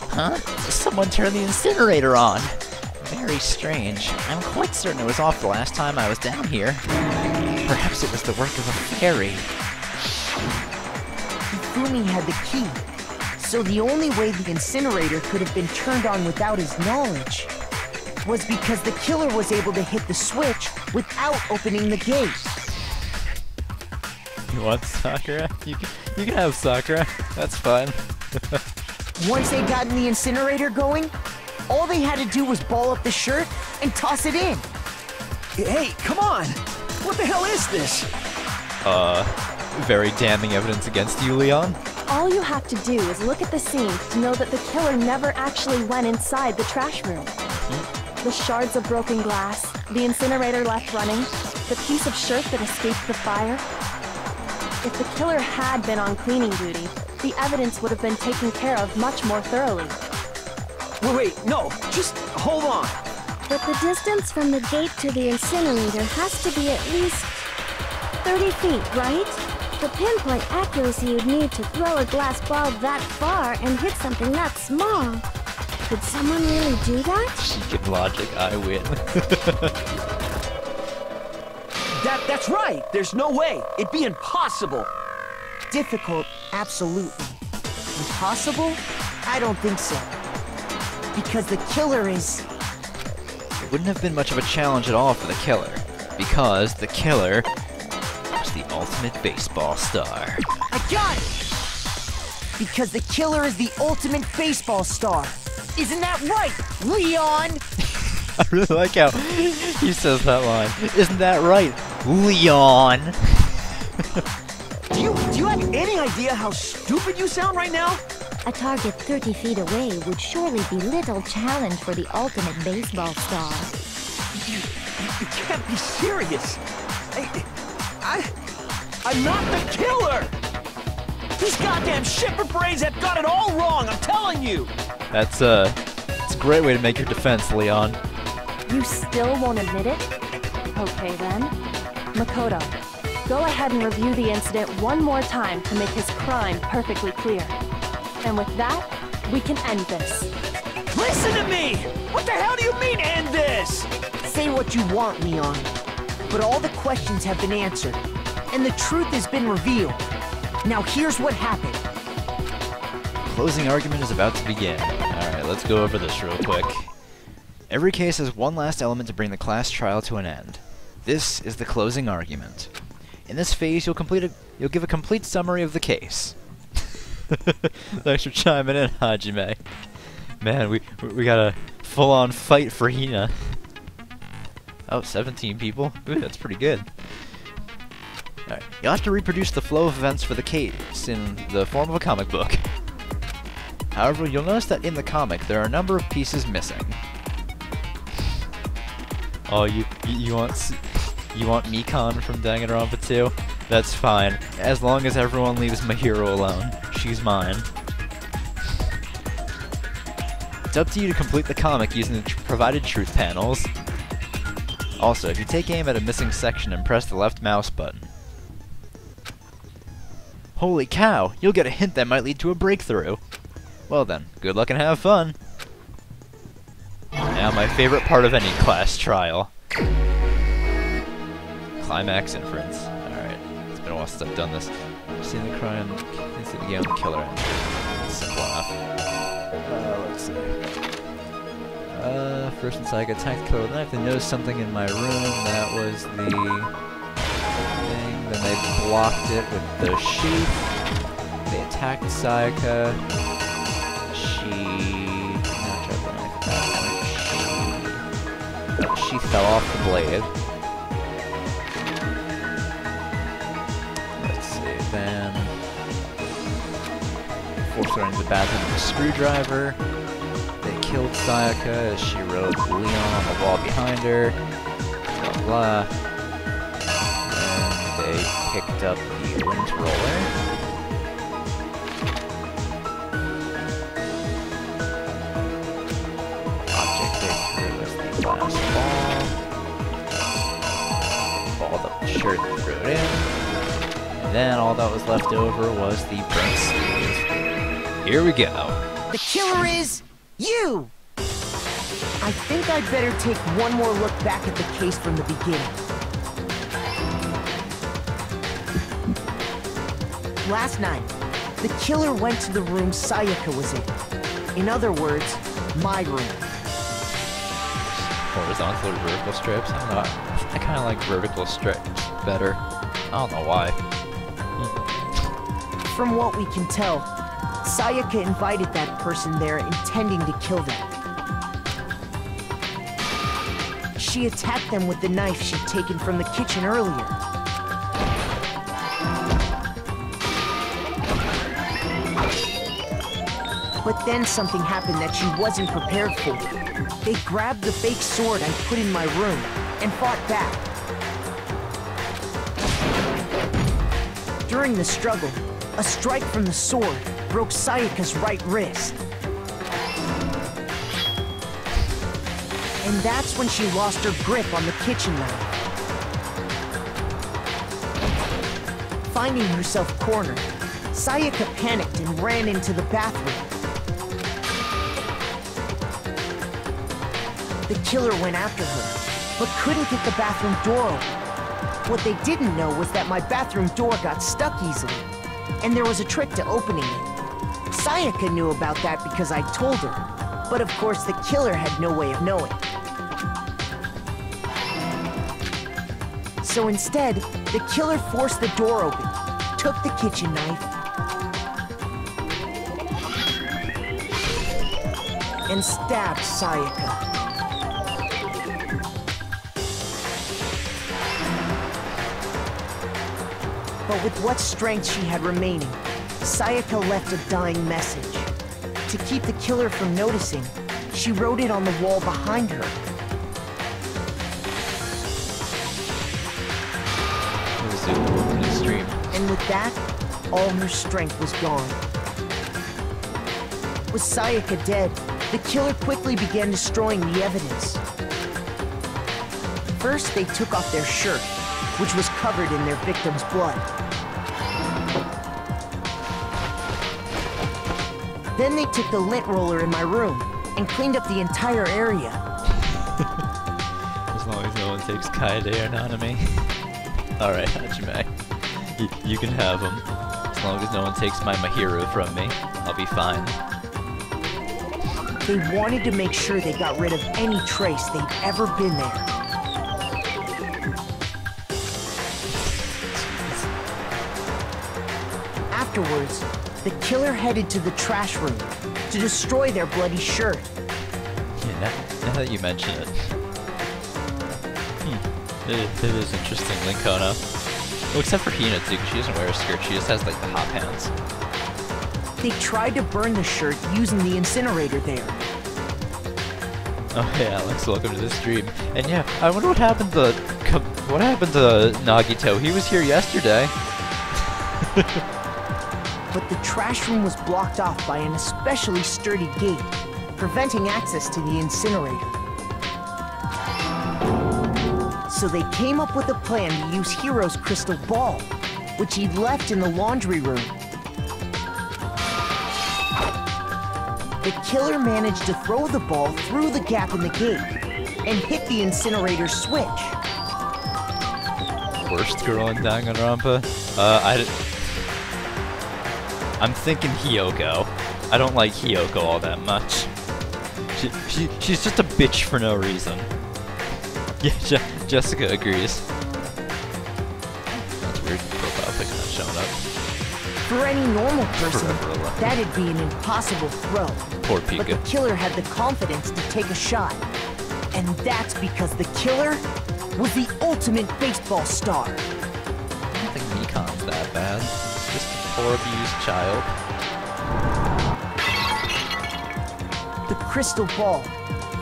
Huh? Someone turned the incinerator on. Very strange. I'm quite certain it was off the last time I was down here. Perhaps it was the work of a fairy. Hifumi had the key, so the only way the incinerator could have been turned on without his knowledge was because the killer was able to hit the switch without opening the gate. You want Sakura? You can have Sakura. That's fine. Once they'd gotten the incinerator going, all they had to do was ball up the shirt and toss it in. Hey, come on! What the hell is this? Very damning evidence against you, Leon. All you have to do is look at the scene to know that the killer never actually went inside the trash room. The shards of broken glass, the incinerator left running, the piece of shirt that escaped the fire. If the killer had been on cleaning duty, the evidence would have been taken care of much more thoroughly. Wait, no, just hold on. But the distance from the gate to the incinerator has to be at least 30 feet, right? The pinpoint accuracy you'd need to throw a glass ball that far and hit something that small. Could someone really do that? Chicken logic, I win. That's right! There's no way! It'd be impossible! Difficult, absolutely. Impossible? I don't think so. Because the killer is... It wouldn't have been much of a challenge at all for the killer, because the killer was the ultimate baseball star. I got it! Because the killer is the ultimate baseball star. Isn't that right, Leon? I really like how he says that line. Isn't that right, Leon? Do you have any idea how stupid you sound right now? A target 30 feet away would surely be little challenge for the ultimate baseball star. You can't be serious. I'm not the killer! These goddamn shipper brains have got it all wrong, I'm telling you! It's a great way to make your defense, Leon. You still won't admit it? Okay then. Makoto, go ahead and review the incident one more time to make his crime perfectly clear. And with that, we can end this. Listen to me! What the hell do you mean, end this? Say what you want, Leon. But all the questions have been answered, and the truth has been revealed. Now here's what happened. Closing argument is about to begin. Alright, let's go over this real quick. Every case has one last element to bring the class trial to an end. This is the closing argument. In this phase, you'll give a complete summary of the case. Thanks for chiming in, Hajime. Man, we got a full-on fight for Hina. Oh, 17 people? Ooh, that's pretty good. Alright, you'll have to reproduce the flow of events for the case in the form of a comic book. However, you'll notice that in the comic, there are a number of pieces missing. Oh, you want You want Mikan from Danganronpa 2? That's fine, as long as everyone leaves my hero alone. She's mine. It's up to you to complete the comic using the provided truth panels. Also, if you take aim at a missing section and press the left mouse button. Holy cow, you'll get a hint that might lead to a breakthrough. Well then, good luck and have fun. Now my favorite part of any class trial. Climax inference. Alright, it's been a while since I've done this. Seen the crime, can see the game of the killer. It's simple enough. Let's see. First and Sayaka attacked the killer with a knife. They noticed something in my room. That was the thing. Then they blocked it with the sheath. They attacked Sayaka. The sheath fell off the blade. Let's see, then forced her into the bathroom with a screwdriver. They killed Sayaka as she wrote Leon on the wall behind her. Blah blah. And they picked up the lint roller. Object they threw was the glass ball. Balled up the shirt and threw it in. And then all that was left over was the burnt sleeve. Here we go. The killer is you! I think I'd better take one more look back at the case from the beginning. Last night, the killer went to the room Sayaka was in. In other words, my room. Horizontal or vertical strips? I don't know. I kind of like vertical strips better. I don't know why. From what we can tell, Sayaka invited that person there intending to kill them. She attacked them with the knife she'd taken from the kitchen earlier. But then something happened that she wasn't prepared for. They grabbed the fake sword I put in my room and fought back. During the struggle, a strike from the sword broke Sayaka's right wrist. And that's when she lost her grip on the kitchen knife. Finding herself cornered, Sayaka panicked and ran into the bathroom. The killer went after her, but couldn't get the bathroom door open. What they didn't know was that my bathroom door got stuck easily, and there was a trick to opening it. Sayaka knew about that because I told her, but of course the killer had no way of knowing. So instead, the killer forced the door open, took the kitchen knife, and stabbed Sayaka. But with what strength she had remaining, Sayaka left a dying message. To keep the killer from noticing, she wrote it on the wall behind her. And with that, all her strength was gone. With Sayaka dead, the killer quickly began destroying the evidence. First, they took off their shirt, which was covered in their victim's blood. Then they took the lint roller in my room and cleaned up the entire area. As long as no one takes Kaede or Nanami. Alright, Hajime. You can have him. As long as no one takes my Mahiru from me, I'll be fine. They wanted to make sure they got rid of any trace they'd ever been there. Afterwards, the killer headed to the trash room to destroy their bloody shirt. Yeah, now that you mention it. It is interesting, Linkona. Well, except for Hina too, because she doesn't wear a skirt, she just has like the hot pants. They tried to burn the shirt using the incinerator there. Oh hey Alex, welcome to the stream. And yeah, I wonder what happened to What happened to Nagito? He was here yesterday. But the trash room was blocked off by an especially sturdy gate, preventing access to the incinerator. So they came up with a plan to use Hiro's crystal ball, which he'd left in the laundry room. The killer managed to throw the ball through the gap in the gate and hit the incinerator switch. Worst girl in Danganronpa? I'm thinking Hiyoko. I don't like Hiyoko all that much. She's just a bitch for no reason. Yeah, Jessica agrees. That's weird. Profile pic not showing up. For any normal person, that'd be an impossible throw. Poor Pika. But the killer had the confidence to take a shot. And that's because the killer was the ultimate baseball star. I don't think Mikan's that bad. Just a poor abused child. The crystal ball,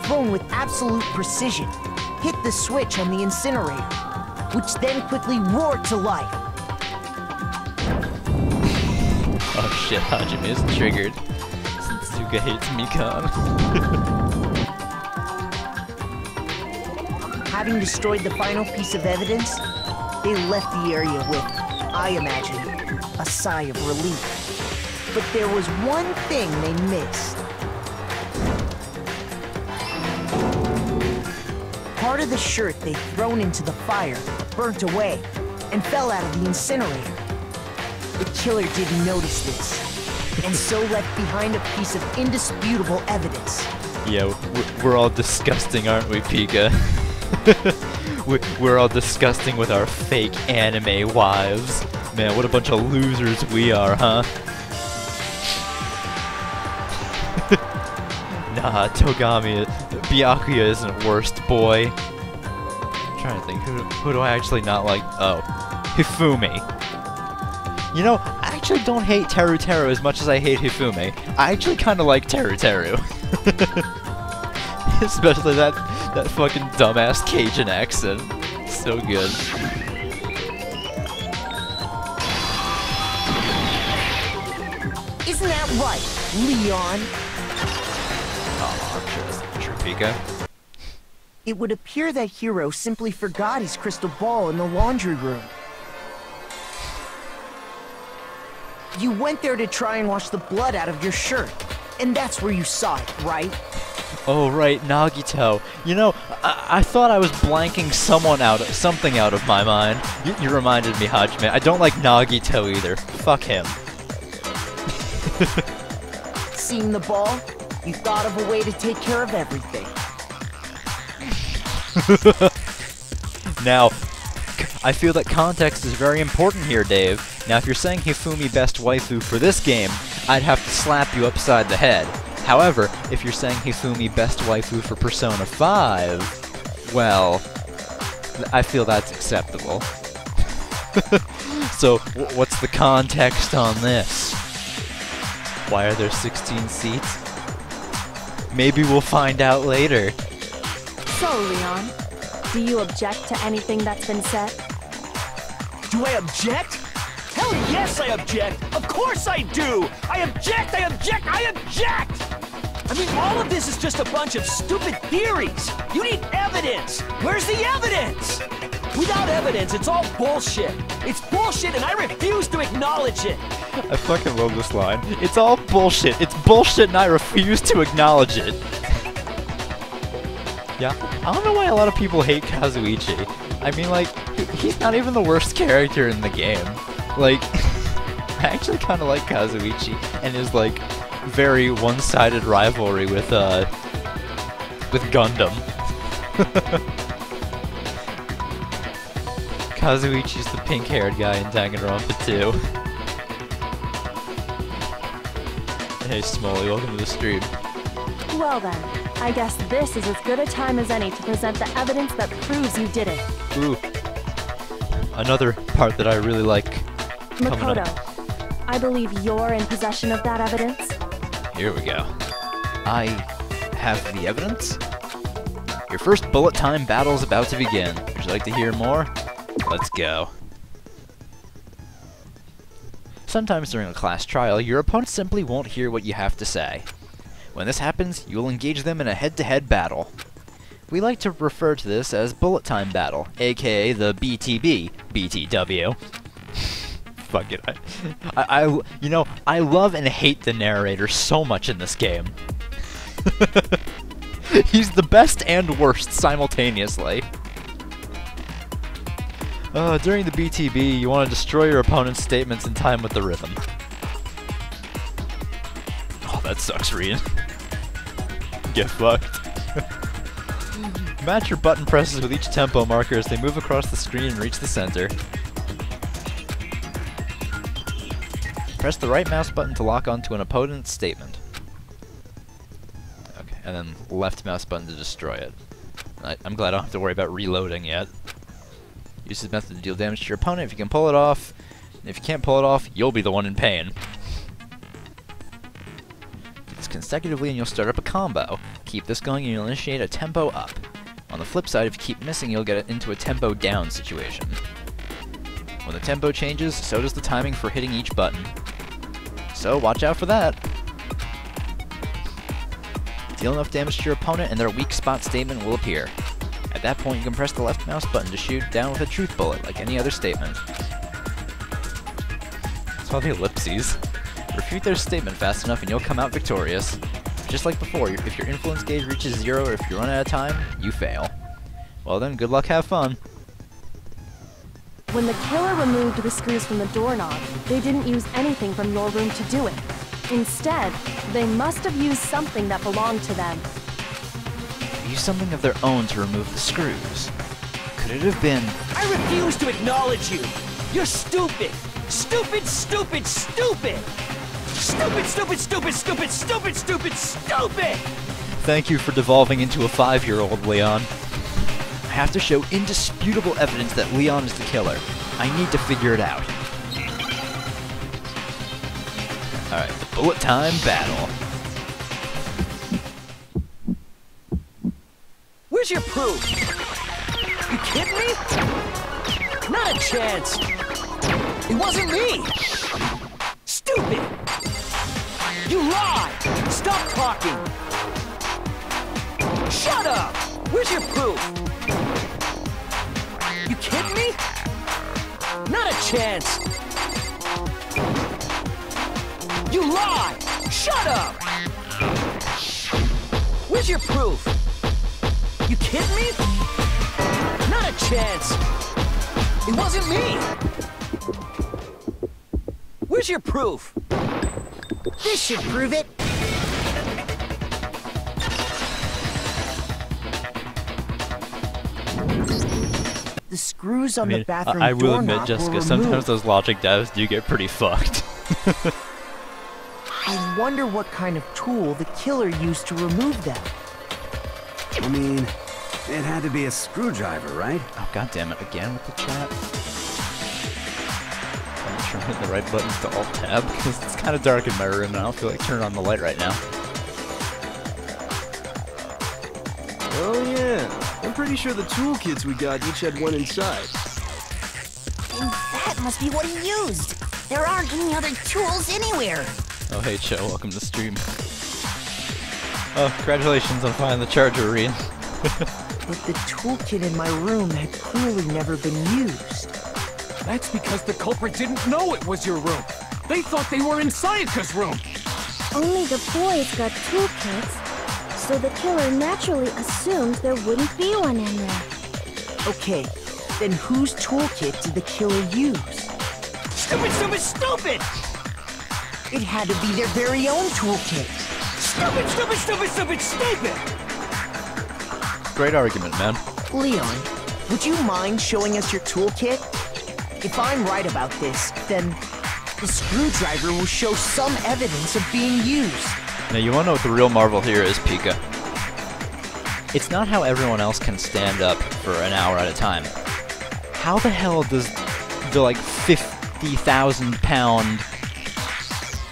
thrown with absolute precision, hit the switch on the incinerator, which then quickly roared to life. Oh shit, Hajime is triggered. Suga hates Mikan. Having destroyed the final piece of evidence, they left the area with, I imagine, a sigh of relief. But there was one thing they missed. Part of the shirt they'd thrown into the fire burnt away and fell out of the incinerator. The killer didn't notice this, and so left behind a piece of indisputable evidence. Yeah, we're all disgusting, aren't we, Pika? We're all disgusting with our fake anime wives. Man, what a bunch of losers we are, huh? Nah, Togami, Byakuya isn't worst, boy. I'm trying to think, who do I actually not like? Oh, Hifumi. You know, I actually don't hate Teru Teru as much as I hate Hifumi. I actually kind of like Teru Teru. Especially that fucking dumbass Cajun accent. So good. Isn't that right, Leon? Oh, I'm sure that's not true, Pika. It would appear that Hiro simply forgot his crystal ball in the laundry room. You went there to try and wash the blood out of your shirt, and that's where you saw it, right? Oh, right, Nagito. You know, I thought I was blanking something out of my mind. You reminded me, Hajime. I don't like Nagito either. Fuck him. Seeing the ball, you thought of a way to take care of everything. Now, I feel that context is very important here, Dave. Now, if you're saying Hifumi best waifu for this game, I'd have to slap you upside the head. However, if you're saying Hifumi best waifu for Persona 5, well, I feel that's acceptable. So, what's the context on this? Why are there 16 seats? Maybe we'll find out later. So, Leon, do you object to anything that's been said? Do I object? Hell yes, I object! Of course I do! I object! I object! I object! I mean, all of this is just a bunch of stupid theories! You need evidence! Where's the evidence? Without evidence, it's all bullshit! It's bullshit and I refuse to acknowledge it! I fucking love this line. It's all bullshit. It's bullshit and I refuse to acknowledge it. Yeah, I don't know why a lot of people hate Kazuichi. I mean, like, he's not even the worst character in the game. Like, I actually kind of like Kazuichi and his, like, very one-sided rivalry with Gundam. Kazuichi's the pink-haired guy in Danganronpa 2. Hey, Smolly, welcome to the stream. Well then, I guess this is as good a time as any to present the evidence that proves you did it. Ooh. Another part that I really like. Makoto, I believe you're in possession of that evidence. Here we go. I have the evidence? Your first bullet time battle is about to begin. Would you like to hear more? Let's go. Sometimes during a class trial, your opponent simply won't hear what you have to say. When this happens, you will engage them in a head-to-head battle. We like to refer to this as bullet time battle, aka the BTB, BTW. Fuck it. You know, I love and hate the narrator so much in this game. He's the best and worst simultaneously. During the BTB, you want to destroy your opponent's statements in time with the rhythm. Oh, that sucks, Rian. Get fucked. Match your button presses with each tempo marker as they move across the screen and reach the center. Press the right mouse button to lock onto an opponent's statement. Okay, and then left mouse button to destroy it. I'm glad I don't have to worry about reloading yet. Use this method to deal damage to your opponent if you can pull it off. And if you can't pull it off, you'll be the one in pain. Do this consecutively and you'll start up a combo. Keep this going and you'll initiate a tempo up. On the flip side, if you keep missing, you'll get into a tempo down situation. When the tempo changes, so does the timing for hitting each button. So watch out for that. Deal enough damage to your opponent and their weak spot statement will appear. At that point, you can press the left mouse button to shoot down with a truth bullet, like any other statement. That's all the ellipses. Refute their statement fast enough and you'll come out victorious. Just like before, if your influence gauge reaches 0 or if you run out of time, you fail. Well then, good luck, have fun. When the killer removed the screws from the doorknob, they didn't use anything from your room to do it. Instead, they must have used something that belonged to them. Use something of their own to remove the screws. Could it have been... I refuse to acknowledge you! You're stupid! Stupid, stupid, stupid! Stupid, stupid, stupid, stupid, stupid, stupid, stupid! Thank you for devolving into a 5-year-old, Leon. I have to show indisputable evidence that Leon is the killer. I need to figure it out. Alright, the bullet time battle. Where's your proof? You kidding me? Not a chance! It wasn't me! Stupid! You lied! Stop talking! Shut up! Where's your proof? You kidding me? Not a chance! You lied! Shut up! Where's your proof? You kidding me? Not a chance! It wasn't me! Where's your proof? This should prove it. The screws on the bathroom I will admit, doorknob Jessica, were sometimes removed. those logic devs do get pretty fucked. I wonder what kind of tool the killer used to remove them. I mean, it had to be a screwdriver, right? Oh, god damn it, again with the chat. I'm not sure I'm hitting the right buttons to Alt-Tab, because it's kind of dark in my room and I don't feel like turning on the light right now. Oh yeah, I'm pretty sure the toolkits we got each had one inside. And that must be what he used. There aren't any other tools anywhere. Oh hey Cho, welcome to the stream. Oh, congratulations on finding the charger, Rian. But the toolkit in my room had clearly never been used. That's because the culprit didn't know it was your room. They thought they were in Sayaka's room. Only the boys got toolkits, so the killer naturally assumed there wouldn't be one in there. Okay, then whose toolkit did the killer use? Stupid, stupid, stupid! It had to be their very own toolkit. Stupid, stupid, stupid, stupid, stupid! Great argument, man. Leon, would you mind showing us your toolkit? If I'm right about this, then the screwdriver will show some evidence of being used. Now you wanna know what the real marvel here is, Pika? It's not how everyone else can stand up for an hour at a time. How the hell does the like 50,000-pound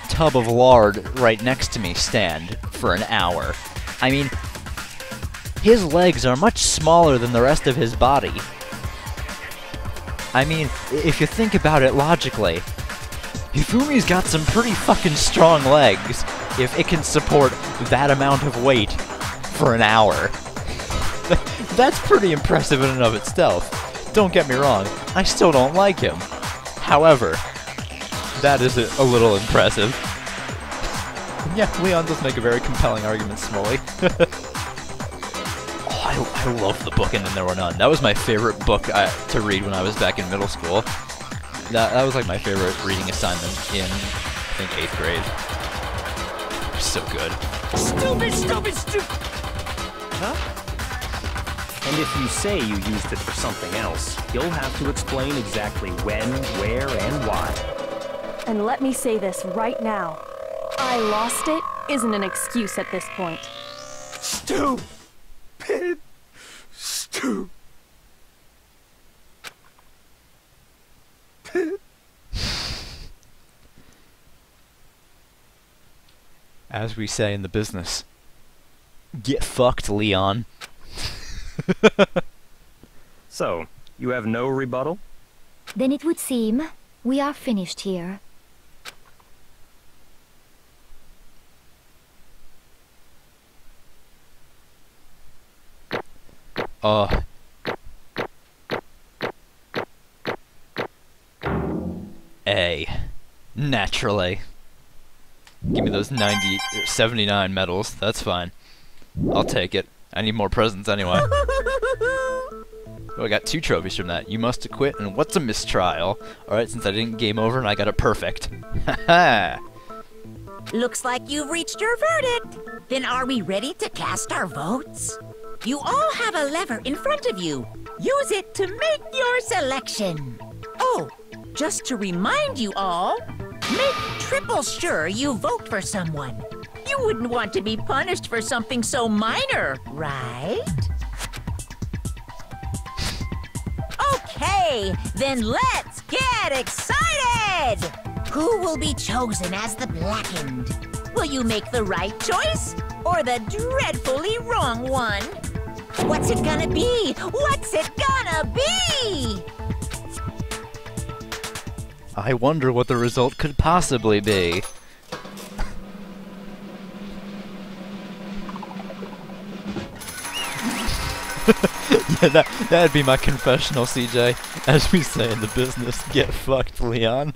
tub of lard right next to me stand for an hour? I mean, his legs are much smaller than the rest of his body. I mean, if you think about it logically, Hifumi's got some pretty fucking strong legs if it can support that amount of weight for an hour. That's pretty impressive in and of itself. Don't get me wrong, I still don't like him. However, that is a little impressive. Yeah, Leon does make a very compelling argument, Smolly. Oh, I love the book And Then There Were None. That was my favorite book to read when I was back in middle school. That was like my favorite reading assignment in, I think, 8th grade. So good. Stupid, stupid, stupid! Huh? And if you say you used it for something else, you'll have to explain exactly when, where, and why. And let me say this right now. I lost it isn't an excuse at this point. Stupid. Stupid. As we say in the business, get fucked, Leon. So, you have no rebuttal? Then it would seem we are finished here. Naturally. Give me those 79 medals, that's fine. I'll take it. I need more presents anyway. Oh, I got 2 trophies from that. You must acquit, and what's a mistrial? Alright, since I didn't game over and I got it perfect. Haha! Looks like you've reached your verdict. Then are we ready to cast our votes? You all have a lever in front of you. Use it to make your selection. Oh, just to remind you all, make triple sure you vote for someone. You wouldn't want to be punished for something so minor, right? Okay, then let's get excited! Who will be chosen as the blackened? Will you make the right choice or the dreadfully wrong one? What's it gonna be? What's it gonna be? I wonder what the result could possibly be. Yeah, that'd be my confessional, CJ. As we say in the business, get fucked, Leon.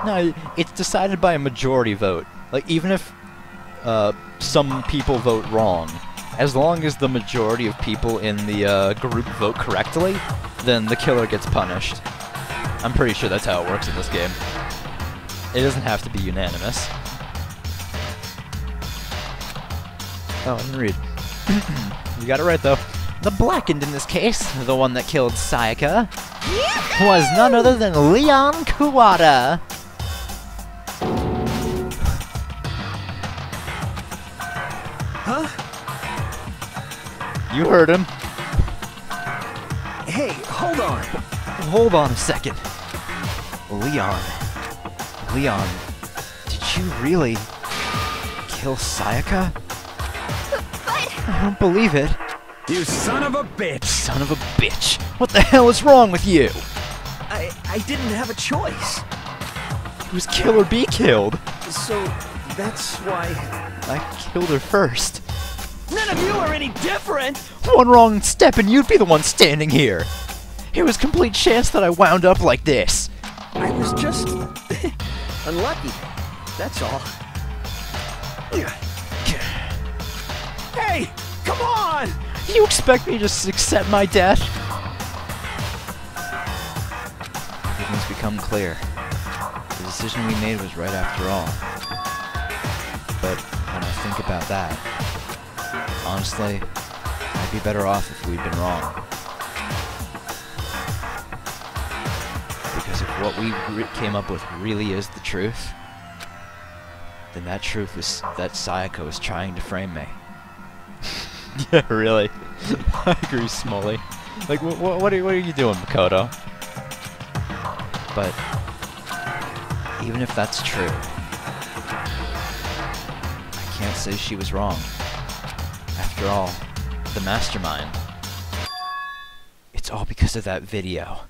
No, it's decided by a majority vote. Like, even if some people vote wrong, as long as the majority of people in the group vote correctly, then the killer gets punished. I'm pretty sure that's how it works in this game. It doesn't have to be unanimous. Oh, I didn't read. You got it right, though. The blackened in this case, the one that killed Sayaka, was none other than Leon Kuwata. Huh? You heard him. Hey, hold on. Hold on a second. Leon, did you really kill Sayaka? I don't believe it. You son of a bitch! Son of a bitch! What the hell is wrong with you? I didn't have a choice. It was kill or be killed. So, that's why... I killed her first. None of you are any different! One wrong step and you'd be the one standing here. It was complete chance that I wound up like this. I was just... unlucky. That's all. Hey! Come on! You expect me to just accept my death? Everything's become clear. The decision we made was right after all. But when I think about that, honestly, I'd be better off if we'd been wrong. Because if what we came up with really is the truth, then that truth is that Sayaka was trying to frame me. Yeah, really. I agree, Smolly. Like, what are you doing, Makoto? But even if that's true, says she was wrong. After all, the mastermind. It's all because of that video.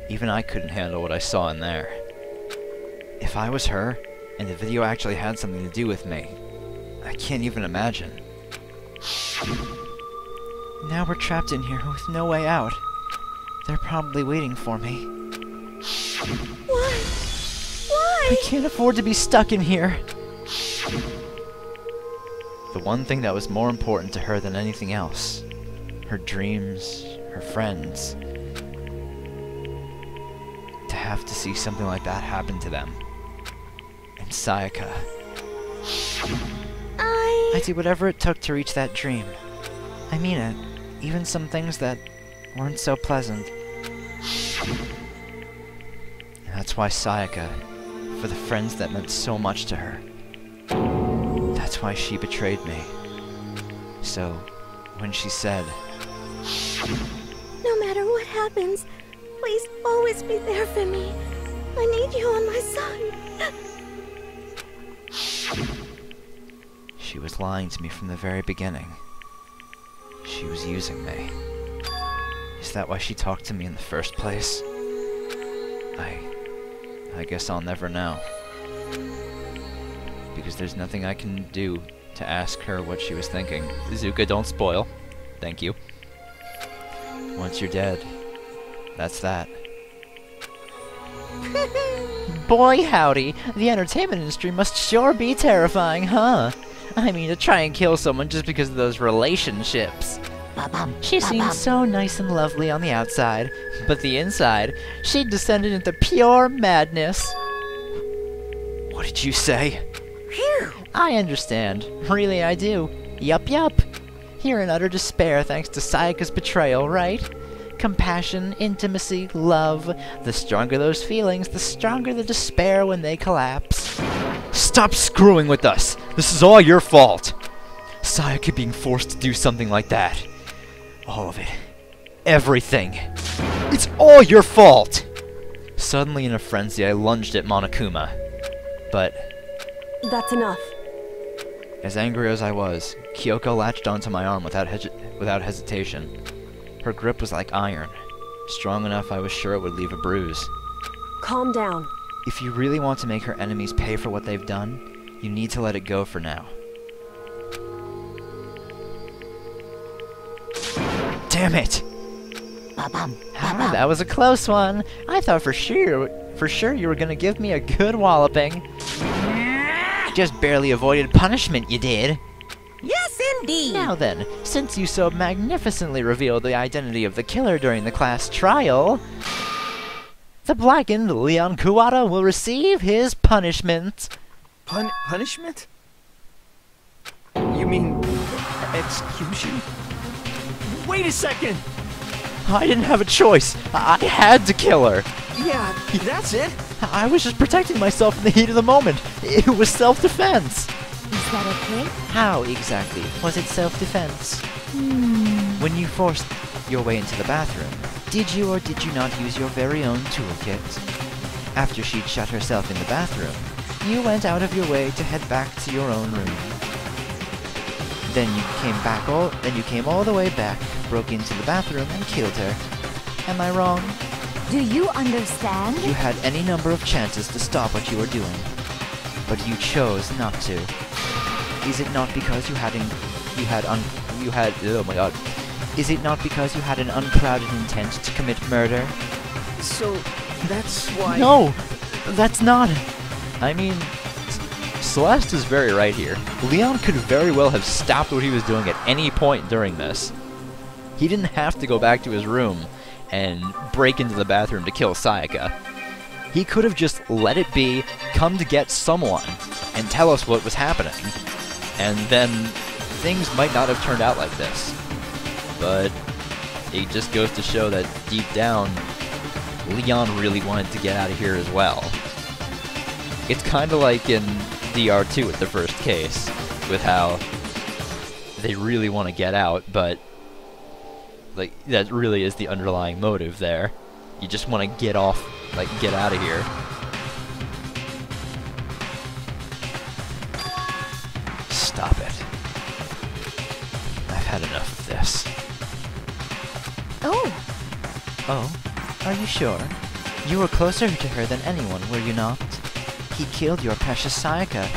Even I couldn't handle what I saw in there. If I was her, and the video actually had something to do with me, I can't even imagine. Now we're trapped in here with no way out. They're probably waiting for me. Why? Why? I can't afford to be stuck in here. The one thing that was more important to her than anything else. Her dreams, her friends. To have to see something like that happen to them. And Sayaka. I'd do whatever it took to reach that dream. I mean it. Even some things that weren't so pleasant. And that's why Sayaka, for the friends that meant so much to her. That's why she betrayed me. So, when she said, No matter what happens, please always be there for me. I need you on my side. she was lying to me from the very beginning. She was using me. Is that why she talked to me in the first place? I guess I'll never know. Because there's nothing I can do to ask her what she was thinking. Zuka, don't spoil. Thank you. Once you're dead, that's that. Boy howdy, the entertainment industry must sure be terrifying, huh? I mean, to try and kill someone just because of those relationships. She seemed so nice and lovely on the outside, but the inside, she'd descended into pure madness. What did you say? I understand. Really, I do. Yup. You're in utter despair thanks to Sayaka's betrayal, right? Compassion, intimacy, love. The stronger those feelings, the stronger the despair when they collapse. Stop screwing with us! This is all your fault! Sayaka being forced to do something like that. All of it. Everything. It's all your fault! Suddenly in a frenzy, I lunged at Monokuma. But... That's enough. as angry as I was, Kyoko latched onto my arm without hesitation. Her grip was like iron. Strong enough I was sure it would leave a bruise. Calm down. If you really want to make her enemies pay for what they've done, you need to let it go for now. Damn it! That was a close one. I thought for sure you were gonna give me a good walloping. Just barely avoided punishment, you did. Yes, indeed. Now then, since you so magnificently revealed the identity of the killer during the class trial, the blackened Leon Kuwata will receive his punishment. Punishment? You mean execution? Wait a second! I didn't have a choice. I had to kill her. Yeah, that's it. I was just protecting myself in the heat of the moment. It was self-defense. Is that okay? How exactly was it self-defense? When you forced your way into the bathroom, did you or did you not use your very own toolkit? After she'd shut herself in the bathroom, you went out of your way to head back to your own room. Then you came all the way back, broke into the bathroom, and killed her. Am I wrong? Do you understand? You had any number of chances to stop what you were doing, but you chose not to. Is it not because Is it not because you had an unclouded intent to commit murder? So, that's why... No! That's not... I mean... Celeste is very right here. Leon could very well have stopped what he was doing at any point during this. He didn't have to go back to his room and break into the bathroom to kill Sayaka. He could have just let it be, come to get someone, and tell us what was happening. And then things might not have turned out like this. But it just goes to show that deep down, Leon really wanted to get out of here as well. It's kind of like in DR2 with the first case, with how they really want to get out, but like that really is the underlying motive there. You just want to get off, like get out of here. had enough of this. Oh, Oh? Are you sure? You were closer to her than anyone, were you not? He killed your precious Sayaka.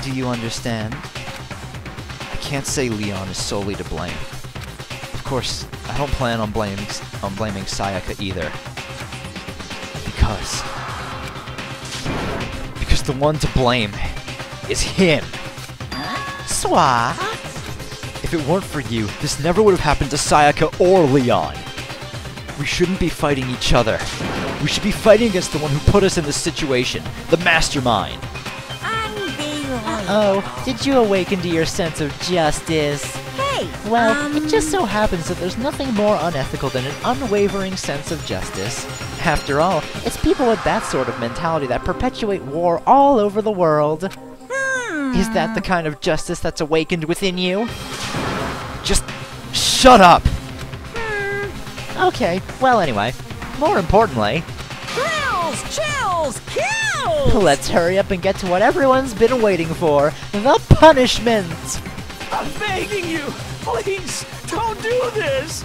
Do you understand? I can't say Leon is solely to blame. Of course, I don't plan on blaming Sayaka either. Because the one to blame is him. Swa? If it weren't for you, this never would have happened to Sayaka or Leon. We shouldn't be fighting each other. We should be fighting against the one who put us in this situation, the mastermind. Oh, did you awaken to your sense of justice? Hey, Well, it just so happens that there's nothing more unethical than an unwavering sense of justice. After all, it's people with that sort of mentality that perpetuate war all over the world. Is that the kind of justice that's awakened within you? Just shut up! Okay, well anyway, more importantly, Thrills, chills, kills! let's hurry up and get to what everyone's been waiting for, the punishment! I'm begging you! Please, don't do this!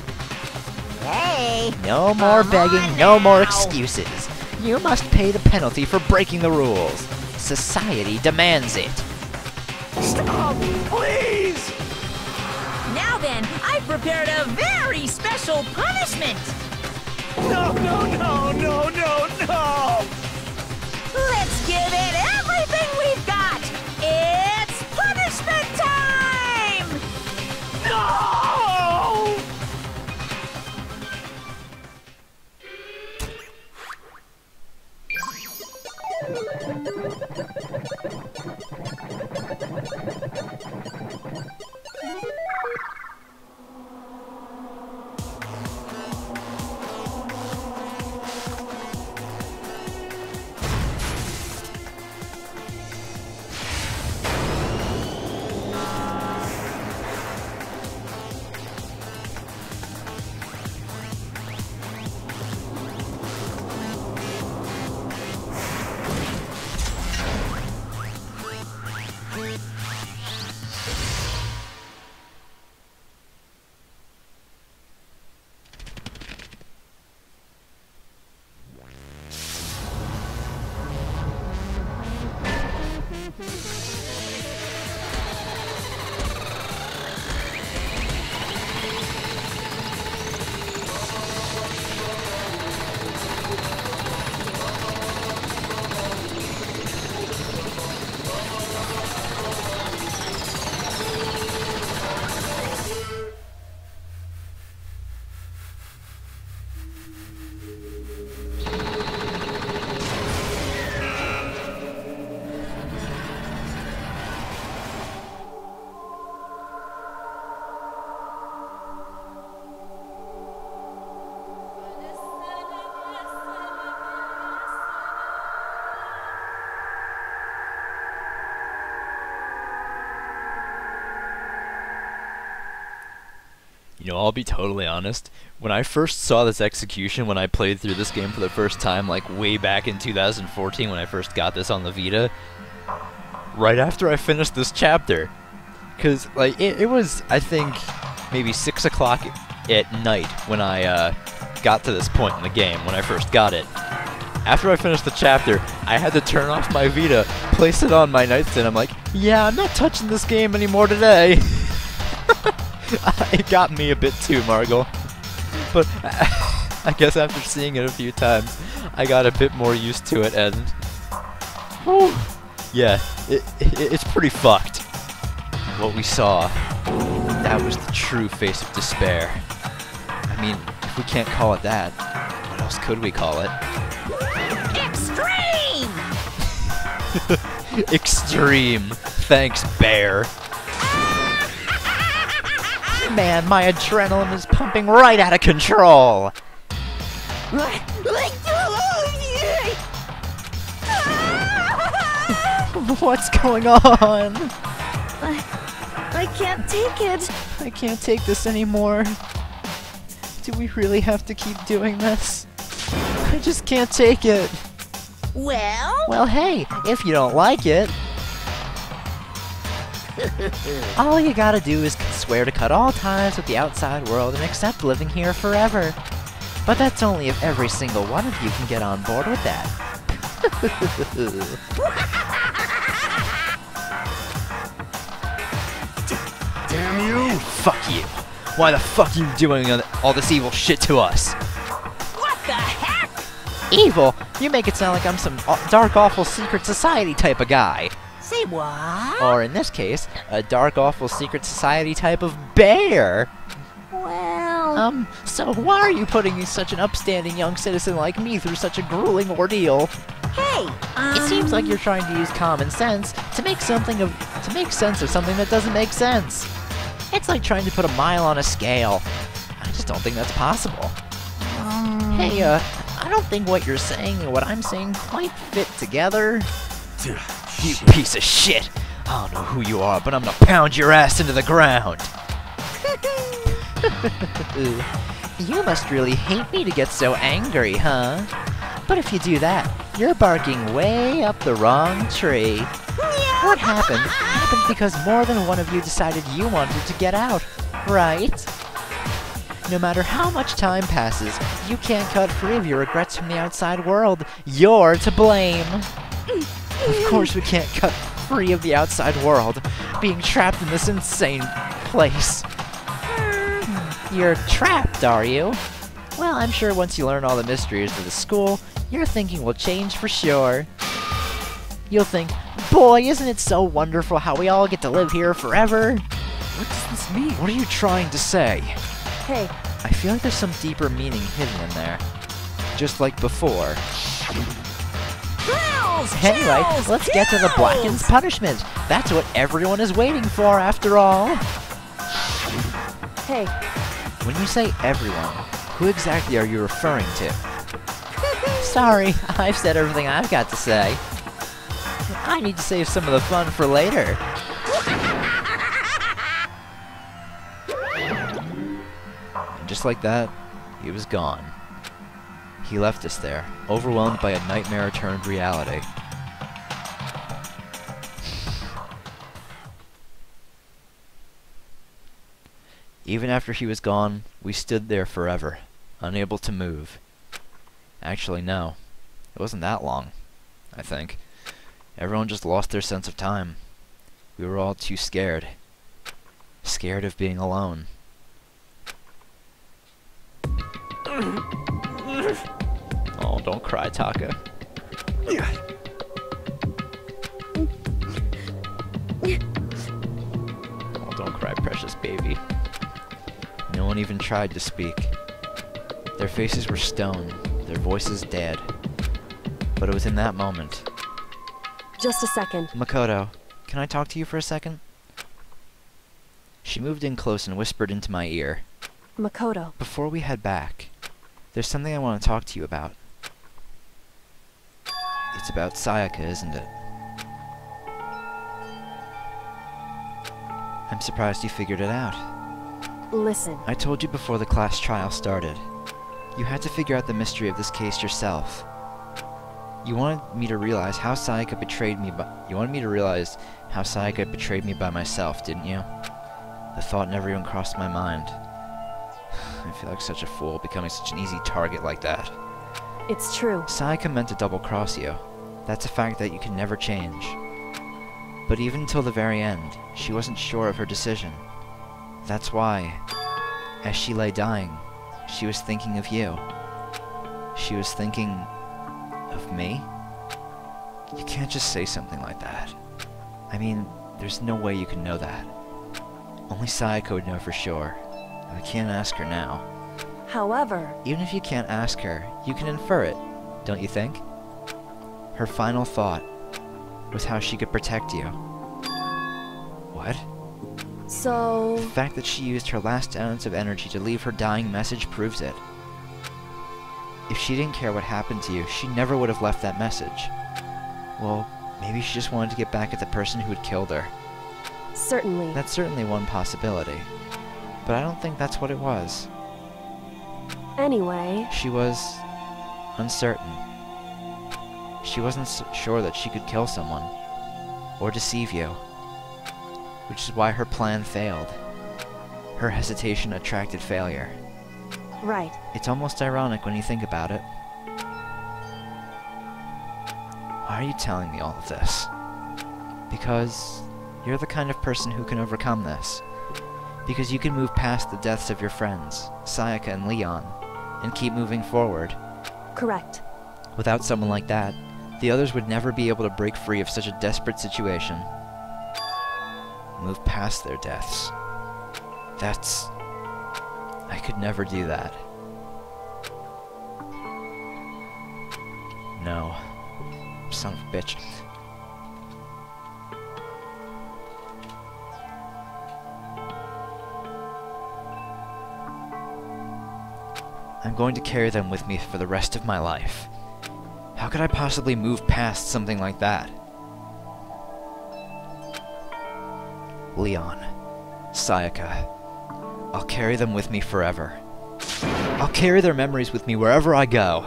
Hey! No more begging, no more excuses. You must pay the penalty for breaking the rules. Society demands it. Stop! Please! Now then, I've prepared a very special punishment! No, no, no, no, no, no! Let's give it everything we've got! It's punishment time! No! You know, I'll be totally honest. When I first saw this execution, when I played through this game for the first time, like way back in 2014 when I first got this on the Vita, right after I finished this chapter, because like it was, I think, maybe 6 o'clock at night when I got to this point in the game, when I first got it. After I finished the chapter, I had to turn off my Vita, place it on my nightstand. I'm like, yeah, I'm not touching this game anymore today. It got me a bit too, Margot. But I guess after seeing it a few times, I got a bit more used to it, and whew, yeah, it's pretty fucked. What we saw, that was the true face of despair. I mean, if we can't call it that, what else could we call it? Extreme! Extreme. Thanks, Bear. Man, my adrenaline is pumping right out of control! What's going on? I can't take it. I can't take this anymore. Do we really have to keep doing this? I just can't take it. Well? Well, hey, if you don't like it, all you gotta do is swear to cut all ties with the outside world and accept living here forever. But that's only if every single one of you can get on board with that. Damn you! Fuck you. Why the fuck are you doing all this evil shit to us? What the heck? Evil? You make it sound like I'm some dark, awful secret society type of guy. Say what? Or in this case, a dark, awful secret society type of bear. Well... So why are you putting such an upstanding young citizen like me through such a grueling ordeal? Hey, It seems like you're trying to use common sense to make sense of something that doesn't make sense. It's like trying to put a mile on a scale. I just don't think that's possible. Hey, I don't think what you're saying and what I'm saying quite fit together. You piece of shit! I don't know who you are, but I'm gonna pound your ass into the ground! You must really hate me to get so angry, huh? But if you do that, you're barking way up the wrong tree. What happened happened because more than one of you decided you wanted to get out, right? No matter how much time passes, you can't cut free of your regrets from the outside world. You're to blame. Of course we can't cut free of the outside world, being trapped in this insane place. You're trapped, are you? Well, I'm sure once you learn all the mysteries of the school, your thinking will change for sure. You'll think, boy, isn't it so wonderful how we all get to live here forever? What does this mean? What are you trying to say? Hey. I feel like there's some deeper meaning hidden in there. Just like before. Anyway, let's get to the blackened punishment. That's what everyone is waiting for, after all. Hey. When you say everyone, who exactly are you referring to? Sorry, I've said everything I've got to say. I need to save some of the fun for later. And just like that, he was gone. He left us there, overwhelmed by a nightmare turned reality. Even after he was gone, we stood there forever, unable to move. Actually, no. It wasn't that long, I think. Everyone just lost their sense of time. We were all too scared. Scared of being alone. Oh, don't cry, Taka. Oh, don't cry, precious baby. No one even tried to speak. Their faces were stone, their voices dead. But it was in that moment. Just a second. Makoto, can I talk to you for a second? She moved in close and whispered into my ear. Makoto. Before we head back, there's something I want to talk to you about. It's about Sayaka, isn't it? I'm surprised you figured it out. Listen. I told you before the class trial started. You had to figure out the mystery of this case yourself. You wanted me to realize how Sayaka betrayed me by myself, didn't you? The thought never even crossed my mind. I feel like such a fool, becoming such an easy target like that. It's true. Sayaka meant to double-cross you. That's a fact that you can never change. But even until the very end, she wasn't sure of her decision. That's why, as she lay dying, she was thinking of you. She was thinking of me? You can't just say something like that. I mean, there's no way you can know that. Only Sayaka would know for sure. I can't ask her now. However... Even if you can't ask her, you can infer it, don't you think? Her final thought was how she could protect you. What? So... The fact that she used her last ounce of energy to leave her dying message proves it. If she didn't care what happened to you, she never would have left that message. Well, maybe she just wanted to get back at the person who had killed her. Certainly. That's certainly one possibility. But I don't think that's what it was. Anyway... She was... uncertain. She wasn't sure that she could kill someone. Or deceive you. Which is why her plan failed. her hesitation attracted failure. Right. It's almost ironic when you think about it. Why are you telling me all of this? Because you're the kind of person who can overcome this. Because you can move past the deaths of your friends, Sayaka and Leon, and keep moving forward. Correct. Without someone like that, the others would never be able to break free of such a desperate situation. Move past their deaths. I could never do that. No. Son of a bitch. I'm going to carry them with me for the rest of my life. How could I possibly move past something like that? Leon, Sayaka, I'll carry them with me forever. I'll carry their memories with me wherever I go.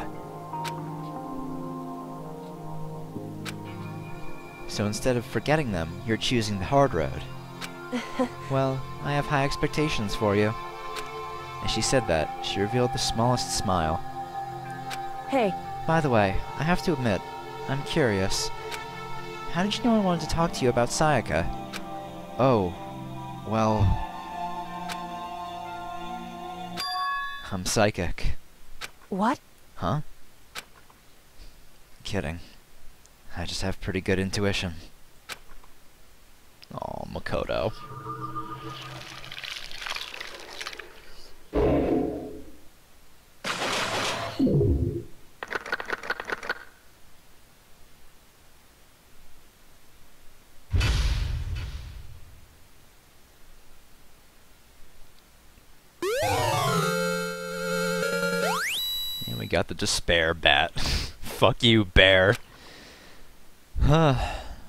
So instead of forgetting them, you're choosing the hard road. Well, I have high expectations for you. As she said that, she revealed the smallest smile. Hey. By the way, I have to admit, I'm curious. How did you know I wanted to talk to you about Sayaka? Oh, well... I'm psychic. What? Huh? Kidding. I just have pretty good intuition. Oh, Makoto. And we got the despair bat. Fuck you, bear.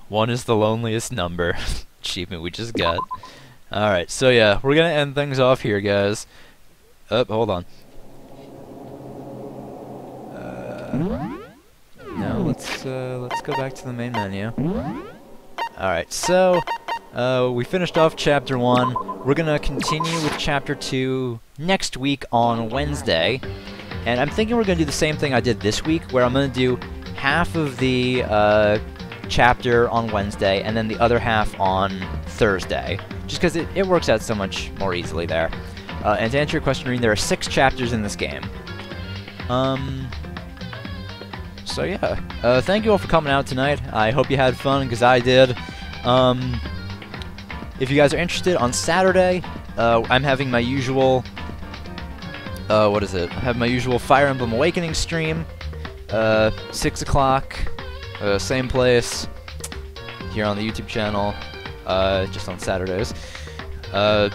One is the loneliest number. Achievement we just got. Alright, so yeah, we're gonna end things off here, guys. Hold on. No, let's go back to the main menu. Alright, so we finished off Chapter 1. We're gonna continue with Chapter 2 next week on Wednesday. And I'm thinking we're gonna do the same thing I did this week, where I'm gonna do half of the chapter on Wednesday, and then the other half on Thursday. Just because it works out so much more easily there. And to answer your question, Reen, there are 6 chapters in this game. So yeah, thank you all for coming out tonight. I hope you had fun, because I did. If you guys are interested, on Saturday, I'm having my usual... what is it? I have my usual Fire Emblem Awakening stream. 6 o'clock, same place, here on the YouTube channel, just on Saturdays. And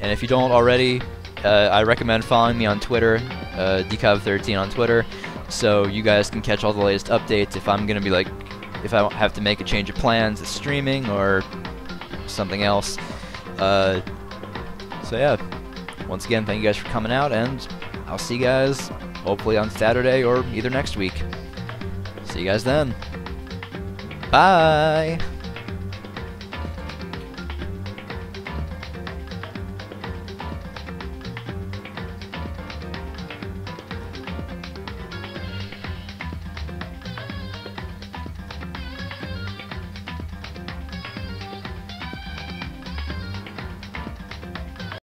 if you don't already, I recommend following me on Twitter, dcov13 on Twitter, so you guys can catch all the latest updates if I'm gonna be like, if I have to make a change of plans, to streaming or something else. So yeah, once again, thank you guys for coming out, and I'll see you guys hopefully on Saturday or either next week. See you guys then. Bye!